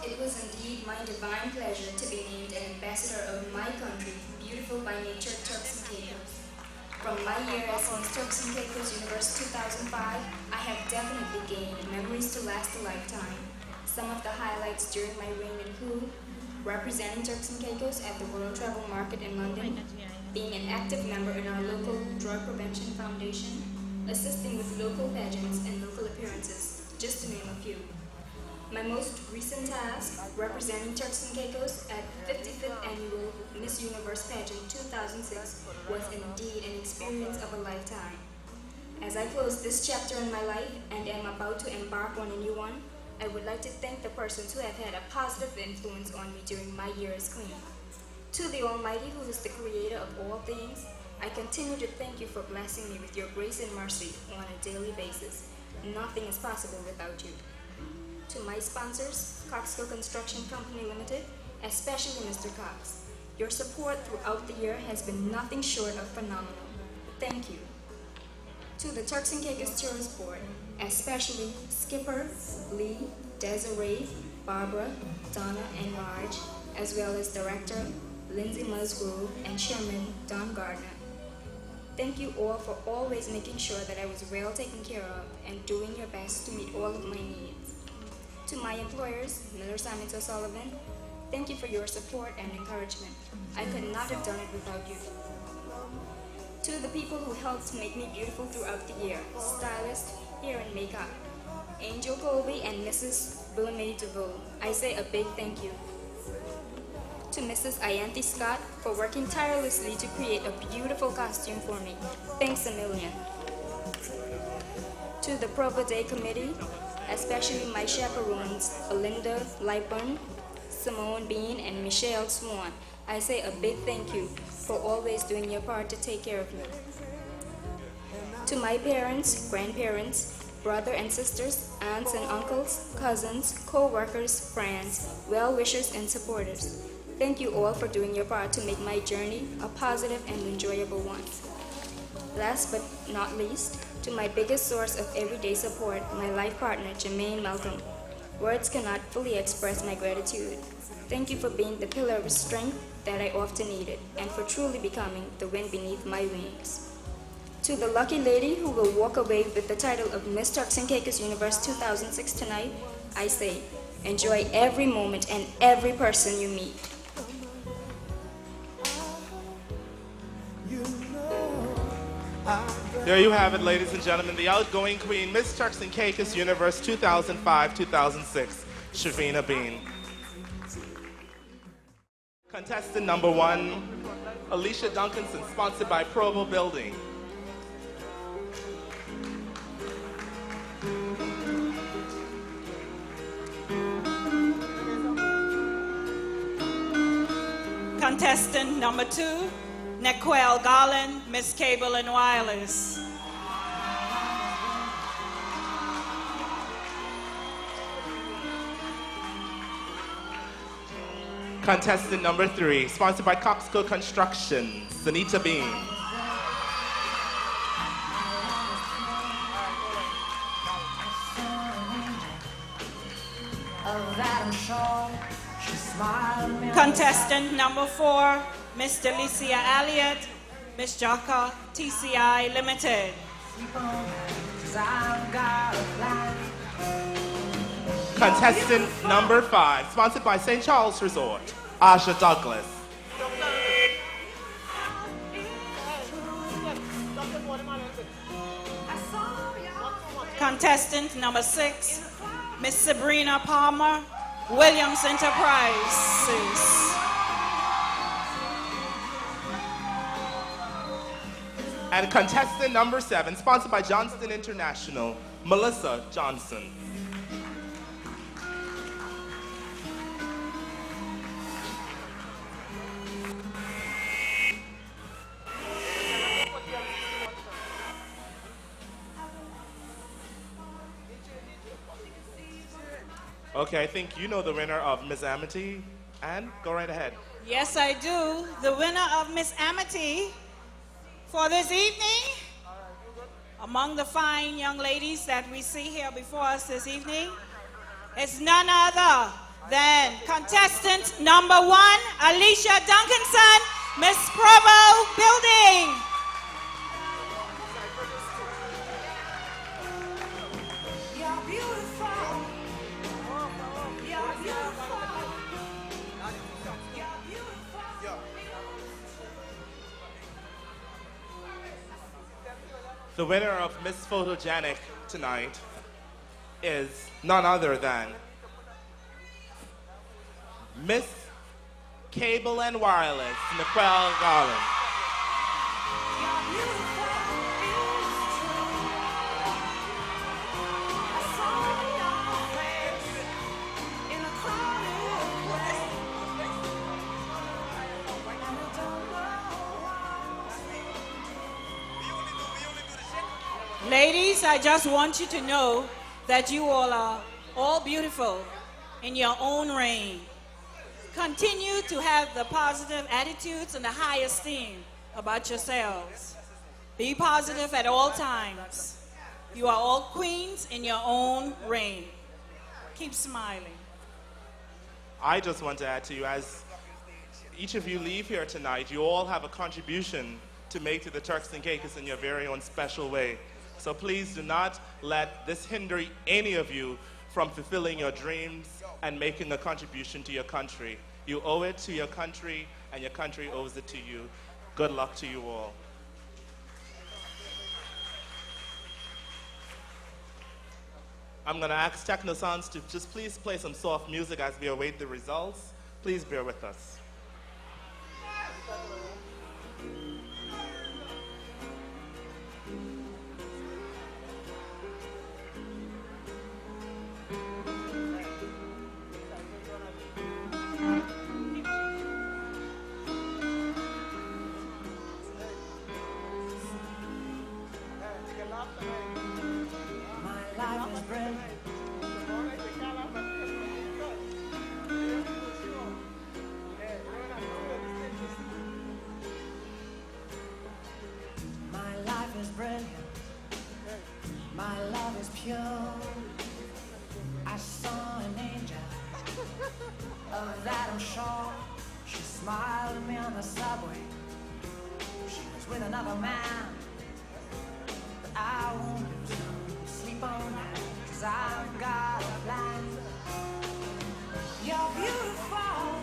It was indeed my divine pleasure to be named an ambassador of my country, beautiful by nature, Turks and Caicos. From my year as Miss Turks and Caicos Universe 2005, I have definitely gained memories to last a lifetime. Some of the highlights during my reign include representing Turks and Caicos at the World Travel Market in London, being an active member in our local Drug Prevention Foundation, assisting with local pageants and local appearances, just to name a few. My most recent task, representing Turks and Caicos at 55th Annual Miss Universe Pageant 2006, was indeed an experience of a lifetime. As I close this chapter in my life and am about to embark on a new one, I would like to thank the persons who have had a positive influence on me during my year as Queen. To the Almighty, who is the creator of all things, I continue to thank you for blessing me with your grace and mercy on a daily basis. Nothing is possible without you. To my sponsors, Coxco Construction Company Limited, especially Mr. Cox, your support throughout the year has been nothing short of phenomenal. Thank you. To the Turks and Caicos Tourist Board, especially Skipper, Lee, Desiree, Barbara, Donna, and Raj, as well as Director Lindsay Musgrove and Chairman Don Gardner. Thank you all for always making sure that I was well taken care of and doing your best to meet all of my needs. To my employers, Miller Simons O'Sullivan, thank you for your support and encouragement. I could not have done it without you. To the people who helped make me beautiful throughout the year, stylist, hair and makeup, Angel Colby and Mrs. Willamette DeVoe, I say a big thank you. To Mrs. Ayanti Scott for working tirelessly to create a beautiful costume for me. Thanks a million. To the Provo Day Committee, especially my chaperones, Belinda Lightburn, Simone Bean, and Michelle Swan, I say a big thank you for always doing your part to take care of me. To my parents, grandparents, brother and sisters, aunts and uncles, cousins, co-workers, friends, well-wishers, and supporters, thank you all for doing your part to make my journey a positive and enjoyable one. Last but not least, To my biggest source of everyday support, my life partner, Jermaine Malcolm. Words cannot fully express my gratitude. Thank you for being the pillar of strength that I often needed, and for truly becoming the wind beneath my wings. To the lucky lady who will walk away with the title of Miss Turks and Caicos Universe 2006 tonight, I say, enjoy every moment and every person you meet. There you have it, ladies and gentlemen, the outgoing queen, Miss Turks and Caicos Universe 2005-2006, Shavina Bean. Contestant number 1, Alicia Duncanson, sponsored by Provo Building. Contestant number 2, Nequel Garland, Miss Cable and Wireless. Contestant number 3, sponsored by Coxco Construction, Sunita Bean. Contestant number 4, Miss Delicia Elliott, Miss Jaka TCI Limited. Contestant number 5, sponsored by St. Charles Resort, Asha Douglas. Contestant number 6, Miss Sabrina Palmer, Williams Enterprises. And contestant number 7, sponsored by Johnston International, Melissa Johnson. Okay, I think you know the winner of Miss Amity. Ann, go right ahead. Yes, I do. The winner of Miss Amity for this evening, among the fine young ladies that we see here before us this evening, is none other than contestant number 1, Alicia Duncanson, Miss Provo Building. The winner of Miss Photogenic tonight is none other than Miss Cable and Wireless, Nicole Garland. Ladies, I just want you to know that you all are all beautiful in your own reign. Continue to have the positive attitudes and the high esteem about yourselves. Be positive at all times. You are all queens in your own reign. Keep smiling. I just want to add to you, as each of you leave here tonight, you all have a contribution to make to the Turks and Caicos in your very own special way. So please do not let this hinder any of you from fulfilling your dreams and making a contribution to your country. You owe it to your country, and your country owes it to you. Good luck to you all. I'm going to ask Technosons to just please play some soft music as we await the results. Please bear with us. pure. I saw an angel, of that I'm sure. She smiled at me on the subway. She was with another man, but I won't lose sleep on that, 'cause I've got a plan. You're beautiful,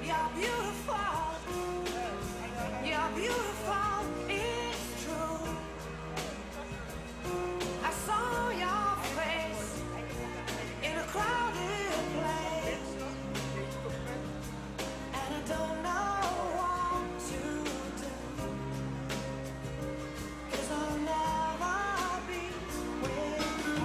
you're beautiful, you're beautiful, it's true. I saw your face in a crowded place, and I don't know what to do, 'cause I'll never be with you.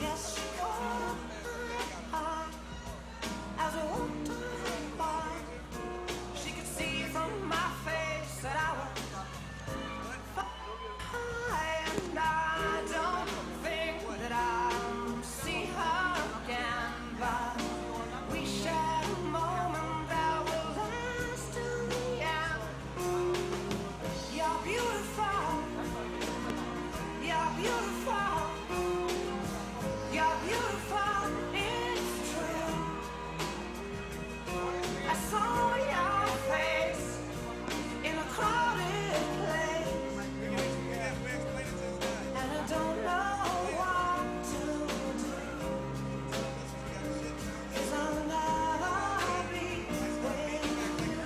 Yes, she caught my eye as I walked on by. She could see from my face that I was high, and I don't think that I'll see her again. But we shared a moment that will last till the end. You're beautiful, you're beautiful, you're beautiful, it's true. I saw your face in a crowded place, and I don't know what to do, 'cause I'll never be with you.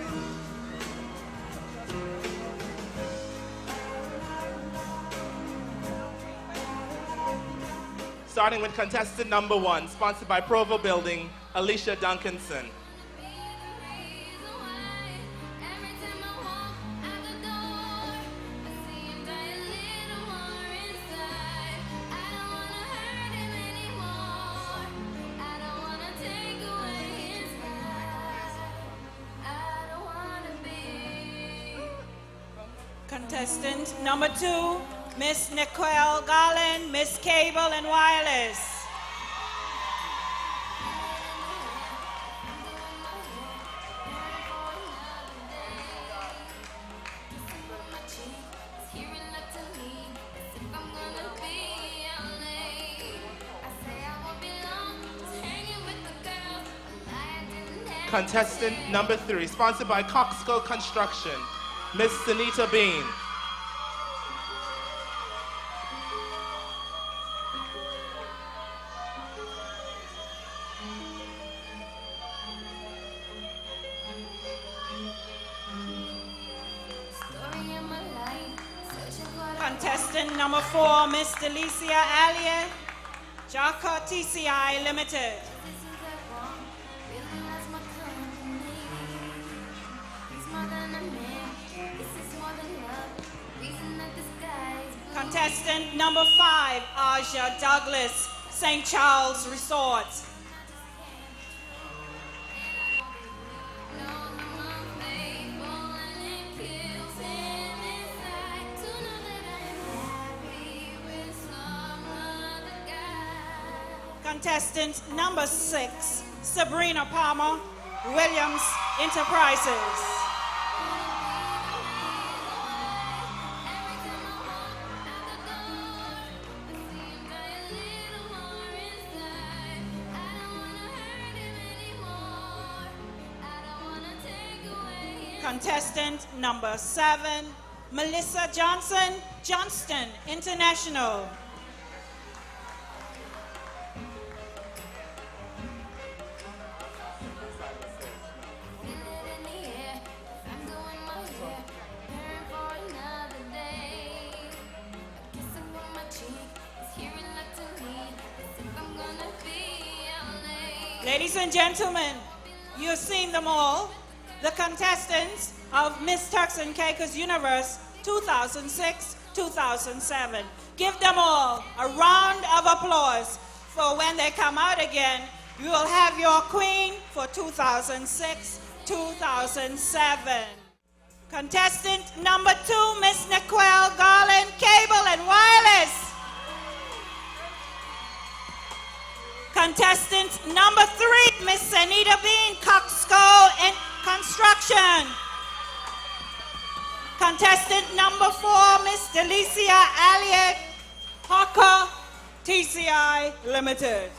Starting with contestant number 1, sponsored by Provo Building, Alicia Duncanson. Contestant number 2, Miss Nicole Garland, Miss Cable and Wireless. Contestant number 3, sponsored by Coxco Construction, Miss Sunita Bean. Contestant number 4, Miss Delicia Elliott, Jaka TCI Limited. Contestant number 5, Aja Douglas, St. Charles Resort. Contestant number 6, Sabrina Palmer, Williams Enterprises. Contestant number 7, Melissa Johnson, Johnston International. Ladies and gentlemen, you've seen them all. The contestants of Miss Turks and Caicos Universe 2006-2007. Give them all a round of applause, for when they come out again, you will have your queen for 2006-2007. Contestant number 2, Miss Nicole Garland, Cable and Wireless. Contestant number 3, Miss Sanita Bean, Coxco and Construction. Contestant number 4, Miss Delicia Elliott, Hawker TCI Limited.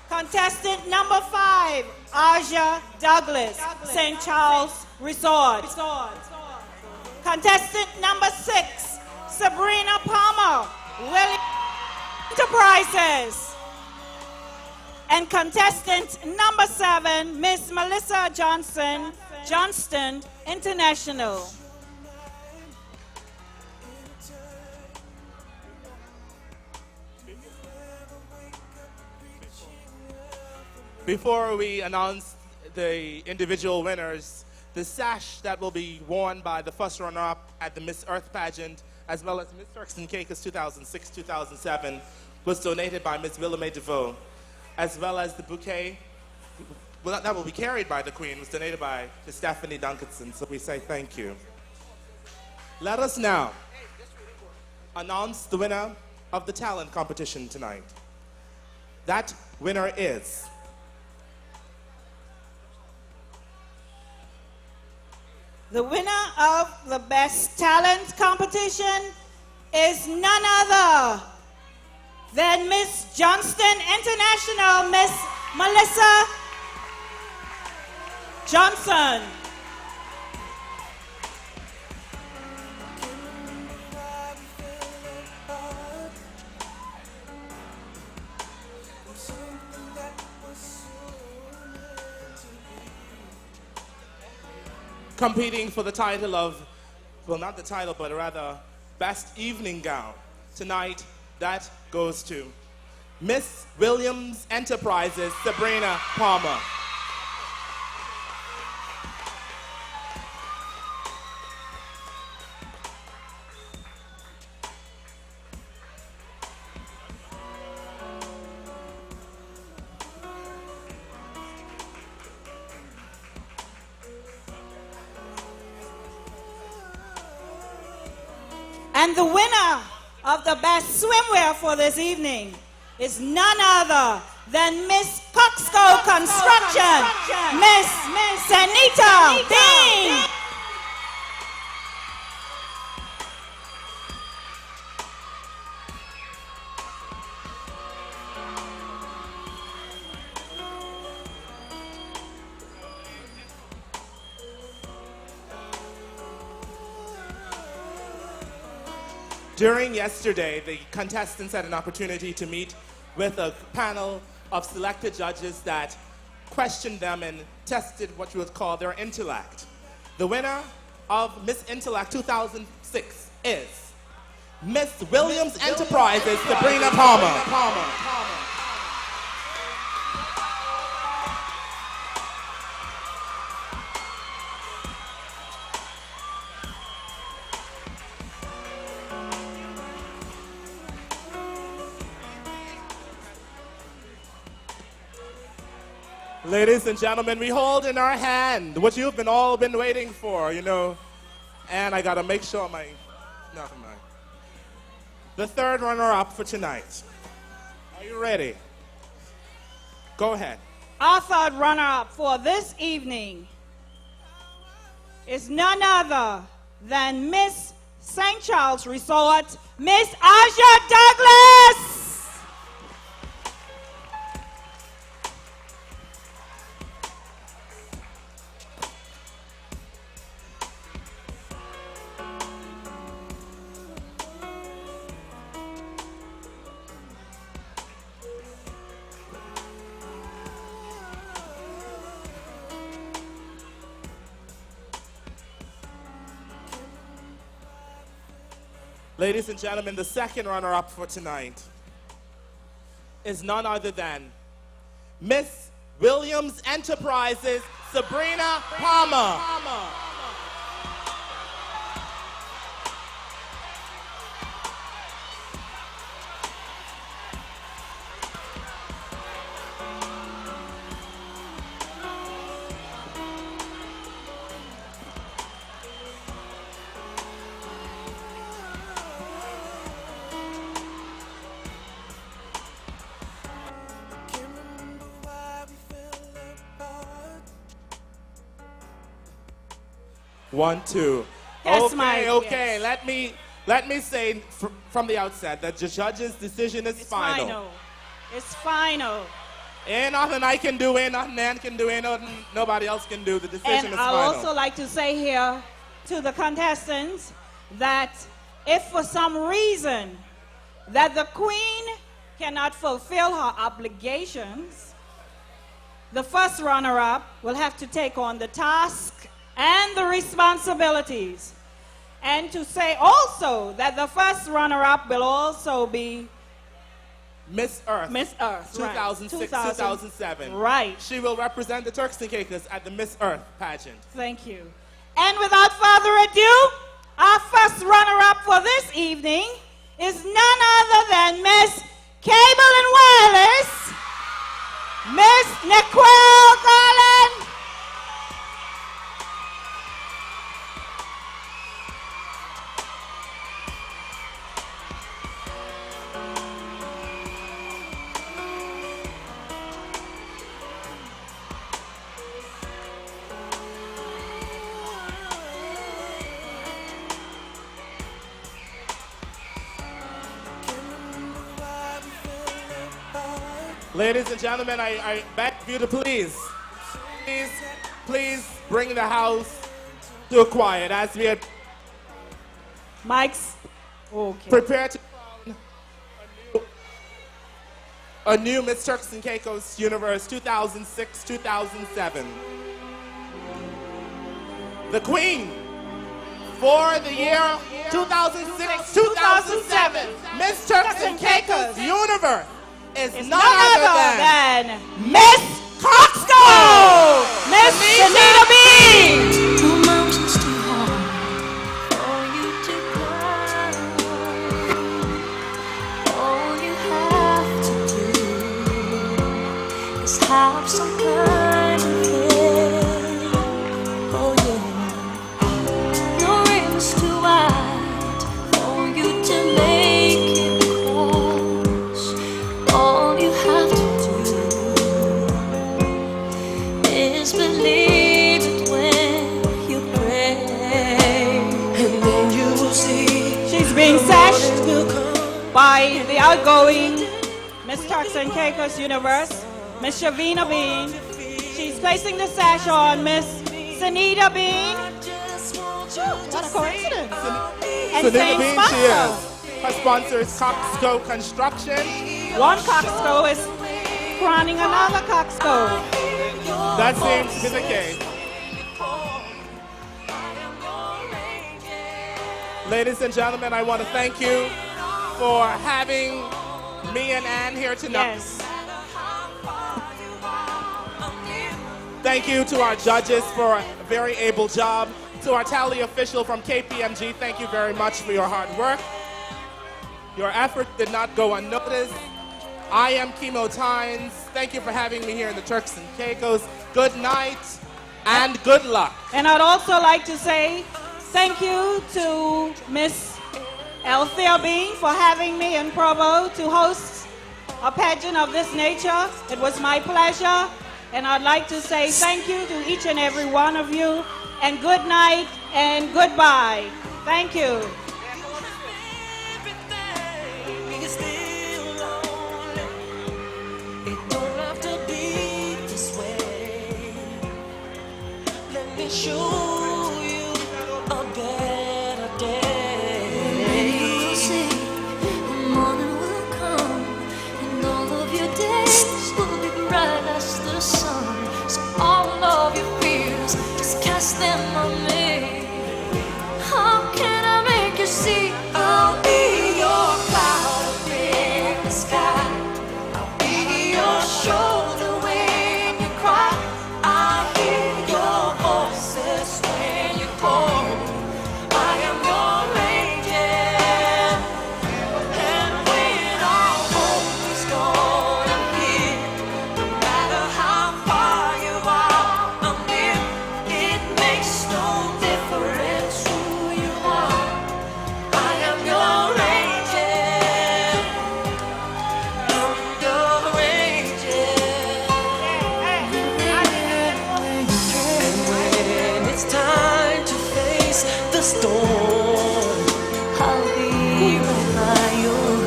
Contestant number 5, Aja Douglas, St. Charles Resort. Contestant number 6, Sabrina Palmer, Williams Enterprises. And contestant number 7, Miss Melissa Johnson, Johnston International. Before we announce the individual winners, the sash that will be worn by the first runner-up at the Miss Earth pageant, as well as Miss Turks and Caicos 2006-2007, was donated by Miss Willamette DeVoe, as well as the bouquet that will be carried by the Queen was donated by Miss Stephanie Duncanson, so we say thank you. Let us now announce the winner of the talent competition tonight. That winner is the winner of the Best Talent competition is none other than Miss Johnston International, Miss Melissa Johnson. competing for the title of, well, not the title, but rather Best Evening Gown. Tonight, that goes to Miss Williams Enterprises, Sabrina Palmer. And the winner of the best swimwear for this evening is none other than Miss Coxco Construction, Miss Sanita Bean. During yesterday, the contestants had an opportunity to meet with a panel of selected judges that questioned them and tested what you would call their intellect. The winner of Miss Intellect 2006 is Miss Williams Enterprises, Sabrina Palmer. Ladies and gentlemen, we hold in our hand what you've all been waiting for, you know. And I gotta make sure never mind. The third runner-up for tonight. Are you ready? Go ahead. Our third runner-up for this evening is none other than Miss St. Charles Resort, Miss Aja Douglas. Ladies and gentlemen, the second runner-up for tonight is none other than Miss Williams Enterprises, Sabrina Palmer. 1, 2. Yes, okay, Mike, okay. yes. Let me say from the outset that the judge's decision is final. It's final. Ain't nothing I can do, ain't nothing Nan can do, ain't nothing nobody else can do. The decision And is I'll final. also like to say here to the contestants that if for some reason that the Queen cannot fulfill her obligations, the first runner-up will have to take on the task and the responsibilities. And to say also that the first runner-up will also be Miss Earth. Miss Earth, 2006, right. 2007. Right. She will represent the Turks and Caicos at the Miss Earth pageant. Thank you. And without further ado, our first runner-up for this evening is none other than Miss Cable and Wireless, Miss Nicole Garland. Ladies and gentlemen, I beg you to please bring the house to a quiet as we are Mike's okay. prepare to crown a new Miss Turks and Caicos Universe 2006-2007. The Queen for the year 2006-2007 Miss Turks and Caicos Universe is none other than Miss Coxco, Miss Anita Bean. No mountains too hard for you to climb. All you have to do is have some kind of faith. Oh yeah. No rivers too wide for you to make it cross. All you have to do is believe it when you pray, and then you will see. She's being sashed by the outgoing Miss Turks and Caicos Universe, Miss Shavina Bean. She's placing the sash on Miss Sanita Bean. What a coincidence. And Sanita saying Bean, sponsor. she is. Her sponsor is Coxco Construction. One Coxco is crowning another Coxco. That seems to be the case. Ladies and gentlemen, I want to thank you for having me and Ann here tonight. Yes. Thank you to our judges for a very able job. To our tally official from KPMG, thank you very much for your hard work. Your effort did not go unnoticed. I am Chemo Tynes. Thank you for having me here in the Turks and Caicos. Good night and good luck. And I'd also like to say thank you to Miss Althea Bean for having me in Provo to host a pageant of this nature. It was my pleasure. And I'd like to say thank you to each and every one of you. And good night and goodbye. Thank you. Show you a better day. You will see the morning will come, and all of your days will be bright as the sun. So all of your fears, just cast them on me. How can I make you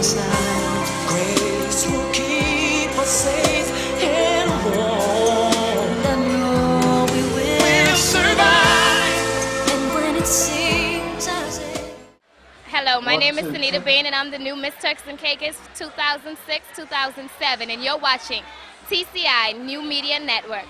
side. Grace will keep us safe and warm. I know we will survive. And when it seems as if Hello, my name is Sunita Bain, and I'm the new Miss Turks and Caicos 2006-2007, and you're watching TCI New Media Network.